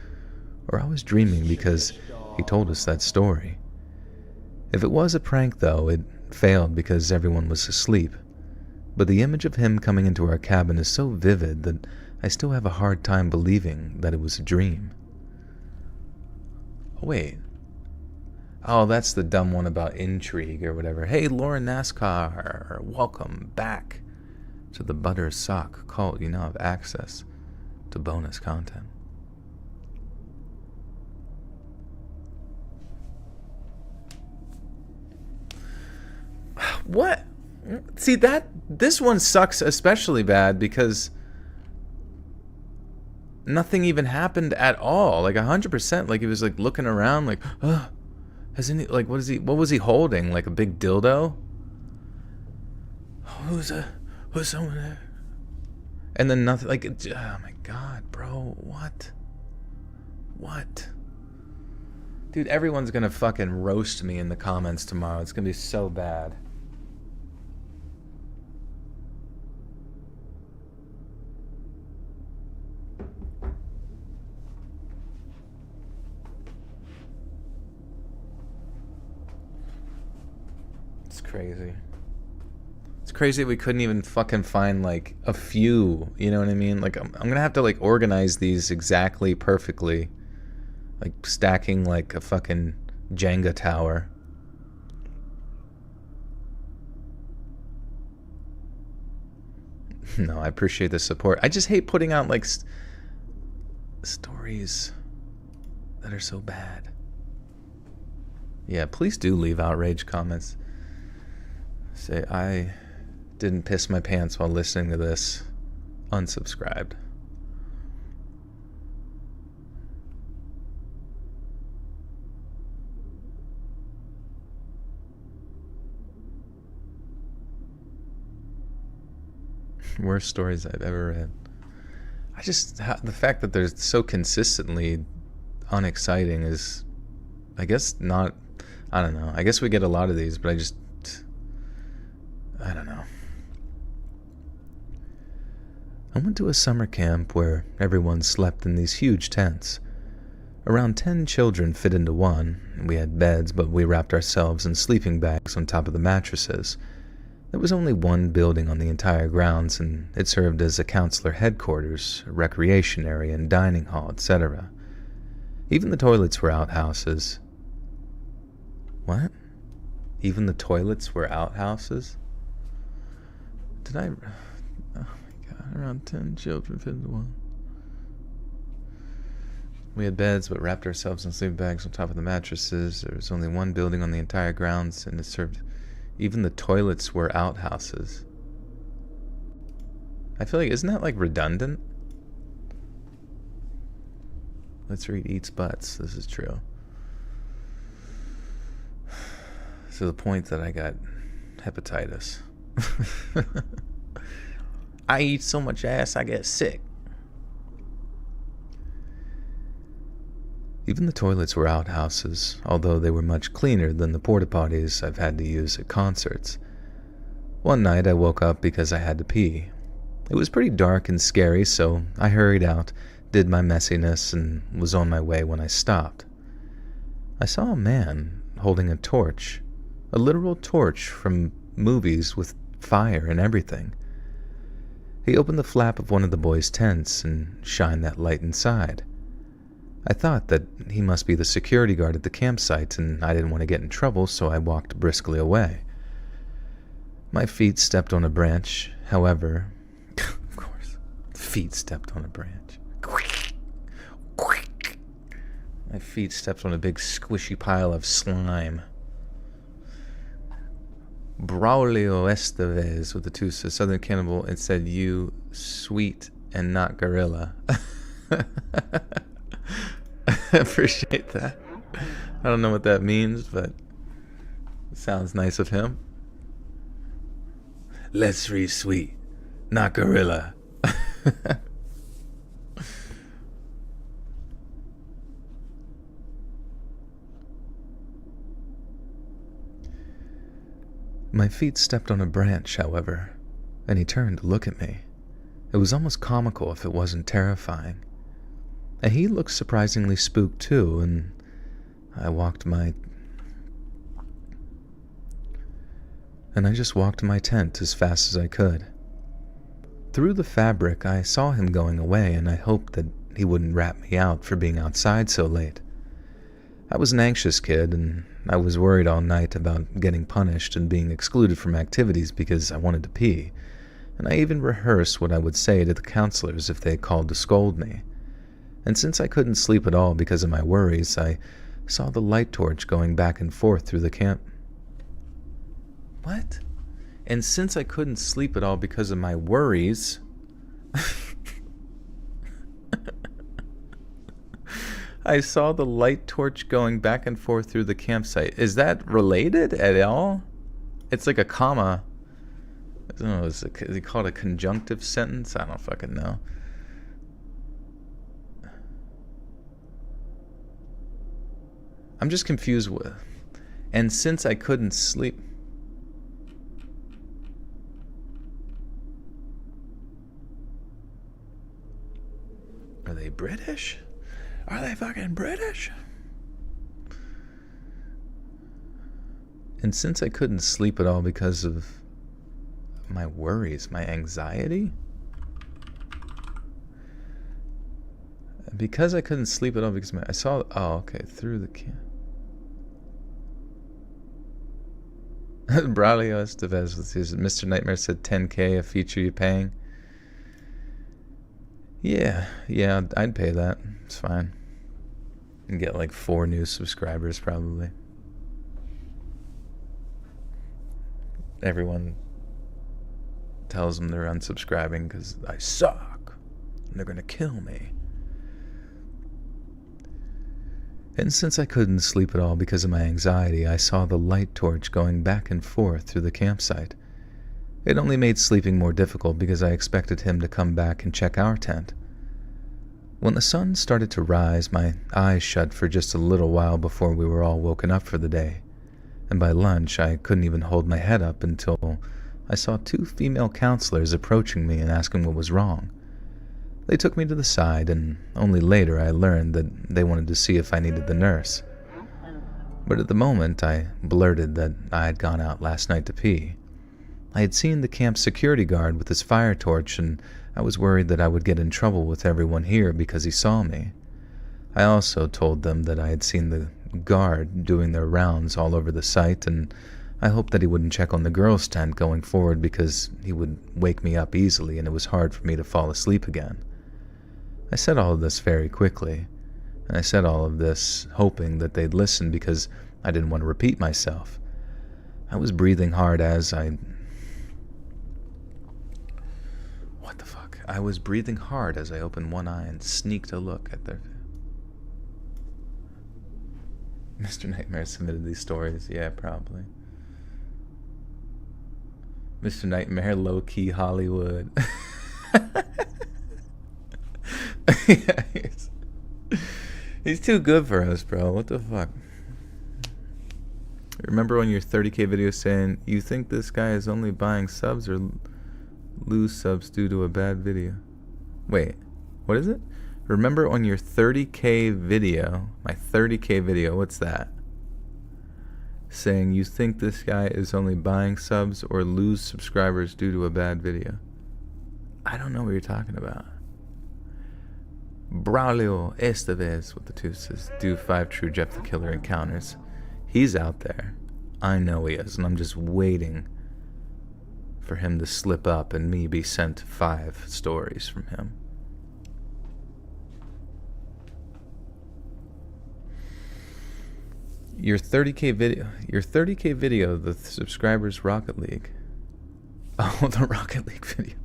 or I was dreaming because he told us that story. If it was a prank, though, it failed because everyone was asleep. But the image of him coming into our cabin is so vivid that I still have a hard time believing that it was a dream. Oh, wait. Oh, that's the dumb one about intrigue or whatever. Hey, Lauren NASCAR, welcome back to the Butter Sock Cult. You now have access to bonus content. What? See, this one sucks especially bad because nothing even happened at all. Like 100%. Like he was like looking around like, what was he holding? Like a big dildo? Who's someone there? And then nothing, like, oh my god, bro, what? Dude, everyone's gonna fucking roast me in the comments tomorrow. It's gonna be so bad. It's crazy. It's crazy we couldn't even fucking find like a few, you know what I mean? Like I'm gonna have to like organize these exactly perfectly, like stacking like a fucking Jenga tower. No, I appreciate the support. I just hate putting out like stories that are so bad. Yeah, please do leave outrage comments. Say, I didn't piss my pants while listening to this. Unsubscribed. Worst stories I've ever read. The fact that they're so consistently unexciting is, I guess not, I don't know. I guess we get a lot of these, but I don't know. I went to a summer camp where everyone slept in these huge tents. Around 10 children fit into one. We had beds, but we wrapped ourselves in sleeping bags on top of the mattresses. There was only one building on the entire grounds, and it served as a counselor headquarters, a recreation area, and dining hall, etc. Even the toilets were outhouses. What? Even the toilets were outhouses? Oh my god, around 10 children fit into one. We had beds, but wrapped ourselves in sleeping bags on top of the mattresses. There was only one building on the entire grounds, and it served... Even the toilets were outhouses. I feel like, isn't that like redundant? Let's read eats butts. This is true. To the point that I got hepatitis. I eat so much ass I get sick. Even the toilets were outhouses, although they were much cleaner than the porta-potties I've had to use at concerts. One night I woke up because I had to pee. It was pretty dark and scary, so I hurried out, did my messiness, and was on my way when I stopped. I saw a man holding a torch, a literal torch from movies with fire and everything. He opened the flap of one of the boys' tents and shined that light inside. I thought that he must be the security guard at the campsite, and I didn't want to get in trouble, so I walked briskly away. My feet stepped on a branch, however... Of course, feet stepped on a branch. My feet stepped on a big squishy pile of slime. Braulio Estevez with the two Southern Cannibal, it said, "You sweet and not gorilla." I appreciate that. I don't know what that means, but it sounds nice of him. Let's read sweet, not gorilla. My feet stepped on a branch, however, and he turned to look at me. It was almost comical if it wasn't terrifying. And he looked surprisingly spooked too, and I just walked to my tent as fast as I could. Through the fabric, I saw him going away, and I hoped that he wouldn't rat me out for being outside so late. I was an anxious kid, and I was worried all night about getting punished and being excluded from activities because I wanted to pee, and I even rehearsed what I would say to the counselors if they called to scold me. And since I couldn't sleep at all because of my worries, I saw the light torch going back and forth through the camp. What? And since I couldn't sleep at all because of my worries, I saw the light torch going back and forth through the campsite. Is that related at all? It's like a comma. I don't know, is it called a conjunctive sentence? I don't fucking know. I'm just confused with. And since I couldn't sleep. Are they British? Are they fucking British? And since I couldn't sleep at all because of my worries, my anxiety? Because I couldn't sleep at all because I saw... Oh, okay, through the... Braulio Estevez with his Mr. Nightmare said 10K, a feature you paying. Yeah, I'd pay that. It's fine. And get like 4 new subscribers probably. Everyone tells them they're unsubscribing because I suck and they're gonna kill me. And since I couldn't sleep at all because of my anxiety, I saw the light torch going back and forth through the campsite. It only made sleeping more difficult because I expected him to come back and check our tent. When the sun started to rise, my eyes shut for just a little while before we were all woken up for the day. And by lunch, I couldn't even hold my head up until I saw 2 female counselors approaching me and asking what was wrong. They took me to the side, and only later I learned that they wanted to see if I needed the nurse. But at the moment, I blurted that I had gone out last night to pee. I had seen the camp security guard with his fire torch, and I was worried that I would get in trouble with everyone here because he saw me. I also told them that I had seen the guard doing their rounds all over the site, and I hoped that he wouldn't check on the girls' tent going forward because he would wake me up easily and it was hard for me to fall asleep again. I said all of this very quickly, and I said all of this hoping that they'd listen because I didn't want to repeat myself. I was breathing hard as I... What the fuck? I was breathing hard as I opened one eye and sneaked a look at their... Mr. Nightmare submitted these stories. Yeah, probably. Mr. Nightmare, low-key Hollywood. Yeah, he's too good for us, bro. What the fuck? Remember on your 30K video saying, you think this guy is only buying subs or lose subs due to a bad video? Wait, what is it? Remember on your 30K video, my 30K video, what's that? Saying you think this guy is only buying subs or lose subscribers due to a bad video. I don't know what you're talking about. Braulio Estevez with the 2 says, do 5 true Jeff the Killer encounters. He's out there. I know he is, and I'm just waiting for him to slip up and me be sent 5 stories from him. Your 30K video, the subscribers Rocket League. Oh, the Rocket League video.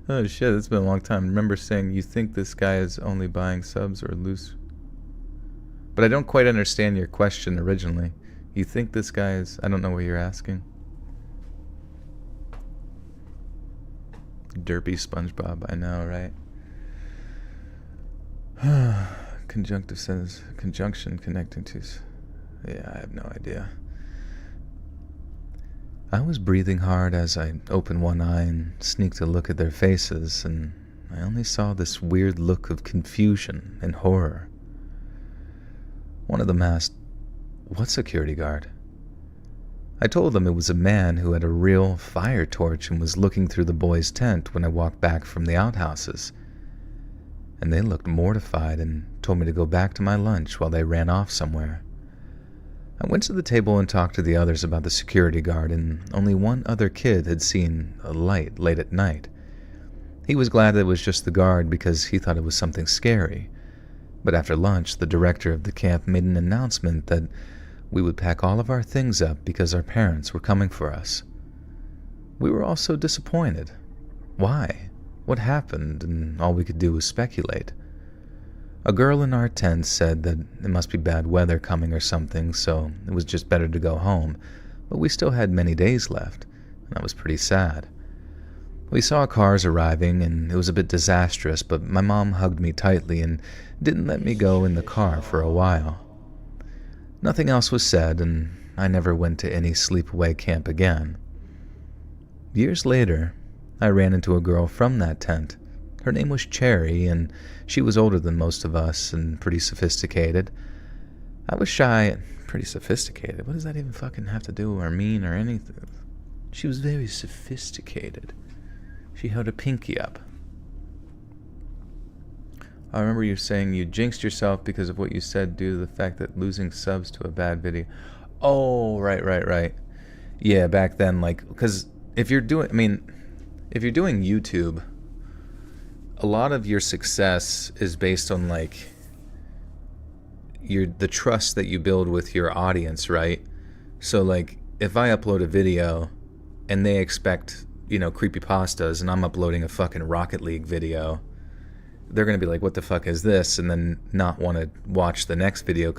Oh shit, it's been a long time. Remember saying you think this guy is only buying subs or loose? But I don't quite understand your question originally. You think this guy is... I don't know what you're asking. Derpy SpongeBob, I know, right? Conjunctive says conjunction connecting to... Yeah, I have no idea. I was breathing hard as I opened one eye and sneaked a look at their faces, and I only saw this weird look of confusion and horror. One of them asked, "What security guard?" I told them it was a man who had a real fire torch and was looking through the boys' tent when I walked back from the outhouses. And they looked mortified and told me to go back to my lunch while they ran off somewhere. I went to the table and talked to the others about the security guard, and only one other kid had seen a light late at night. He was glad that it was just the guard because he thought it was something scary. But after lunch, the director of the camp made an announcement that we would pack all of our things up because our parents were coming for us. We were all so disappointed. Why? What happened? And all we could do was speculate. A girl in our tent said that it must be bad weather coming or something, so it was just better to go home, but we still had many days left, and I was pretty sad. We saw cars arriving, and it was a bit disastrous, but my mom hugged me tightly and didn't let me go in the car for a while. Nothing else was said, and I never went to any sleepaway camp again. Years later, I ran into a girl from that tent. Her name was Cherry, and she was older than most of us and pretty sophisticated. I was shy. Pretty sophisticated? What does that even fucking have to do or mean or anything? She was very sophisticated. She held a pinky up. I remember you saying you jinxed yourself because of what you said due to the fact that losing subs to a bad video. Oh, right. Yeah, back then, because if you're doing YouTube, a lot of your success is based on, the trust that you build with your audience, right? So, if I upload a video and they expect, creepypastas, and I'm uploading a fucking Rocket League video, they're going to be like, what the fuck is this? And then not want to watch the next video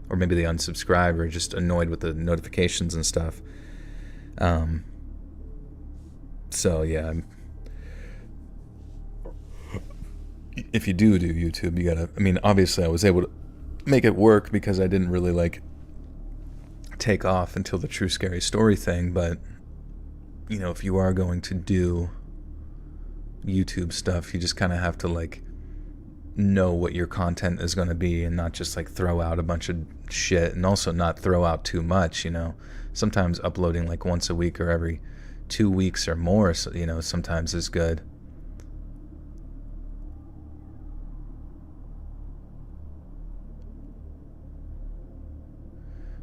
or maybe they unsubscribe or just annoyed with the notifications and stuff. So yeah, if you do YouTube, you gotta, obviously I was able to make it work because I didn't really take off until the True Scary Story thing, but if you are going to do YouTube stuff, you just kind of have to know what your content is going to be and not just throw out a bunch of shit, and also not throw out too much. Sometimes uploading once a week or every 2 weeks or more, so, sometimes is good.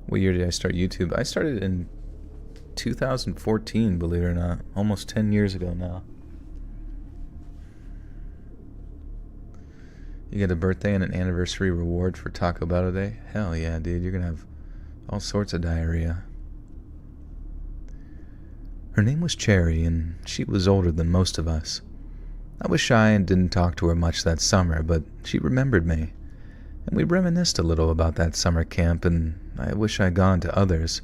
What year did I start YouTube? I started in 2014, believe it or not, almost 10 years ago now. You get a birthday and an anniversary reward for Taco Bell today? Hell yeah, dude. You're going to have all sorts of diarrhea. Her name was Cherry, and she was older than most of us. I was shy and didn't talk to her much that summer, but she remembered me. And we reminisced a little about that summer camp, and I wish I'd gone to others.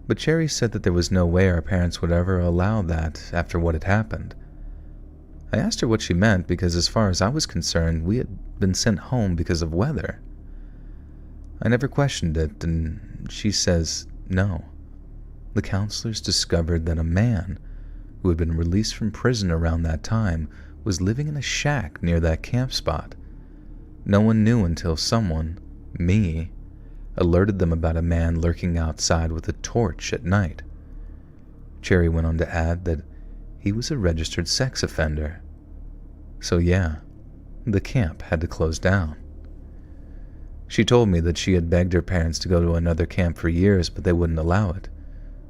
But Cherry said that there was no way our parents would ever allow that after what had happened. I asked her what she meant because as far as I was concerned, we had been sent home because of weather. I never questioned it, and she says no. The counselors discovered that a man who had been released from prison around that time was living in a shack near that camp spot. No one knew until someone, me, alerted them about a man lurking outside with a torch at night. Cherry went on to add that he was a registered sex offender. So yeah, the camp had to close down. She told me that she had begged her parents to go to another camp for years, but they wouldn't allow it.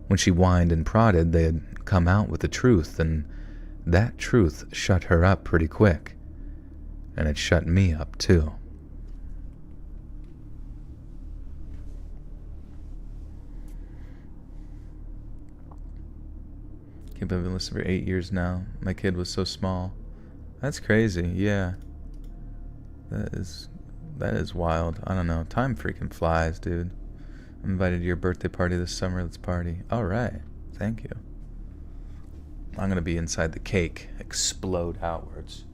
When she whined and prodded, they had come out with the truth, and that truth shut her up pretty quick. And it shut me up too. I've been listening for 8 years now. My kid was so small. That's crazy, yeah. That is wild. I don't know. Time freaking flies, dude. I'm invited to your birthday party this summer. Let's party. Alright. Thank you. I'm gonna be inside the cake. Explode outwards.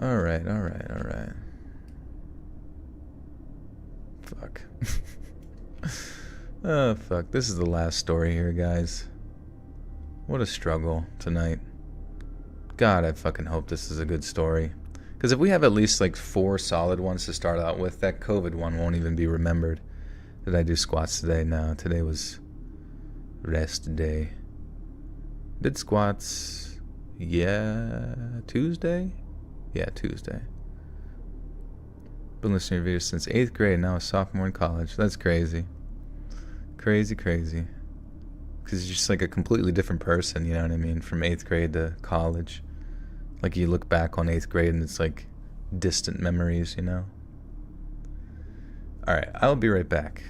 Alright, alright, alright. Fuck. Oh, fuck. This is the last story here, guys. What a struggle tonight. God, I fucking hope this is a good story. Because if we have at least like 4 solid ones to start out with, that COVID one won't even be remembered. Did I do squats today? No, today was rest day. Did squats, yeah, Tuesday? Yeah, Tuesday. Been listening to your videos since 8th grade, now a sophomore in college. That's crazy. Crazy, crazy. Because it's just like a completely different person, you know what I mean? From 8th grade to college. Like you look back on 8th grade and it's like distant memories, you know? Alright, I'll be right back.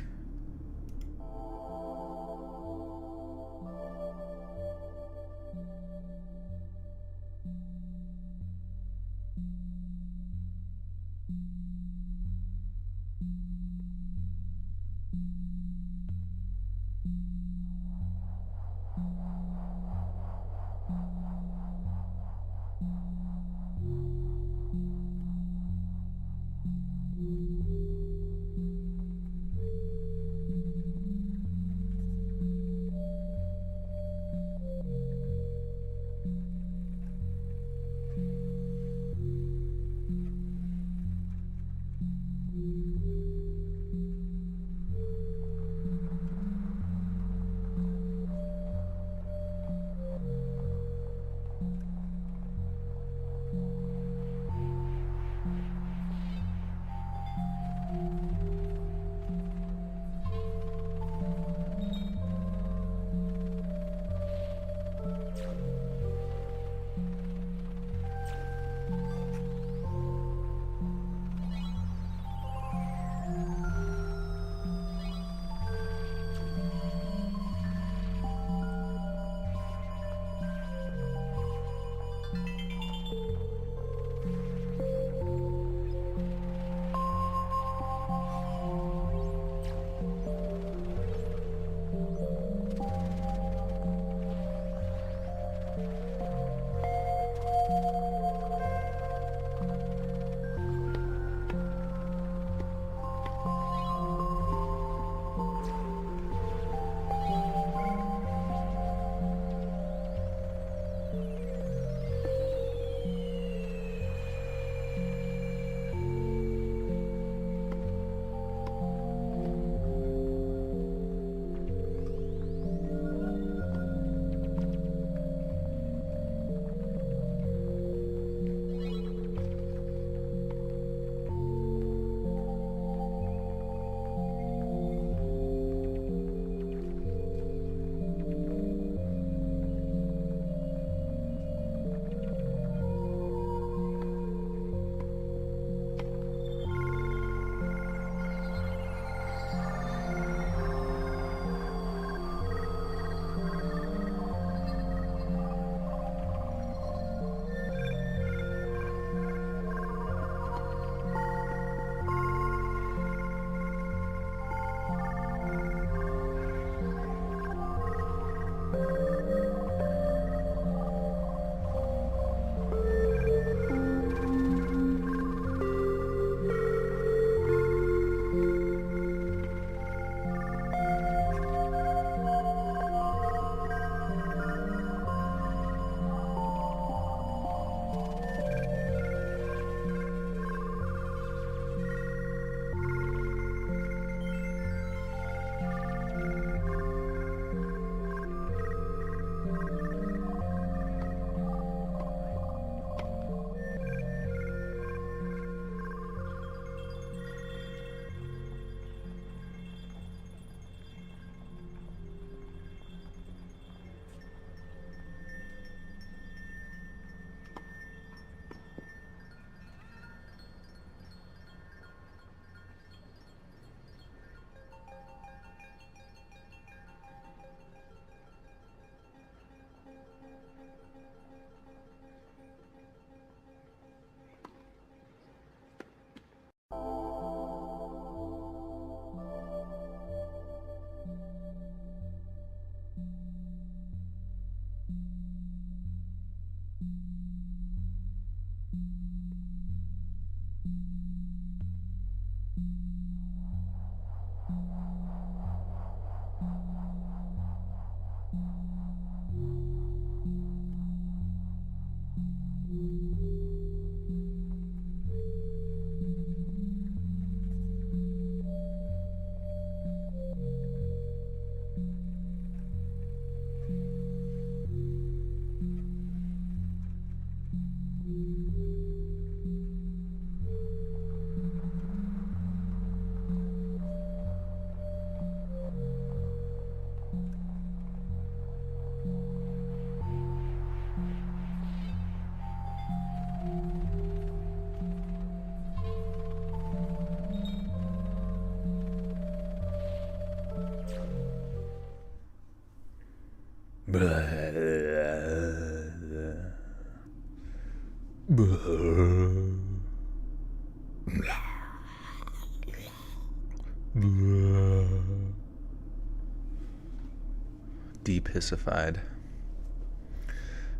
Deep hissified.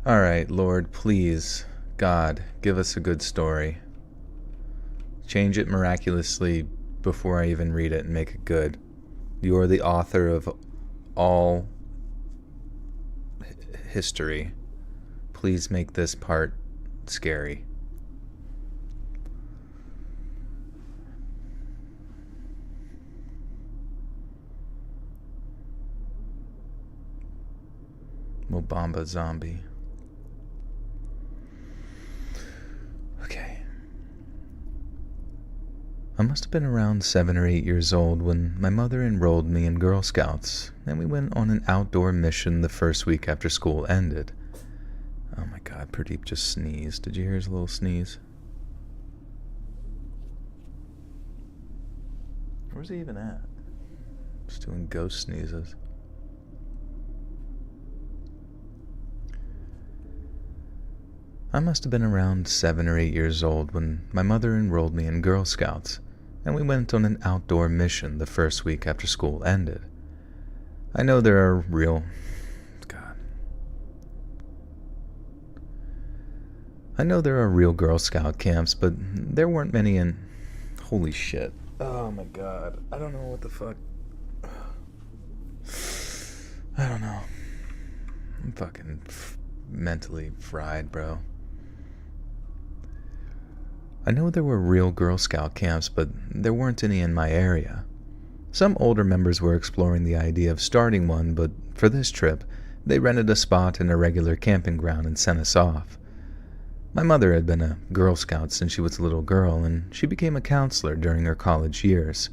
Alright, Lord, please, God, give us a good story. Change it miraculously before I even read it and make it good. You are the author of all history. Please make this part scary. Mobamba zombie. Okay. I must have been around 7 or 8 years old when my mother enrolled me in Girl Scouts, and we went on an outdoor mission the first week after school ended. Oh my god, Pradeep just sneezed. Did you hear his little sneeze? Where's he even at? Just doing ghost sneezes. I must have been around 7 or 8 years old when my mother enrolled me in Girl Scouts, and we went on an outdoor mission the first week after school ended. I know there are real... God. I know there are real Girl Scout camps, but there weren't many in... Holy shit. Oh my god. I don't know what the fuck... I don't know. I'm fucking mentally fried, bro. I know there were real Girl Scout camps, but there weren't any in my area. Some older members were exploring the idea of starting one, but for this trip, they rented a spot in a regular camping ground and sent us off. My mother had been a Girl Scout since she was a little girl, and she became a counselor during her college years.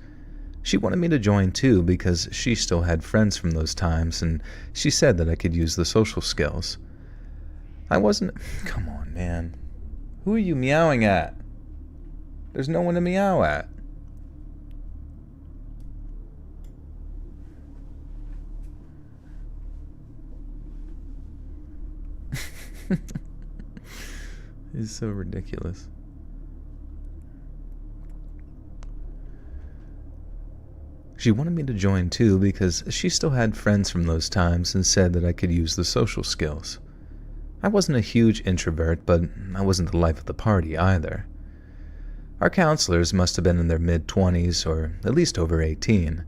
She wanted me to join too because she still had friends from those times, and she said that I could use the social skills. I wasn't... Come on, man. Who are you meowing at? There's no one to meow at. It's so ridiculous. She wanted me to join too because she still had friends from those times and said that I could use the social skills. I wasn't a huge introvert, but I wasn't the life of the party either. Our counselors must have been in their mid-20s or at least over 18.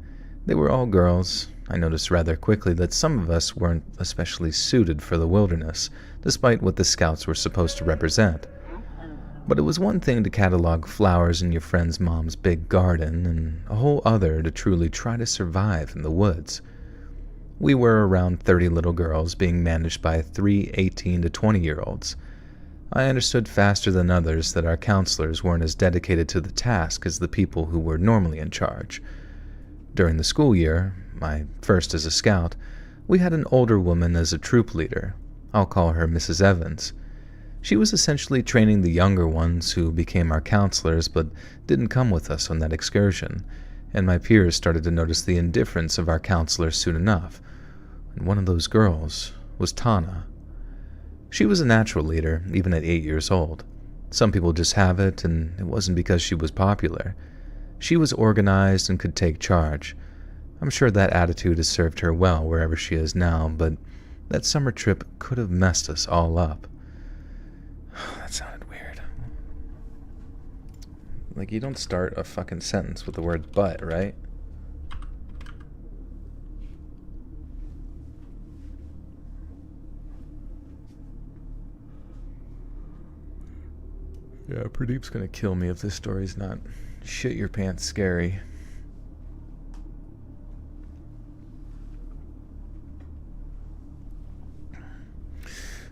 They were all girls. I noticed rather quickly that some of us weren't especially suited for the wilderness, despite what the scouts were supposed to represent. But it was one thing to catalog flowers in your friend's mom's big garden, and a whole other to truly try to survive in the woods. We were around 30 little girls being managed by 3 18 to 20-year-olds. I understood faster than others that our counselors weren't as dedicated to the task as the people who were normally in charge. During the school year, my first as a scout, we had an older woman as a troop leader. I'll call her Mrs. Evans. She was essentially training the younger ones who became our counselors but didn't come with us on that excursion, and my peers started to notice the indifference of our counselors soon enough. And one of those girls was Tana. She was a natural leader, even at 8 years old. Some people just have it, and it wasn't because she was popular. She was organized and could take charge. I'm sure that attitude has served her well wherever she is now, but that summer trip could have messed us all up. That sounded weird. Like, you don't start a fucking sentence with the word but, right? Yeah, Pradeep's gonna kill me if this story's not shit your pants scary.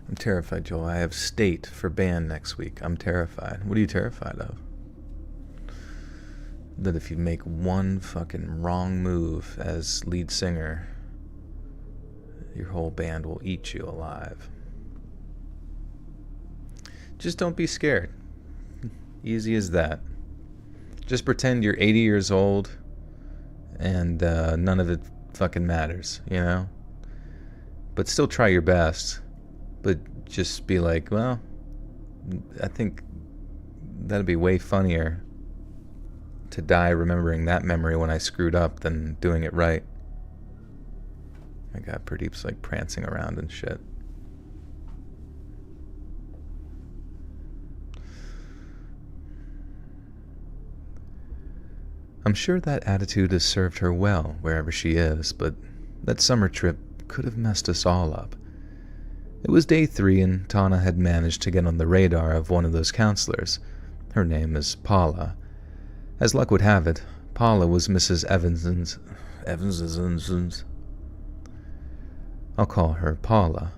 I'm terrified, Joel. I have state for band next week. I'm terrified. What are you terrified of? That if you make one fucking wrong move as lead singer, your whole band will eat you alive. Just don't be scared. Easy as that. Just pretend you're 80 years old and none of it fucking matters, you know? But still try your best. But just be like, well, I think that'd be way funnier to die remembering that memory when I screwed up than doing it right. My God, Pradeep's like prancing around and shit. I'm sure that attitude has served her well wherever she is, but that summer trip could have messed us all up. It was day 3 and Tana had managed to get on the radar of one of those counselors. Her name is Paula. As luck would have it, Paula was Mrs. Evanson's... I'll call her Paula.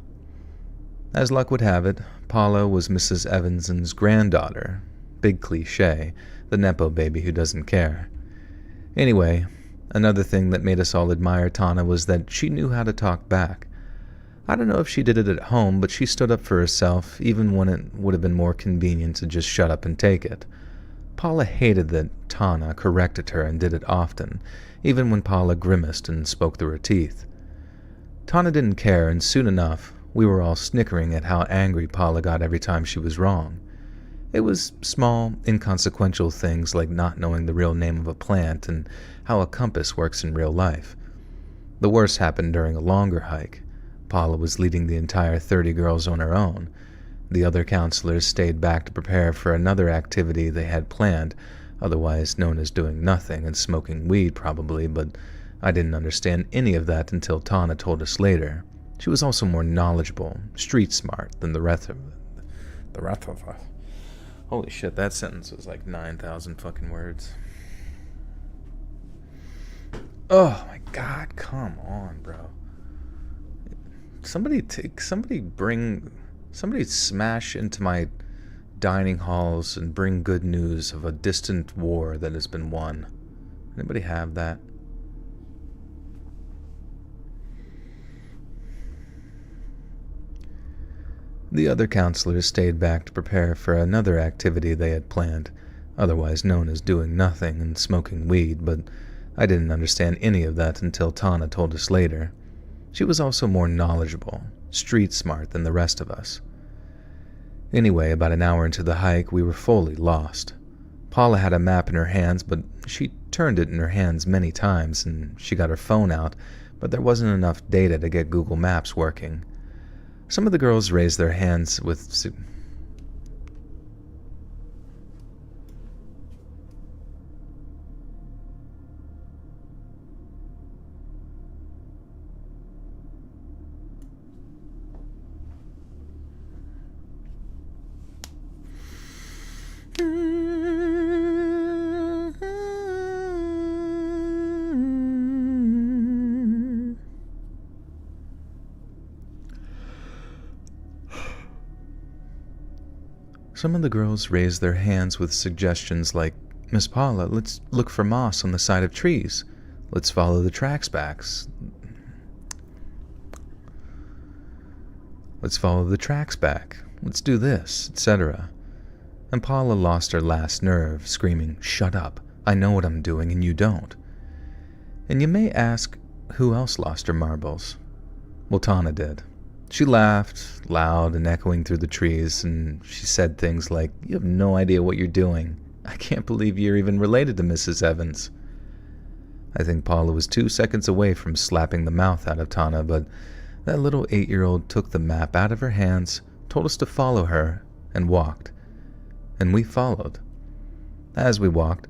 As luck would have it, Paula was Mrs. Evanson's granddaughter. Big cliché, the Nepo baby who doesn't care. Anyway, another thing that made us all admire Tana was that she knew how to talk back. I don't know if she did it at home, but she stood up for herself, even when it would have been more convenient to just shut up and take it. Paula hated that Tana corrected her and did it often, even when Paula grimaced and spoke through her teeth. Tana didn't care, and soon enough, we were all snickering at how angry Paula got every time she was wrong. It was small, inconsequential things like not knowing the real name of a plant and how a compass works in real life. The worst happened during a longer hike. Paula was leading the entire 30 girls on her own. The other counselors stayed back to prepare for another activity they had planned, otherwise known as doing nothing and smoking weed probably, but I didn't understand any of that until Tana told us later. She was also more knowledgeable, street smart than the rest of us. Holy shit, that sentence was like 9,000 fucking words. Oh my God, come on, bro. Somebody smash into my dining halls and bring good news of a distant war that has been won. Anybody have that? The other counselors stayed back to prepare for another activity they had planned, otherwise known as doing nothing and smoking weed, but I didn't understand any of that until Tana told us later. She was also more knowledgeable, street smart than the rest of us. Anyway, about an hour into the hike, we were fully lost. Paula had a map in her hands, but she turned it in her hands many times, and she got her phone out, but there wasn't enough data to get Google Maps working. Some of the girls raised their hands with... Some of the girls raised their hands with suggestions like, "Miss Paula, let's look for moss on the side of trees. Let's follow the tracks back. Let's follow the tracks back. Let's do this," etc. And Paula lost her last nerve, screaming, "Shut up. I know what I'm doing and you don't." And you may ask, who else lost her marbles? Well, Tana did. She laughed, loud and echoing through the trees, and she said things like, "You have no idea what you're doing. I can't believe you're even related to Mrs. Evans." I think Paula was 2 seconds away from slapping the mouth out of Tana, but that little 8-year-old took the map out of her hands, told us to follow her, and walked. And we followed. As we walked,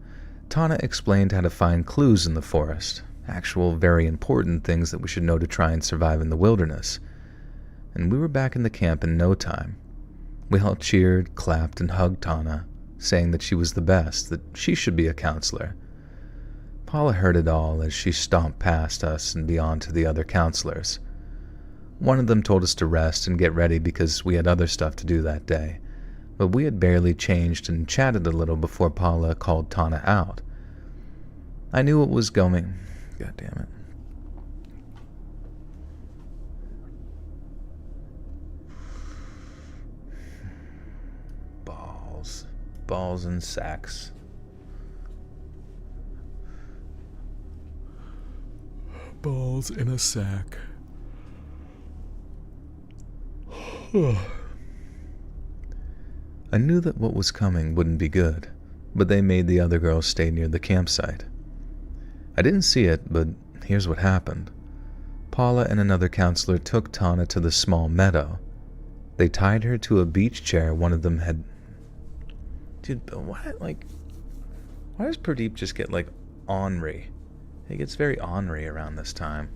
Tana explained how to find clues in the forest, actual very important things that we should know to try and survive in the wilderness. And we were back in the camp in no time. We all cheered, clapped, and hugged Tana, saying that she was the best, that she should be a counselor. Paula heard it all as she stomped past us and beyond to the other counselors. One of them told us to rest and get ready because we had other stuff to do that day, but we had barely changed and chatted a little before Paula called Tana out. I knew it was going. God damn it. Balls and sacks. Balls in a sack. I knew that what was coming wouldn't be good, but they made the other girls stay near the campsite. I didn't see it, but here's what happened. Paula and another counselor took Tana to the small meadow. They tied her to a beach chair one of them had... Dude, what? Like, why does Pradeep just get, like, ornery? He gets very ornery around this time.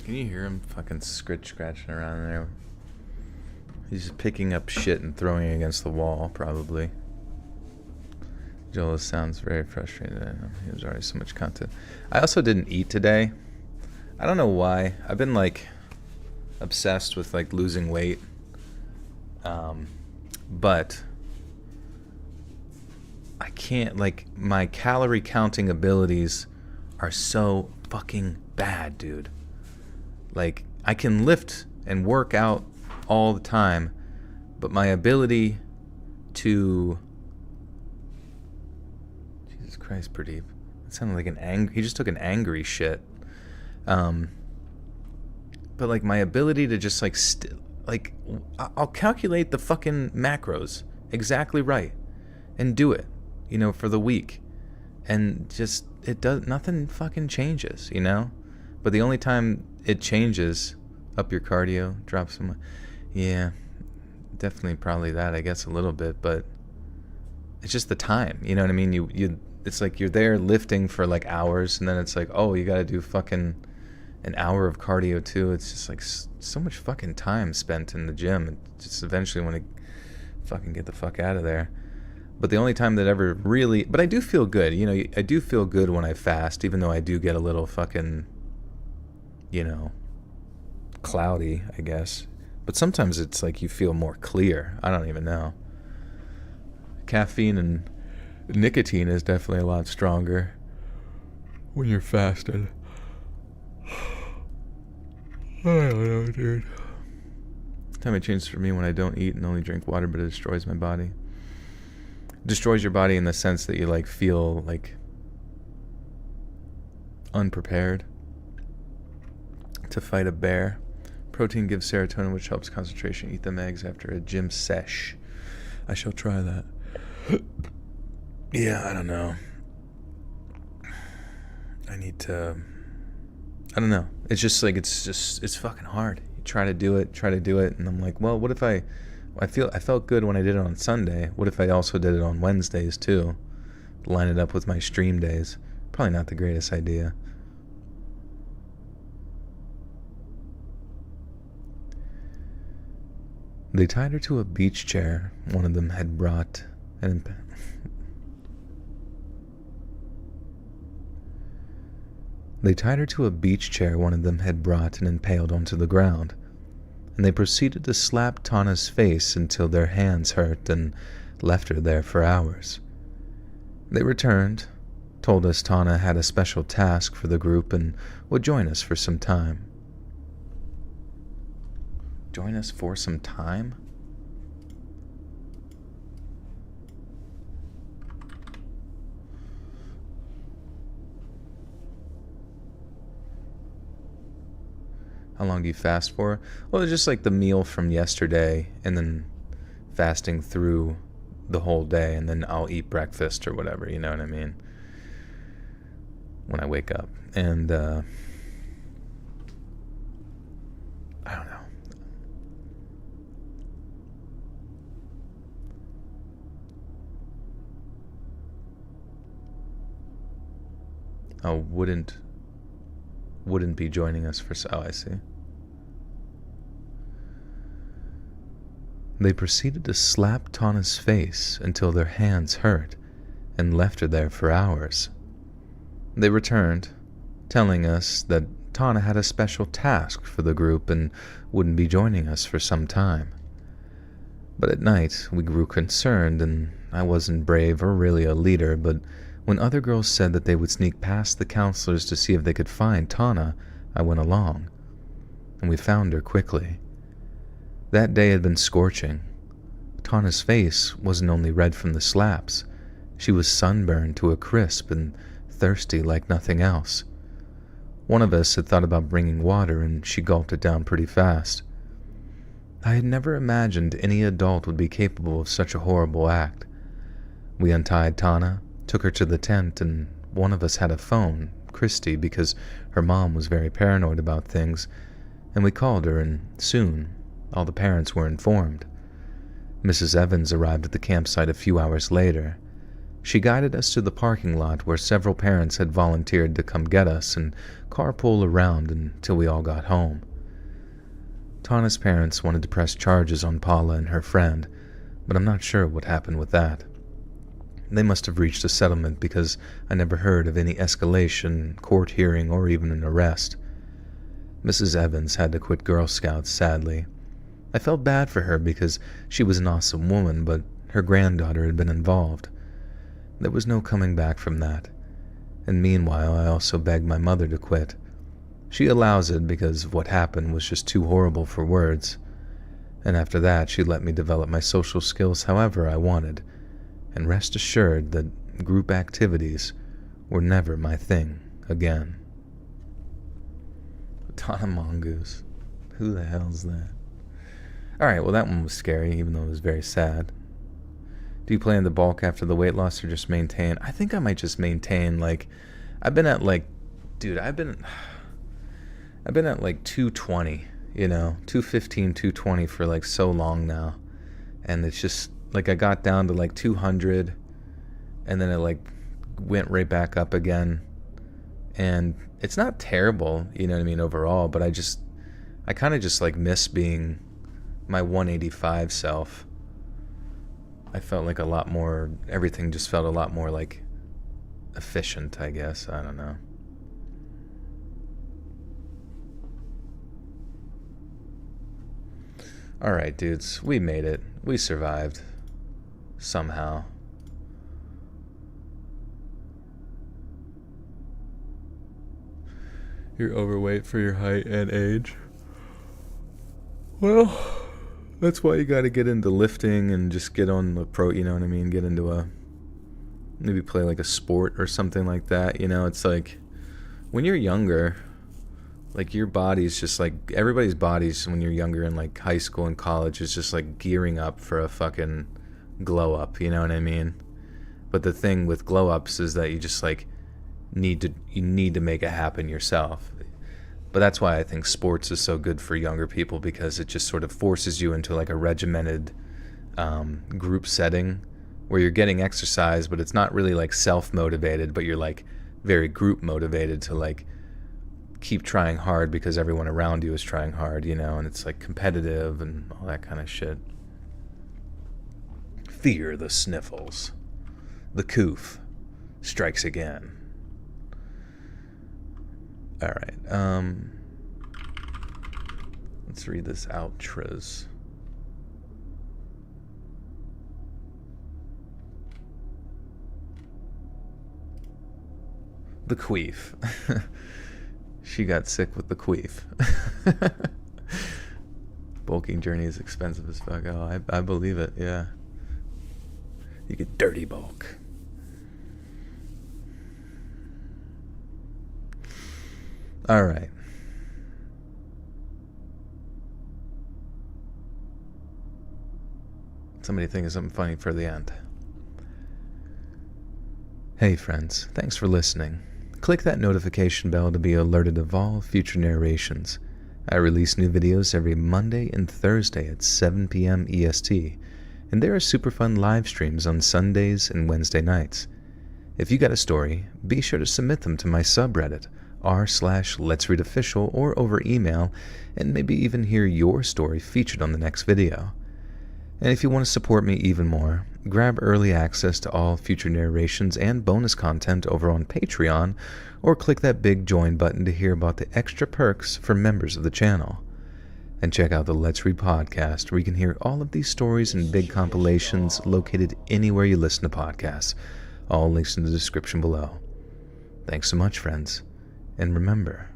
Can you hear him fucking scratching around there? He's just picking up shit and throwing it against the wall, probably. Joel sounds very frustrated. He was already so much content. I also didn't eat today. I don't know why. I've been like obsessed with like losing weight. But I can't, like, my calorie counting abilities are so fucking bad, dude. Like, I can lift and work out all the time, but my ability to... Jesus Christ, Pradeep. That sounded like an angry... He just took an angry shit. But, like, my ability to just, like, I'll calculate the fucking macros exactly right and do it, you know, for the week. And just, it does... Nothing fucking changes, you know? But the only time it changes, up your cardio, drop some... Yeah, definitely probably that, I guess, a little bit, but it's just the time, you know what I mean? You it's like you're there lifting for like hours, and then it's like, oh, you gotta do fucking an hour of cardio too. It's just like so much fucking time spent in the gym. And just eventually want to fucking get the fuck out of there. But the only time that ever really... But I do feel good, you know, I do feel good when I fast, even though I do get a little fucking... you know, cloudy, I guess. But sometimes it's like you feel more clear. I don't even know. Caffeine and nicotine is definitely a lot stronger when you're fasted. I don't know, dude. Time it changes for me when I don't eat and only drink water, but it destroys my body. It destroys your body in the sense that you like feel like unprepared to fight a bear. Protein gives serotonin, which helps concentration. Eat them eggs after a gym sesh. I shall try that. Yeah, I don't know. I need to... I don't know. It's just like, it's fucking hard. You try to do it, and I'm like, well, what if I felt good when I did it on Sunday. What if I also did it on Wednesdays too? Line it up with my stream days. Probably not the greatest idea. They tied her to a beach chair one of them had brought and impaled onto the ground, and they proceeded to slap Tana's face until their hands hurt and left her there for hours. They returned, told us Tana had a special task for the group and would join us for some time. Join us for some time? How long do you fast for? Well, it's just like the meal from yesterday and then fasting through the whole day, and then I'll eat breakfast or whatever, you know what I mean? When I wake up. And, I don't know. Oh, wouldn't be joining us for... Oh, I see. They proceeded to slap Tana's face until their hands hurt and left her there for hours. They returned, telling us that Tana had a special task for the group and wouldn't be joining us for some time. But at night, we grew concerned, and I wasn't brave or really a leader, but when other girls said that they would sneak past the counselors to see if they could find Tana, I went along, and we found her quickly. That day had been scorching. Tana's face wasn't only red from the slaps, she was sunburned to a crisp and thirsty like nothing else. One of us had thought about bringing water, and she gulped it down pretty fast. I had never imagined any adult would be capable of such a horrible act. We untied Tana, took her to the tent, and one of us had a phone, Christy, because her mom was very paranoid about things, and we called her, and soon all the parents were informed. Mrs. Evans arrived at the campsite a few hours later. She guided us to the parking lot where several parents had volunteered to come get us and carpool around until we all got home. Tana's parents wanted to press charges on Paula and her friend, but I'm not sure what happened with that. They must have reached a settlement because I never heard of any escalation, court hearing, or even an arrest. Mrs. Evans had to quit Girl Scouts, sadly. I felt bad for her because she was an awesome woman, but her granddaughter had been involved. There was no coming back from that. And meanwhile, I also begged my mother to quit. She allows it because what happened was just too horrible for words. And after that, she let me develop my social skills however I wanted, and rest assured that group activities were never my thing again. Tana Mongoose. Who the hell's that? Alright, well that one was scary, even though it was very sad. Do you plan to bulk after the weight loss or just maintain? I think I might just maintain. Like, I've been at like 220, 215, 220 for like so long now. And it's just like I got down to like 200 and then it like went right back up again. And it's not terrible, you know what I mean, overall, but I kind of just like miss being my 185 self. I felt like everything just felt a lot more like efficient, I guess. I don't know. Alright, dudes, we made it. We survived. Somehow. You're overweight for your height and age. Well, that's why you gotta get into lifting and just get on the pro, you know what I mean? Get into maybe play like a sport or something like that. It's like, when you're younger, like your body's just like, everybody's bodies when you're younger in like high school and college is just like gearing up for a fucking glow up, you know what I mean? But the thing with glow ups is that you just like need to make it happen yourself. But that's why I think sports is so good for younger people, because it just sort of forces you into like a regimented group setting where you're getting exercise, but it's not really like self-motivated, but you're like very group motivated to like keep trying hard because everyone around you is trying hard, and it's like competitive and all that kind of shit. Fear the sniffles. The coof strikes again. Alright, let's read this outros. The queef. She got sick with the queef. Bulking journey is expensive as fuck. Oh, I believe it, yeah. You get dirty bulk. Alright. Somebody think of something funny for the end. Hey friends, thanks for listening. Click that notification bell to be alerted of all future narrations. I release new videos every Monday and Thursday at 7 p.m. EST, and there are super fun live streams on Sundays and Wednesday nights. If you got a story, be sure to submit them to my subreddit, r/letsreadofficial, or over email, and maybe even hear your story featured on the next video. And if you want to support me even more, grab early access to all future narrations and bonus content over on Patreon, or click that big join button to hear about the extra perks for members of the channel. And check out the Let's Read podcast, where you can hear all of these stories and big compilations located anywhere you listen to podcasts. All links in the description below. Thanks so much, friends. And remember...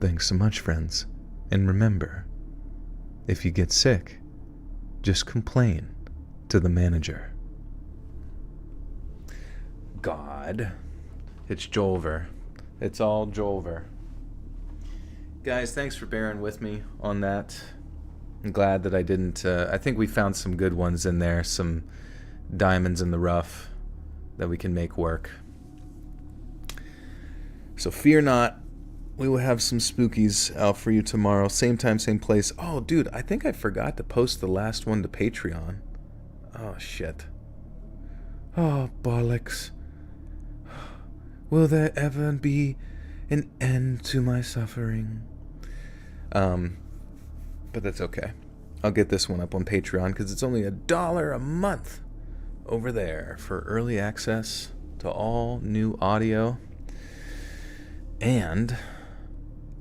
Thanks so much, friends. And remember, if you get sick, just complain to the manager. God. It's Jolver. It's all Jolver. Guys, thanks for bearing with me on that. I'm glad that I didn't... I think we found some good ones in there. Some diamonds in the rough that we can make work. So fear not. We will have some spookies out for you tomorrow. Same time, same place. Oh, dude, I think I forgot to post the last one to Patreon. Oh, shit. Oh, bollocks. Will there ever be an end to my suffering? But that's okay. I'll get this one up on Patreon because it's only $1 a month over there for early access to all new audio. And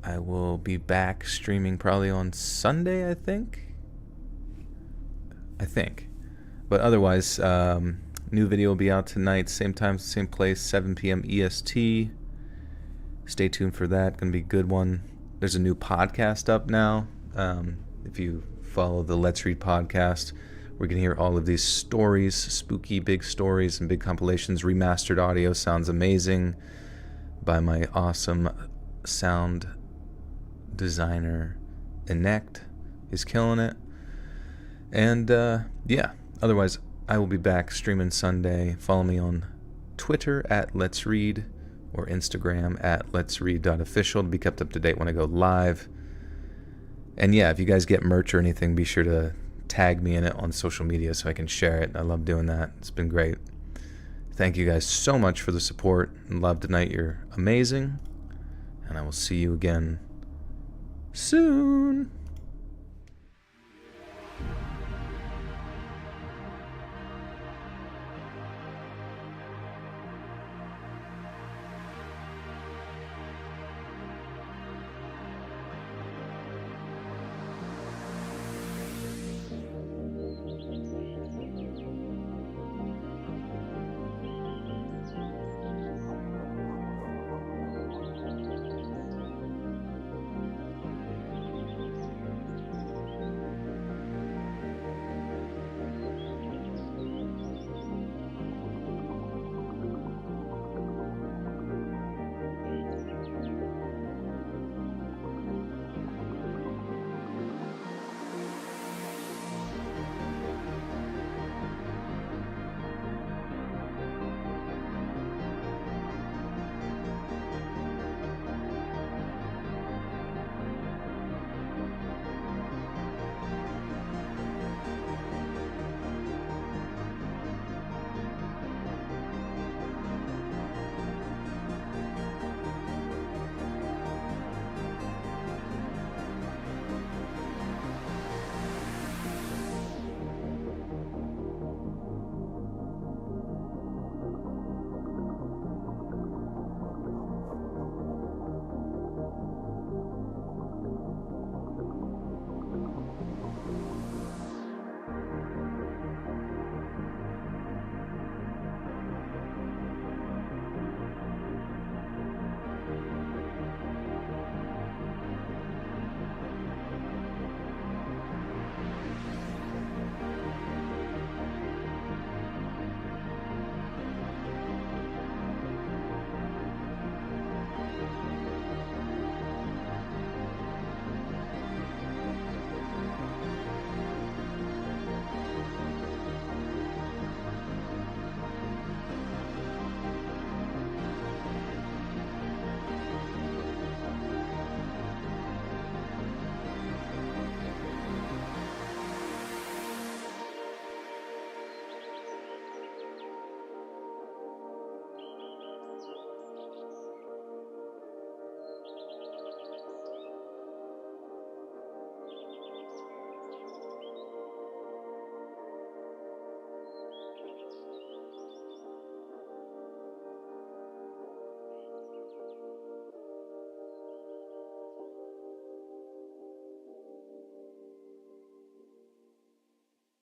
I will be back streaming probably on Sunday, I think. But otherwise, new video will be out tonight, same time, same place, 7 p.m. EST. Stay tuned for that. Gonna be a good one. There's a new podcast up now. If you follow the Let's Read podcast, we can hear all of these stories, spooky big stories and big compilations. Remastered audio sounds amazing by my awesome sound designer Inect. He's killing it. And yeah, otherwise I will be back streaming Sunday. Follow me on Twitter at Let's Read or Instagram at letsread.official to be kept up to date when I go live. And yeah, if you guys get merch or anything, be sure to tag me in it on social media so I can share it. I love doing that. It's been great. Thank you guys so much for the support and love tonight. You're amazing. And I will see you again soon.